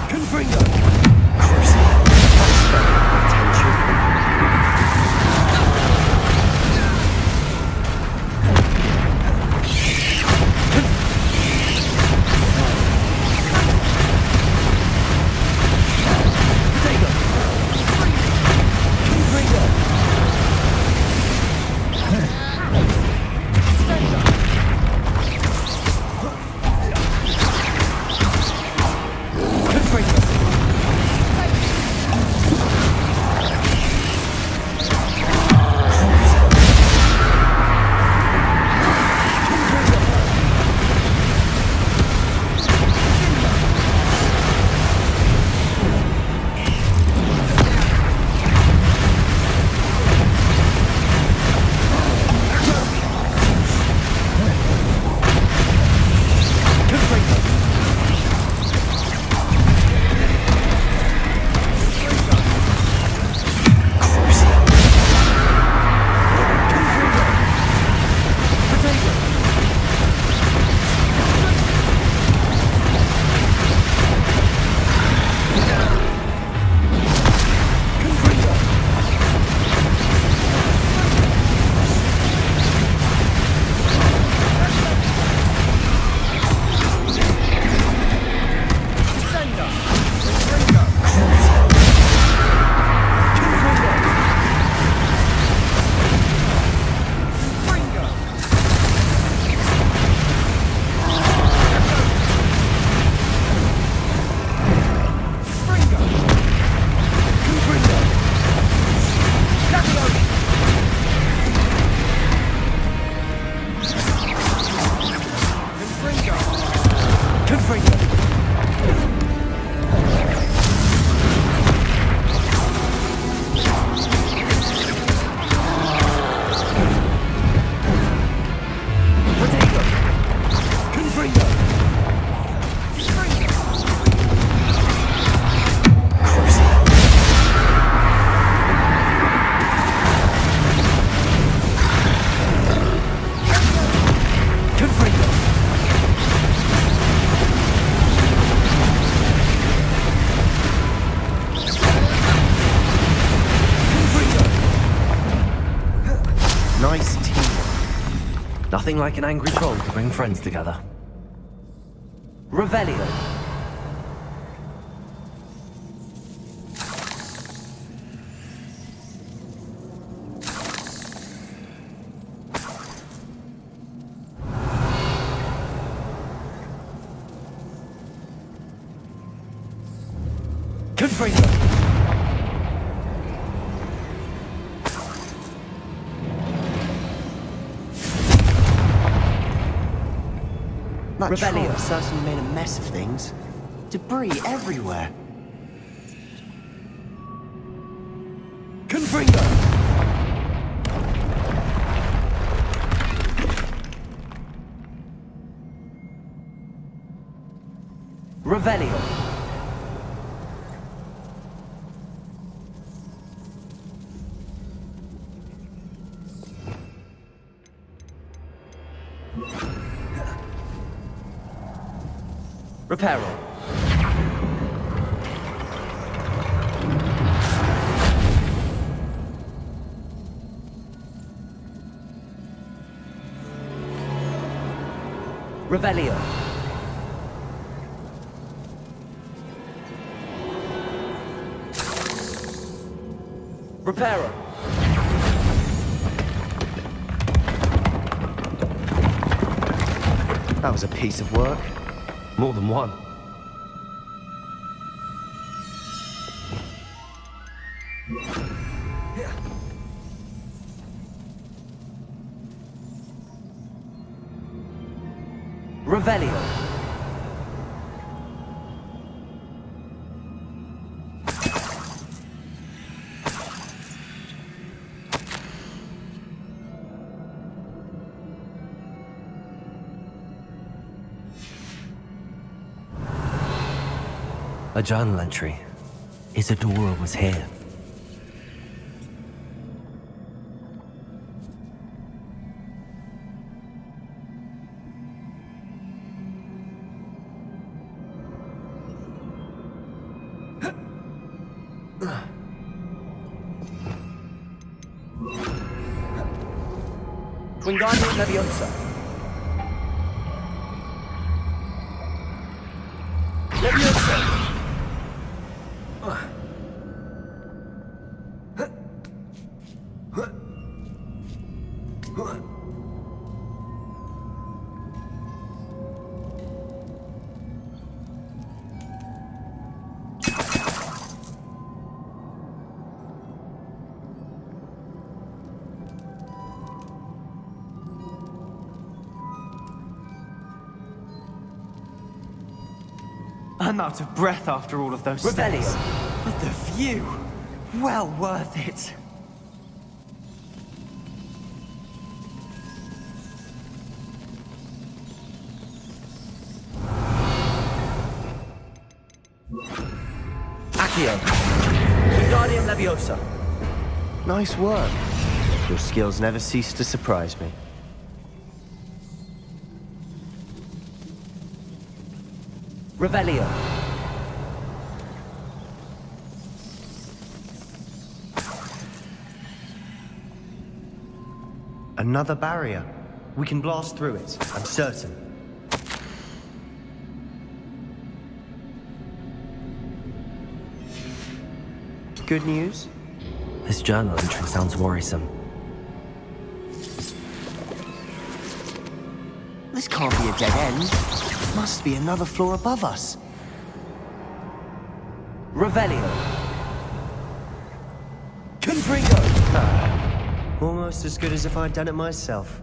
S1: Confringo!
S4: Nothing like an angry troll to bring friends together. Revelio. Confringo.
S5: That
S4: Revelio.
S5: troll certainly made a mess of things. Debris everywhere.
S4: Confringo. Revelio. Reparo. Revelio. Reparo.
S5: That was a piece of work.
S4: More than one. Revelio. A journal entry. Isadora was here.
S1: Wingardium Leviosa. Leviosa!
S5: I'm out of breath after all of those
S4: Revelio.
S5: steps. But the view, well worth it.
S1: Accio. Wingardium Leviosa.
S5: Nice work. Your skills never cease to surprise me.
S4: Revelio.
S5: Another barrier. We can blast through it, I'm certain. Good news?
S4: This journal entry sounds worrisome.
S5: This can't be a dead end. Must be another floor above us.
S4: Revelio. Confringo.
S5: Almost as good as if I'd done it myself.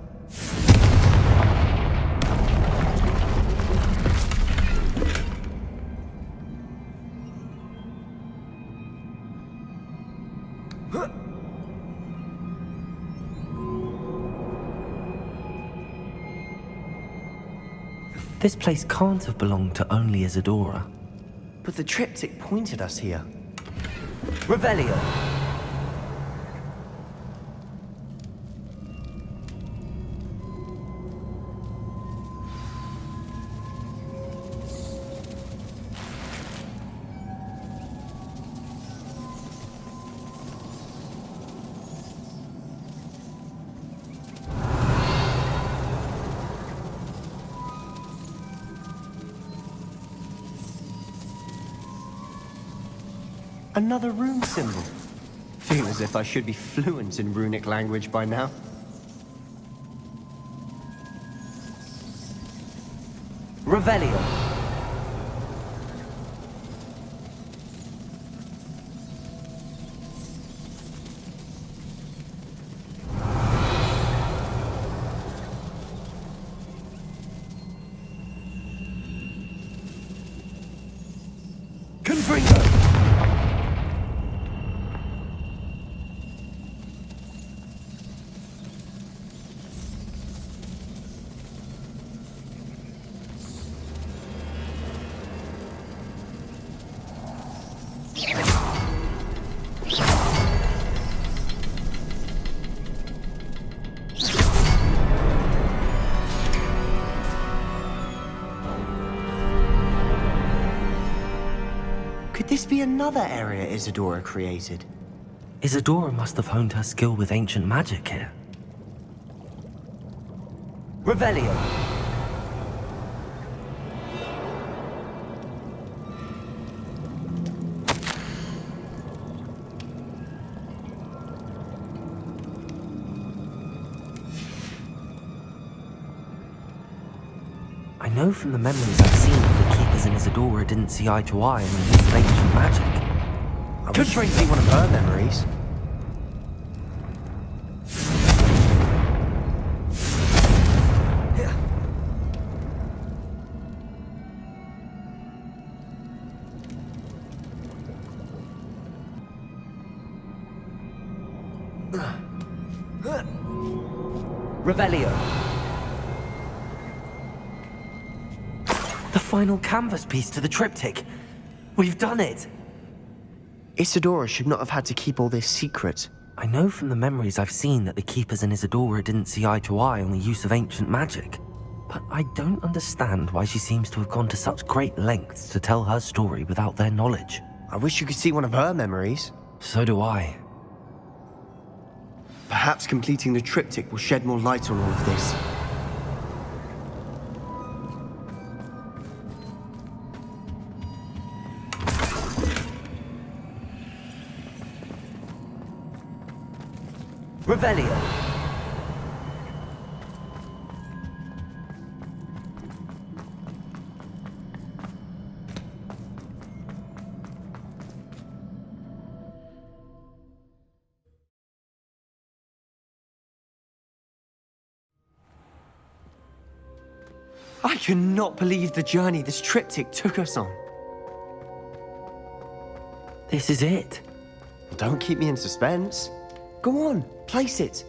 S4: This place can't have belonged to only Isadora.
S5: But the triptych pointed us here.
S4: Revelio.
S5: Another rune symbol. Feel as if I should be fluent in runic language by now.
S4: Revelio.
S5: Could this be another area Isadora created?
S4: Isadora must have honed her skill with ancient magic here. Revelio. I know from the memories I've seen that the Keepers and Isadora didn't see eye to eye on the use of ancient magic.
S5: I wish I could see one of her memories.
S4: Revelio. The final canvas piece to the triptych. We've done it.
S5: Isadora should not have had to keep all this secret.
S4: I know from the memories I've seen that the Keepers and Isadora didn't see eye to eye on the use of ancient magic. But I don't understand why she seems to have gone to such great lengths to tell her story without their knowledge.
S5: I wish you could see one of her memories.
S4: So do I.
S5: Perhaps completing the triptych will shed more light on all of this.
S4: Revelio.
S5: I cannot believe the journey this triptych took us on.
S4: This is it.
S5: Don't keep me in suspense. Go on, place it.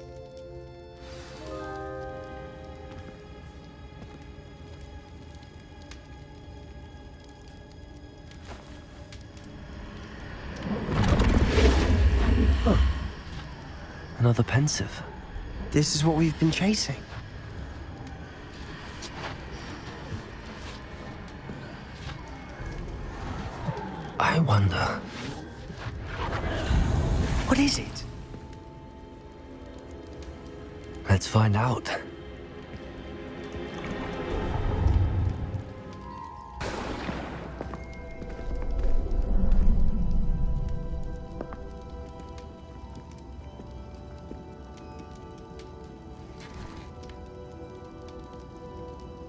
S4: Another pensive.
S5: This is what we've been chasing.
S4: I wonder.
S5: What is it?
S4: Let's find out.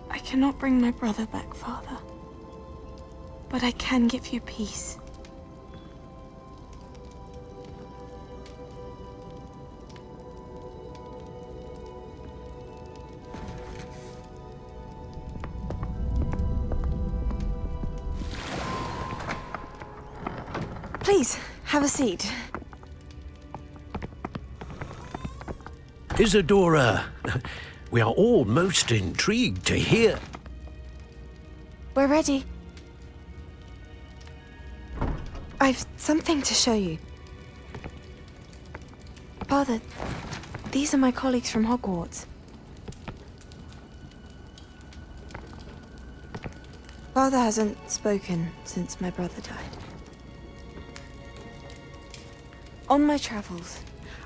S11: I cannot bring my brother back, Father. But I can give you peace. Please, have a seat.
S10: Isadora, we are all most intrigued to hear.
S11: We're ready. I've something to show you. Father, these are my colleagues from Hogwarts. Father hasn't spoken since my brother died. On my travels,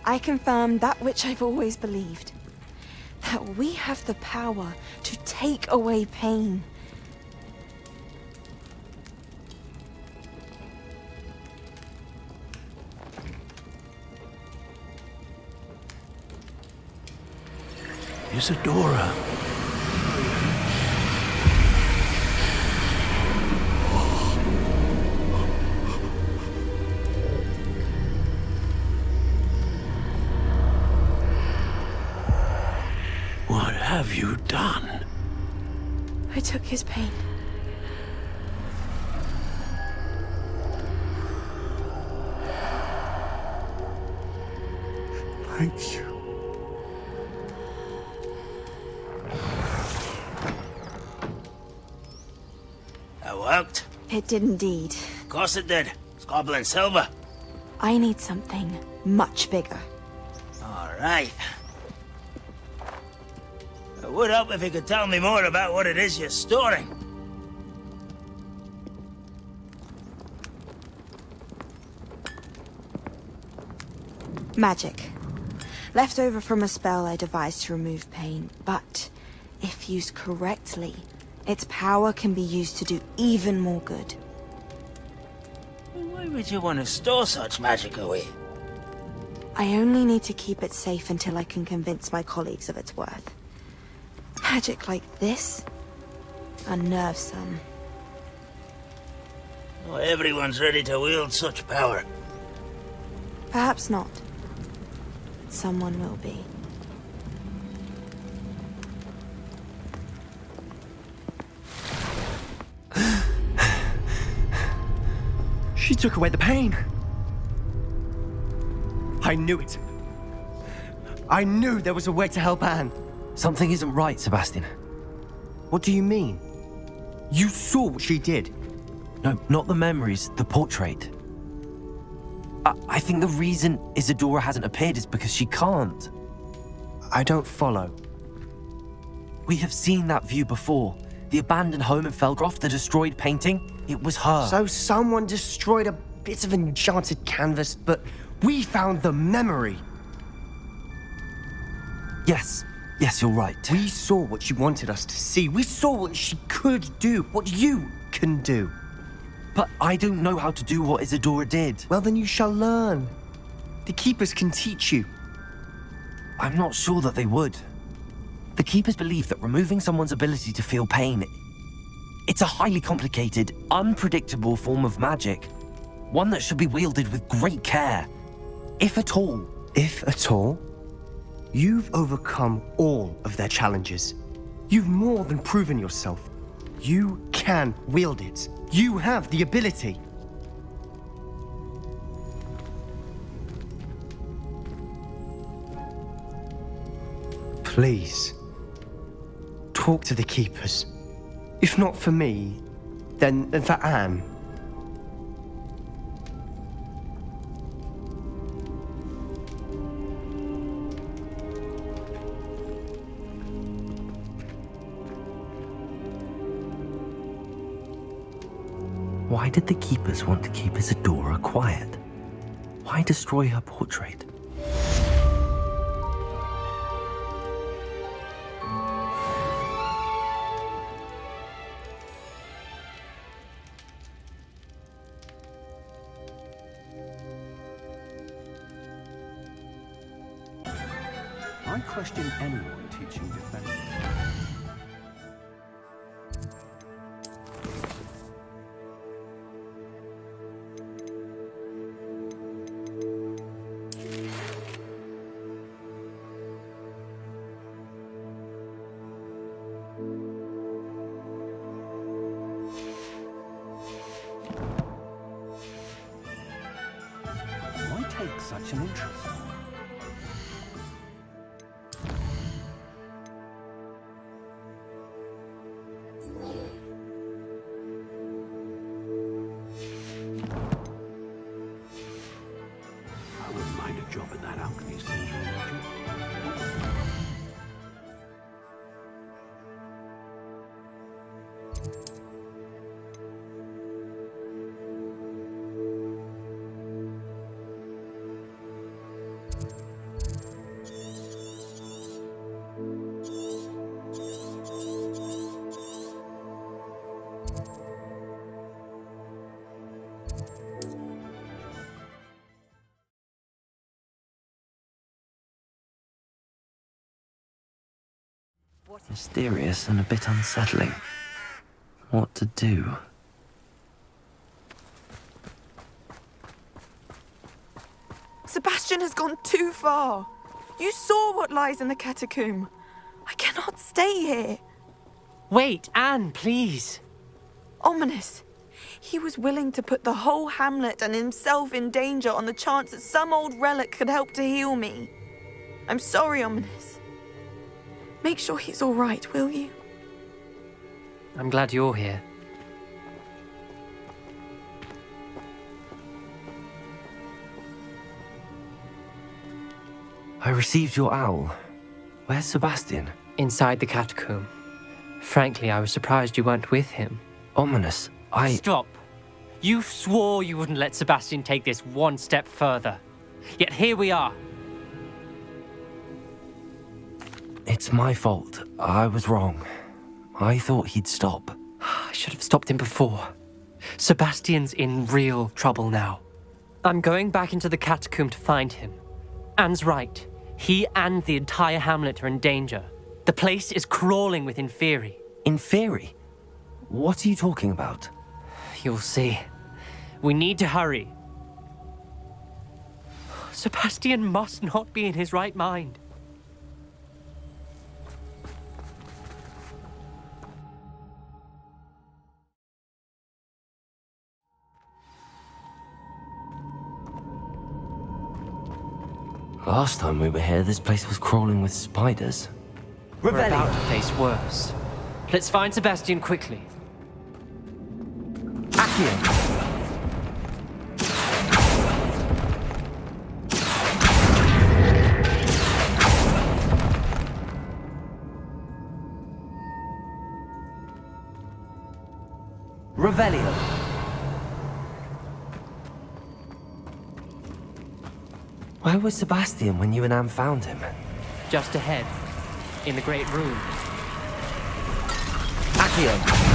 S11: I confirmed that which I've always believed. That we have the power to take away pain.
S10: Isadora. What have you done?
S11: I took his pain.
S14: Thank you.
S13: That worked?
S11: It did indeed.
S13: Of course it did. It's goblin silver.
S11: I need something much bigger.
S13: All right. It would help if you could tell me more about what it is you're storing.
S11: Magic. Left over from a spell I devised to remove pain, but if used correctly, its power can be used to do even more good.
S13: Why would you want to store such magic away?
S11: I only need to keep it safe until I can convince my colleagues of its worth. Magic like this unnerves some.
S13: Not everyone's ready to wield such power.
S11: Perhaps not. Someone will be.
S5: She took away the pain. I knew it. I knew there was a way to help Anne.
S4: Something isn't right, Sebastian.
S5: What do you mean? You saw what she did.
S4: No, not the memories, the portrait. I think the reason Isadora hasn't appeared is because she can't.
S5: I don't follow.
S4: We have seen that view before. The abandoned home in Felgroth, the destroyed painting, it was her.
S5: So someone destroyed a bit of enchanted canvas, but we found the memory.
S4: Yes, you're right.
S5: We saw what she wanted us to see. We saw what she could do, what you can do.
S4: But I don't know how to do what Isadora did.
S5: Well, then you shall learn. The Keepers can teach you.
S4: I'm not sure that they would. The Keepers believe that removing someone's ability to feel pain, it's a highly complicated, unpredictable form of magic. One that should be wielded with great care. If at all.
S5: If at all? You've overcome all of their challenges. You've more than proven yourself. You can wield it. You have the ability. Please, talk to the Keepers. If not for me, then for Anne.
S4: Why did the Keepers want to keep Isadora quiet? Why destroy her portrait?
S1: I question anyone teaching defense. Why take such an interest?
S10: I wouldn't mind a job in that alchemy centre, would you?
S4: Mysterious and a bit unsettling. What to do?
S11: Sebastian has gone too far. You saw what lies in the catacomb. I cannot stay here.
S8: Wait, Anne, please.
S11: Ominous. He was willing to put the whole hamlet and himself in danger on the chance that some old relic could help to heal me. I'm sorry, Ominous. Make sure he's all right, will you?
S8: I'm glad you're here.
S4: I received your owl. Where's Sebastian?
S8: Inside the catacomb. Frankly, I was surprised you weren't with him.
S4: Ominous,
S8: Stop. You swore you wouldn't let Sebastian take this one step further. Yet here we are.
S4: It's my fault. I was wrong. I thought he'd stop.
S8: I should have stopped him before. Sebastian's in real trouble now. I'm going back into the catacomb to find him. Anne's right. He and the entire hamlet are in danger. The place is crawling with Inferi.
S4: Inferi? What are you talking about?
S8: You'll see. We need to hurry. Sebastian must not be in his right mind.
S4: Last time we were here, this place was crawling with spiders.
S8: We're about to face worse. Let's find Sebastian quickly.
S4: Accio! Revelio! Where was Sebastian when you and Anne found him?
S8: Just ahead, in the great room.
S4: Accio!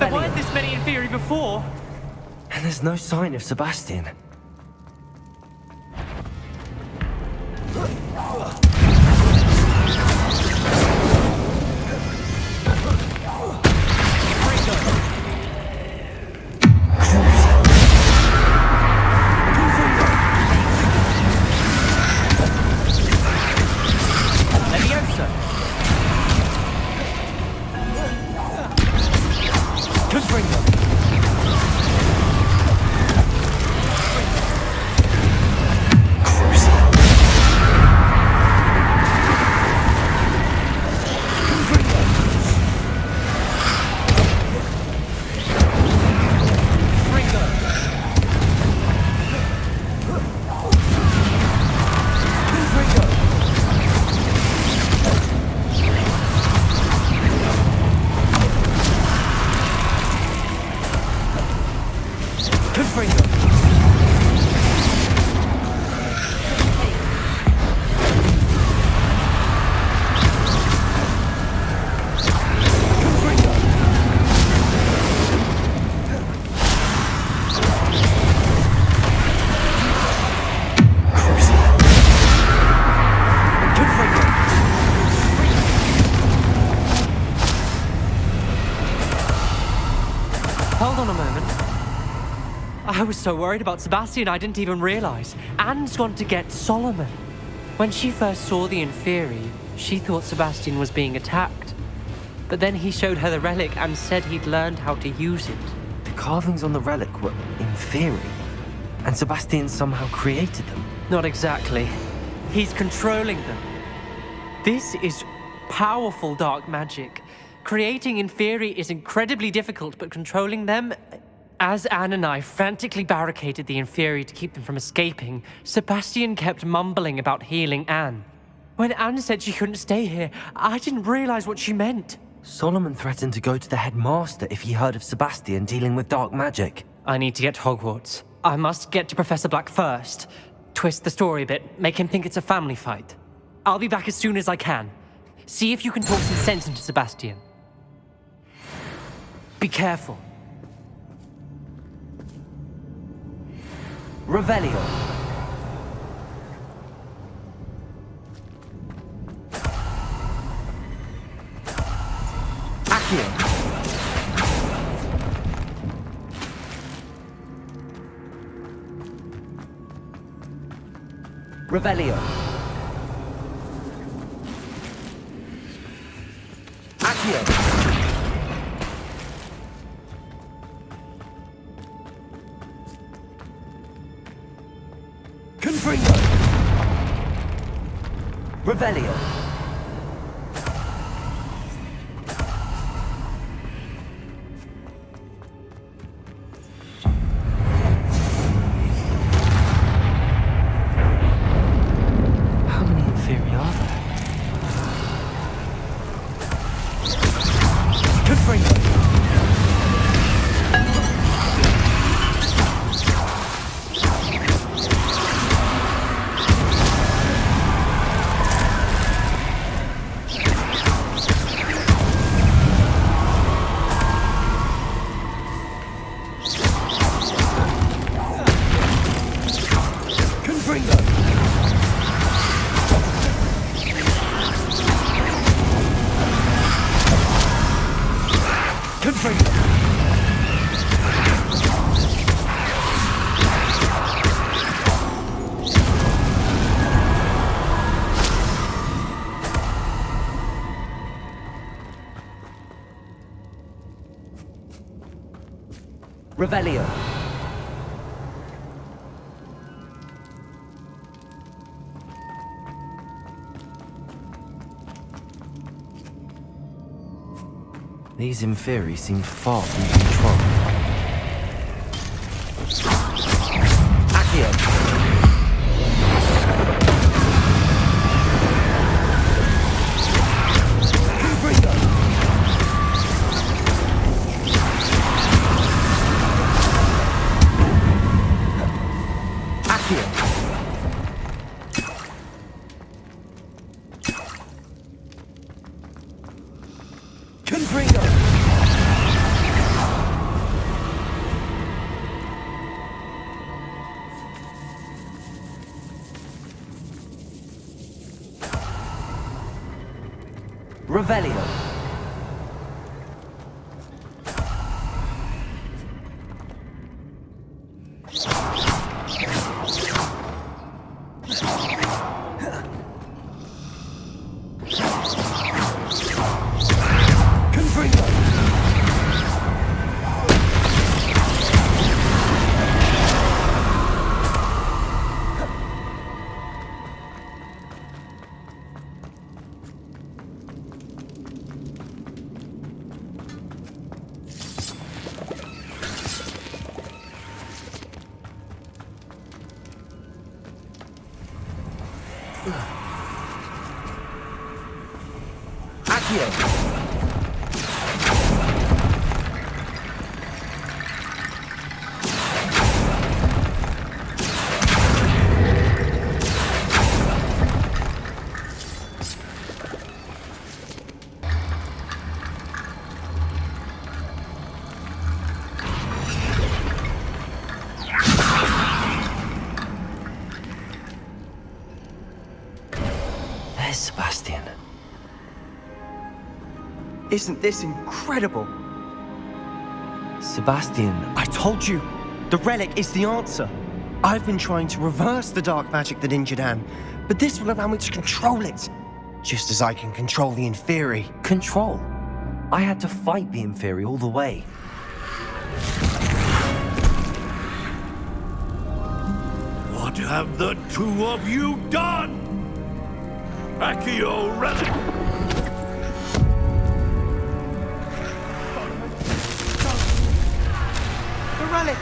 S8: There weren't this many Inferi before.
S4: And there's no sign of Sebastian.
S8: Hold on a moment. I was so worried about Sebastian I didn't even realize. Anne's gone to get Solomon. When she first saw the Inferi, she thought Sebastian was being attacked. But then he showed her the relic and said he'd learned how to use it.
S4: The carvings on the relic were Inferi, and Sebastian somehow created them.
S8: Not exactly. He's controlling them. This is powerful dark magic. Creating Inferi is incredibly difficult, but controlling them... As Anne and I frantically barricaded the Inferi to keep them from escaping, Sebastian kept mumbling about healing Anne. When Anne said she couldn't stay here, I didn't realize what she meant.
S4: Solomon threatened to go to the headmaster if he heard of Sebastian dealing with dark magic.
S8: I need to get to Hogwarts. I must get to Professor Black first. Twist the story a bit, make him think it's a family fight. I'll be back as soon as I can. See if you can talk some sense into Sebastian. Be careful.
S4: Revelio. Accio. Revelio. Accio. Confringo. Revelio. How many Inferi are there? Confringo. Revelio. These Inferi seem far from control. Accio. Revelio. There's Sebastian.
S5: Isn't this incredible?
S4: Sebastian.
S5: I told you! The relic is the answer! I've been trying to reverse the dark magic that injured Anne, but this will allow me to control it. Just as I can control the Inferi.
S4: Control? I had to fight the Inferi all the way.
S10: What have the two of you done? Accio Relic!
S5: The relic!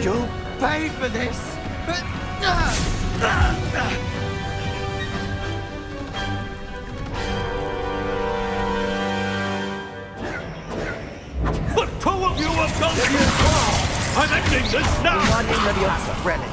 S5: You'll pay for this!
S10: The two of you have gone too far! I'm ending this now!
S1: Relic.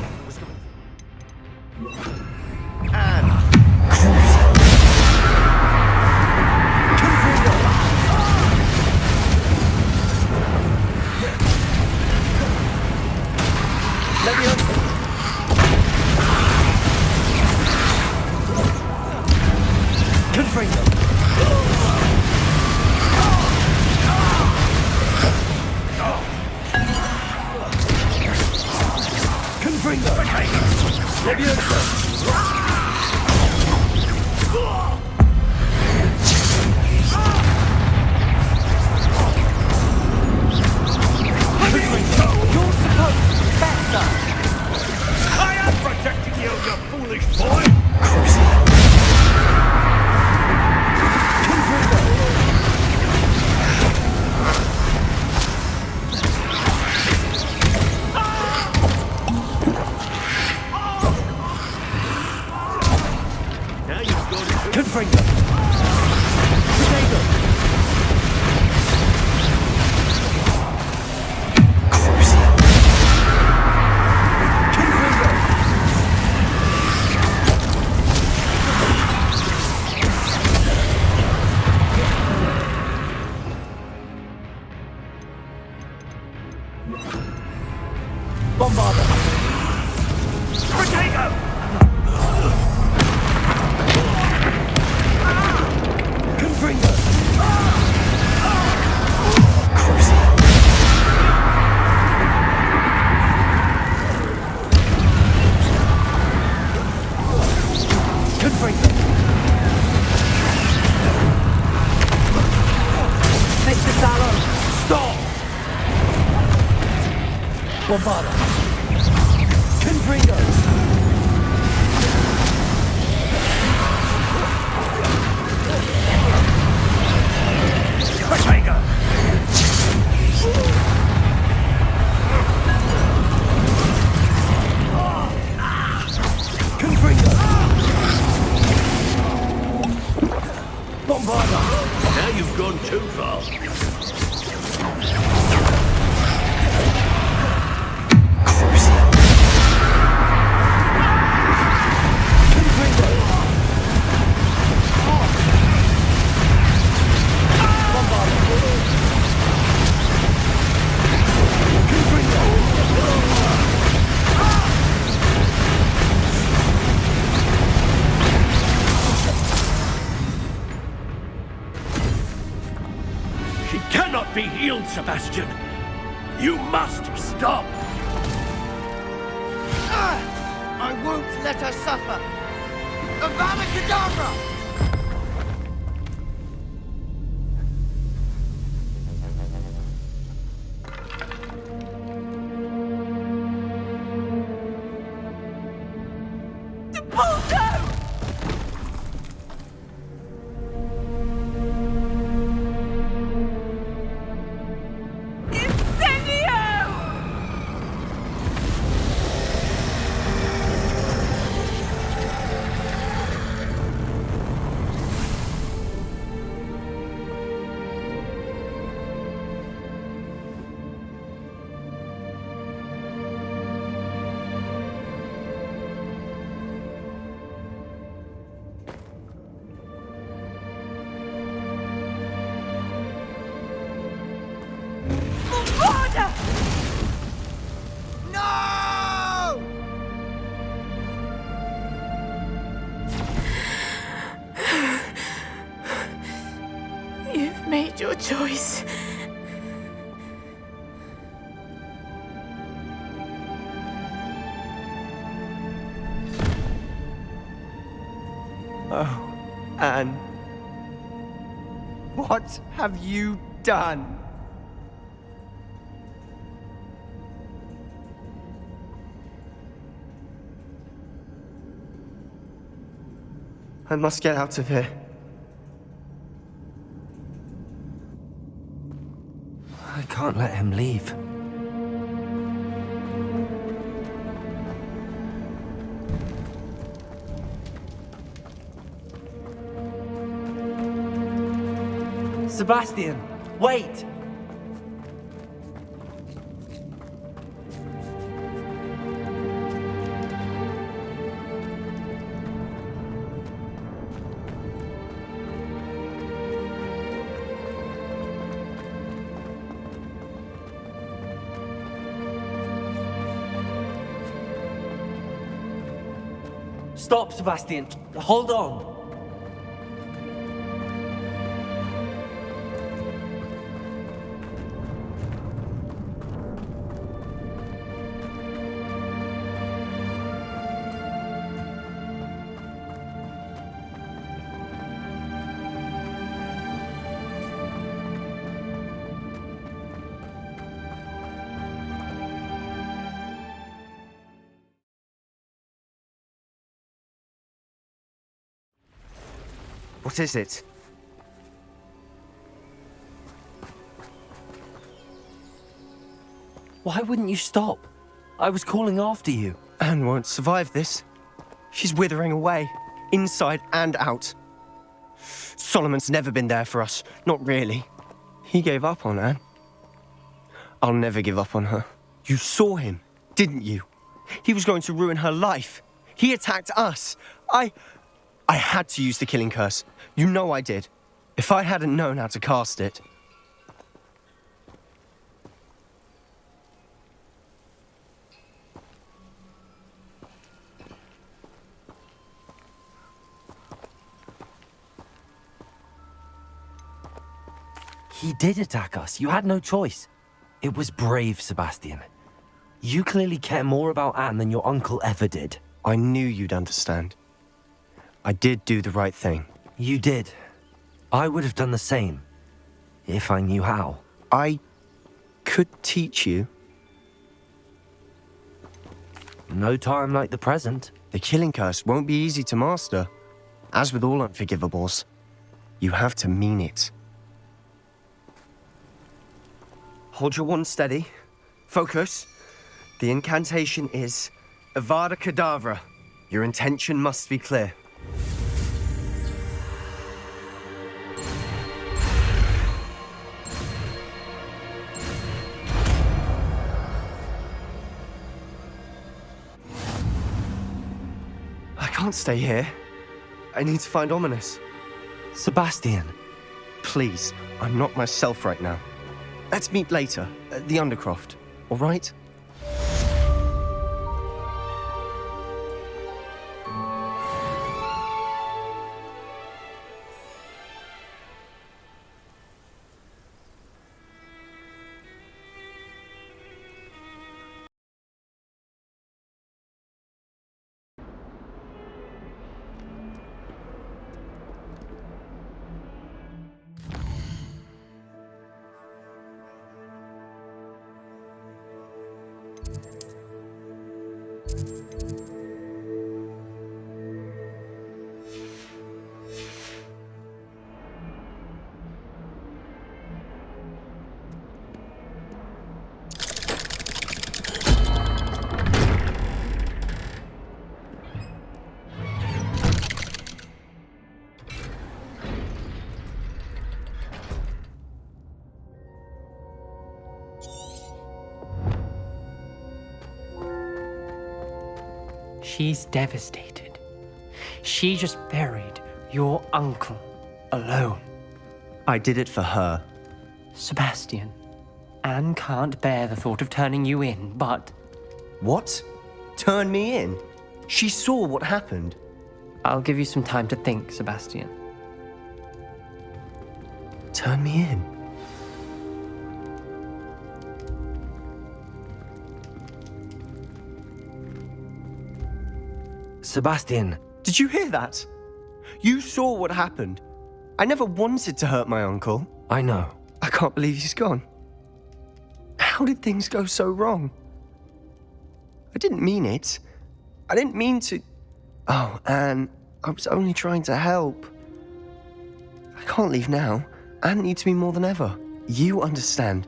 S10: Now you've gone too far. She cannot be healed, Sebastian. You must stop.
S1: I won't let her suffer. Avada Kedavra!
S11: You've made your choice.
S5: Anne. What have you done? I must get out of here.
S4: I can't let him leave. Sebastian, wait! Stop, Sebastian. Hold on.
S5: What is it?
S4: Why wouldn't you stop? I was calling after you.
S5: Anne won't survive this. She's withering away, inside and out. Solomon's never been there for us, not really. He gave up on Anne. I'll never give up on her. You saw him, didn't you? He was going to ruin her life. He attacked us. I had to use the killing curse. You know I did. If I hadn't known how to cast it...
S4: He did attack us. You had no choice. It was brave, Sebastian. You clearly care more about Anne than your uncle ever did.
S5: I knew you'd understand. I did do the right thing.
S4: You did. I would have done the same, if I knew how.
S5: I could teach you.
S4: No time like the present.
S5: The killing curse won't be easy to master. As with all unforgivables, you have to mean it. Hold your wand steady. Focus. The incantation is Avada Kedavra. Your intention must be clear. I can't stay here. I need to find Ominous.
S4: Sebastian.
S5: Please, I'm not myself right now. Let's meet later, at the Undercroft, all right?
S8: She's devastated. She just buried your uncle alone.
S5: I did it for her.
S8: Sebastian, Anne can't bear the thought of turning you in, but...
S5: What? Turn me in? She saw what happened.
S8: I'll give you some time to think, Sebastian.
S5: Turn me in?
S4: Sebastian.
S5: Did you hear that? You saw what happened. I never wanted to hurt my uncle.
S4: I know.
S5: I can't believe he's gone. How did things go so wrong? I didn't mean it. I didn't mean to... Oh, Anne, I was only trying to help. I can't leave now. Anne needs me more than ever. You understand.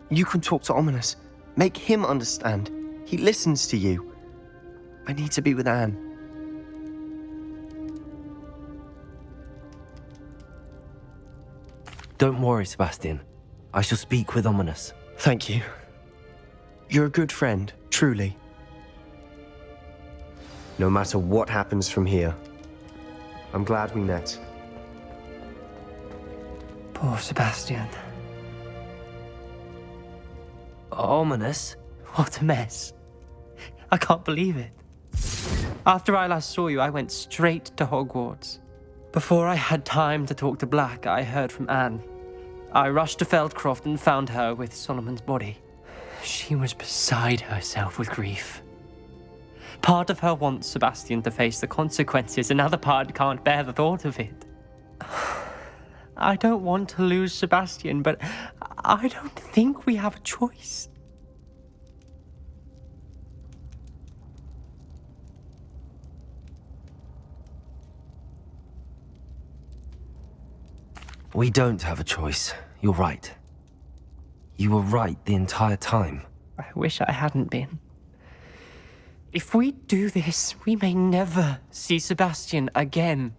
S5: You can talk to Ominous. Make him understand. He listens to you. I need to be with Anne.
S4: Don't worry, Sebastian. I shall speak with Ominous.
S5: Thank you. You're a good friend, truly. No matter what happens from here, I'm glad we met.
S8: Poor Sebastian.
S4: Ominous?
S8: What a mess. I can't believe it. After I last saw you, I went straight to Hogwarts. Before I had time to talk to Black, I heard from Anne. I rushed to Feldcroft and found her with Solomon's body. She was beside herself with grief. Part of her wants Sebastian to face the consequences, another part can't bear the thought of it. I don't want to lose Sebastian, but I don't think we have a choice.
S4: We don't have a choice. You're right. You were right the entire time.
S8: I wish I hadn't been. If we do this, we may never see Sebastian again.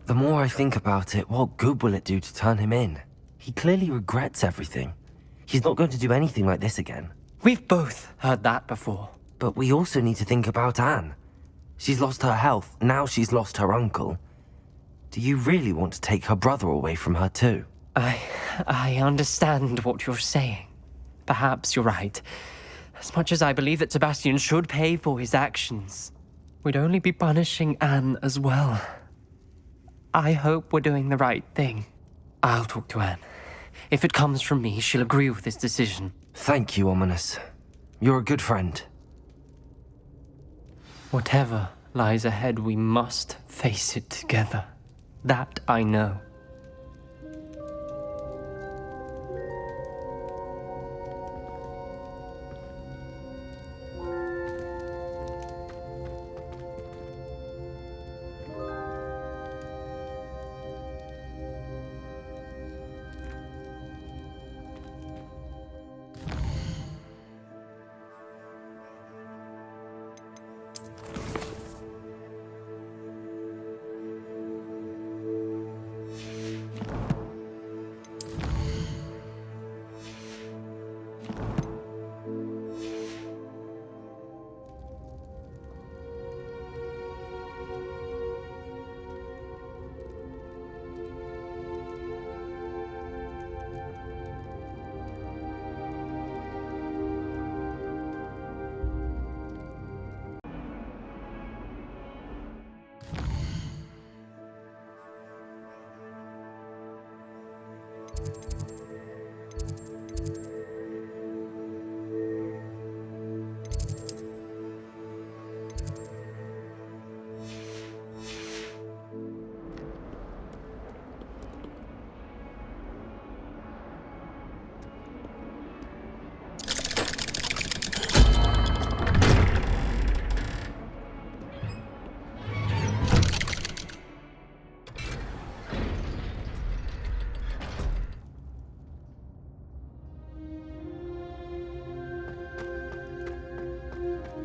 S4: The more I think about it, what good will it do to turn him in? He clearly regrets everything. He's not going to do anything like this again.
S8: We've both heard that before.
S4: But we also need to think about Anne. She's lost her health, now she's lost her uncle. Do you really want to take her brother away from her too?
S8: I understand what you're saying. Perhaps you're right. As much as I believe that Sebastian should pay for his actions, we'd only be punishing Anne as well. I hope we're doing the right thing. I'll talk to Anne. If it comes from me, she'll agree with this decision.
S4: Thank you, Ominous. You're a good friend.
S8: Whatever lies ahead, we must face it together. That I know.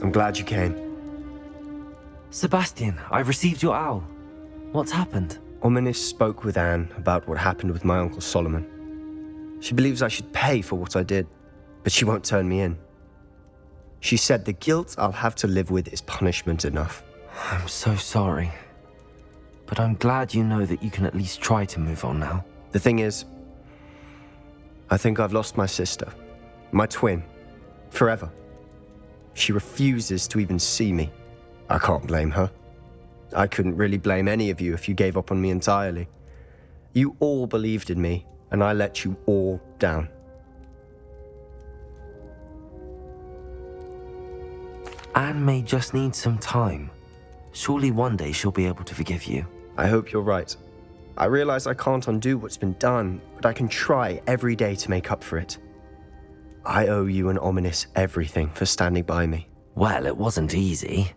S5: I'm glad you came.
S4: Sebastian, I've received your owl. What's happened?
S5: Ominous spoke with Anne about what happened with my Uncle Solomon. She believes I should pay for what I did, but she won't turn me in. She said the guilt I'll have to live with is punishment enough.
S4: I'm so sorry. But I'm glad you know that you can at least try to move on now.
S5: The thing is, I think I've lost my sister, my twin, forever. She refuses to even see me. I can't blame her. I couldn't really blame any of you if you gave up on me entirely. You all believed in me, and I let you all down.
S4: Anne may just need some time. Surely one day she'll be able to forgive you.
S5: I hope you're right. I realize I can't undo what's been done, but I can try every day to make up for it. I owe you and Ominous everything for standing by me.
S4: Well, it wasn't easy,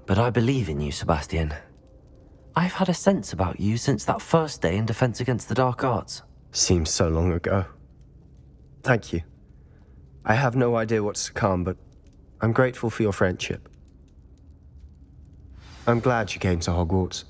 S4: but I believe in you, Sebastian. I've had a sense about you since that first day in Defense Against the Dark Arts.
S5: Seems so long ago. Thank you. I have no idea what's to come, but I'm grateful for your friendship. I'm glad you came to Hogwarts.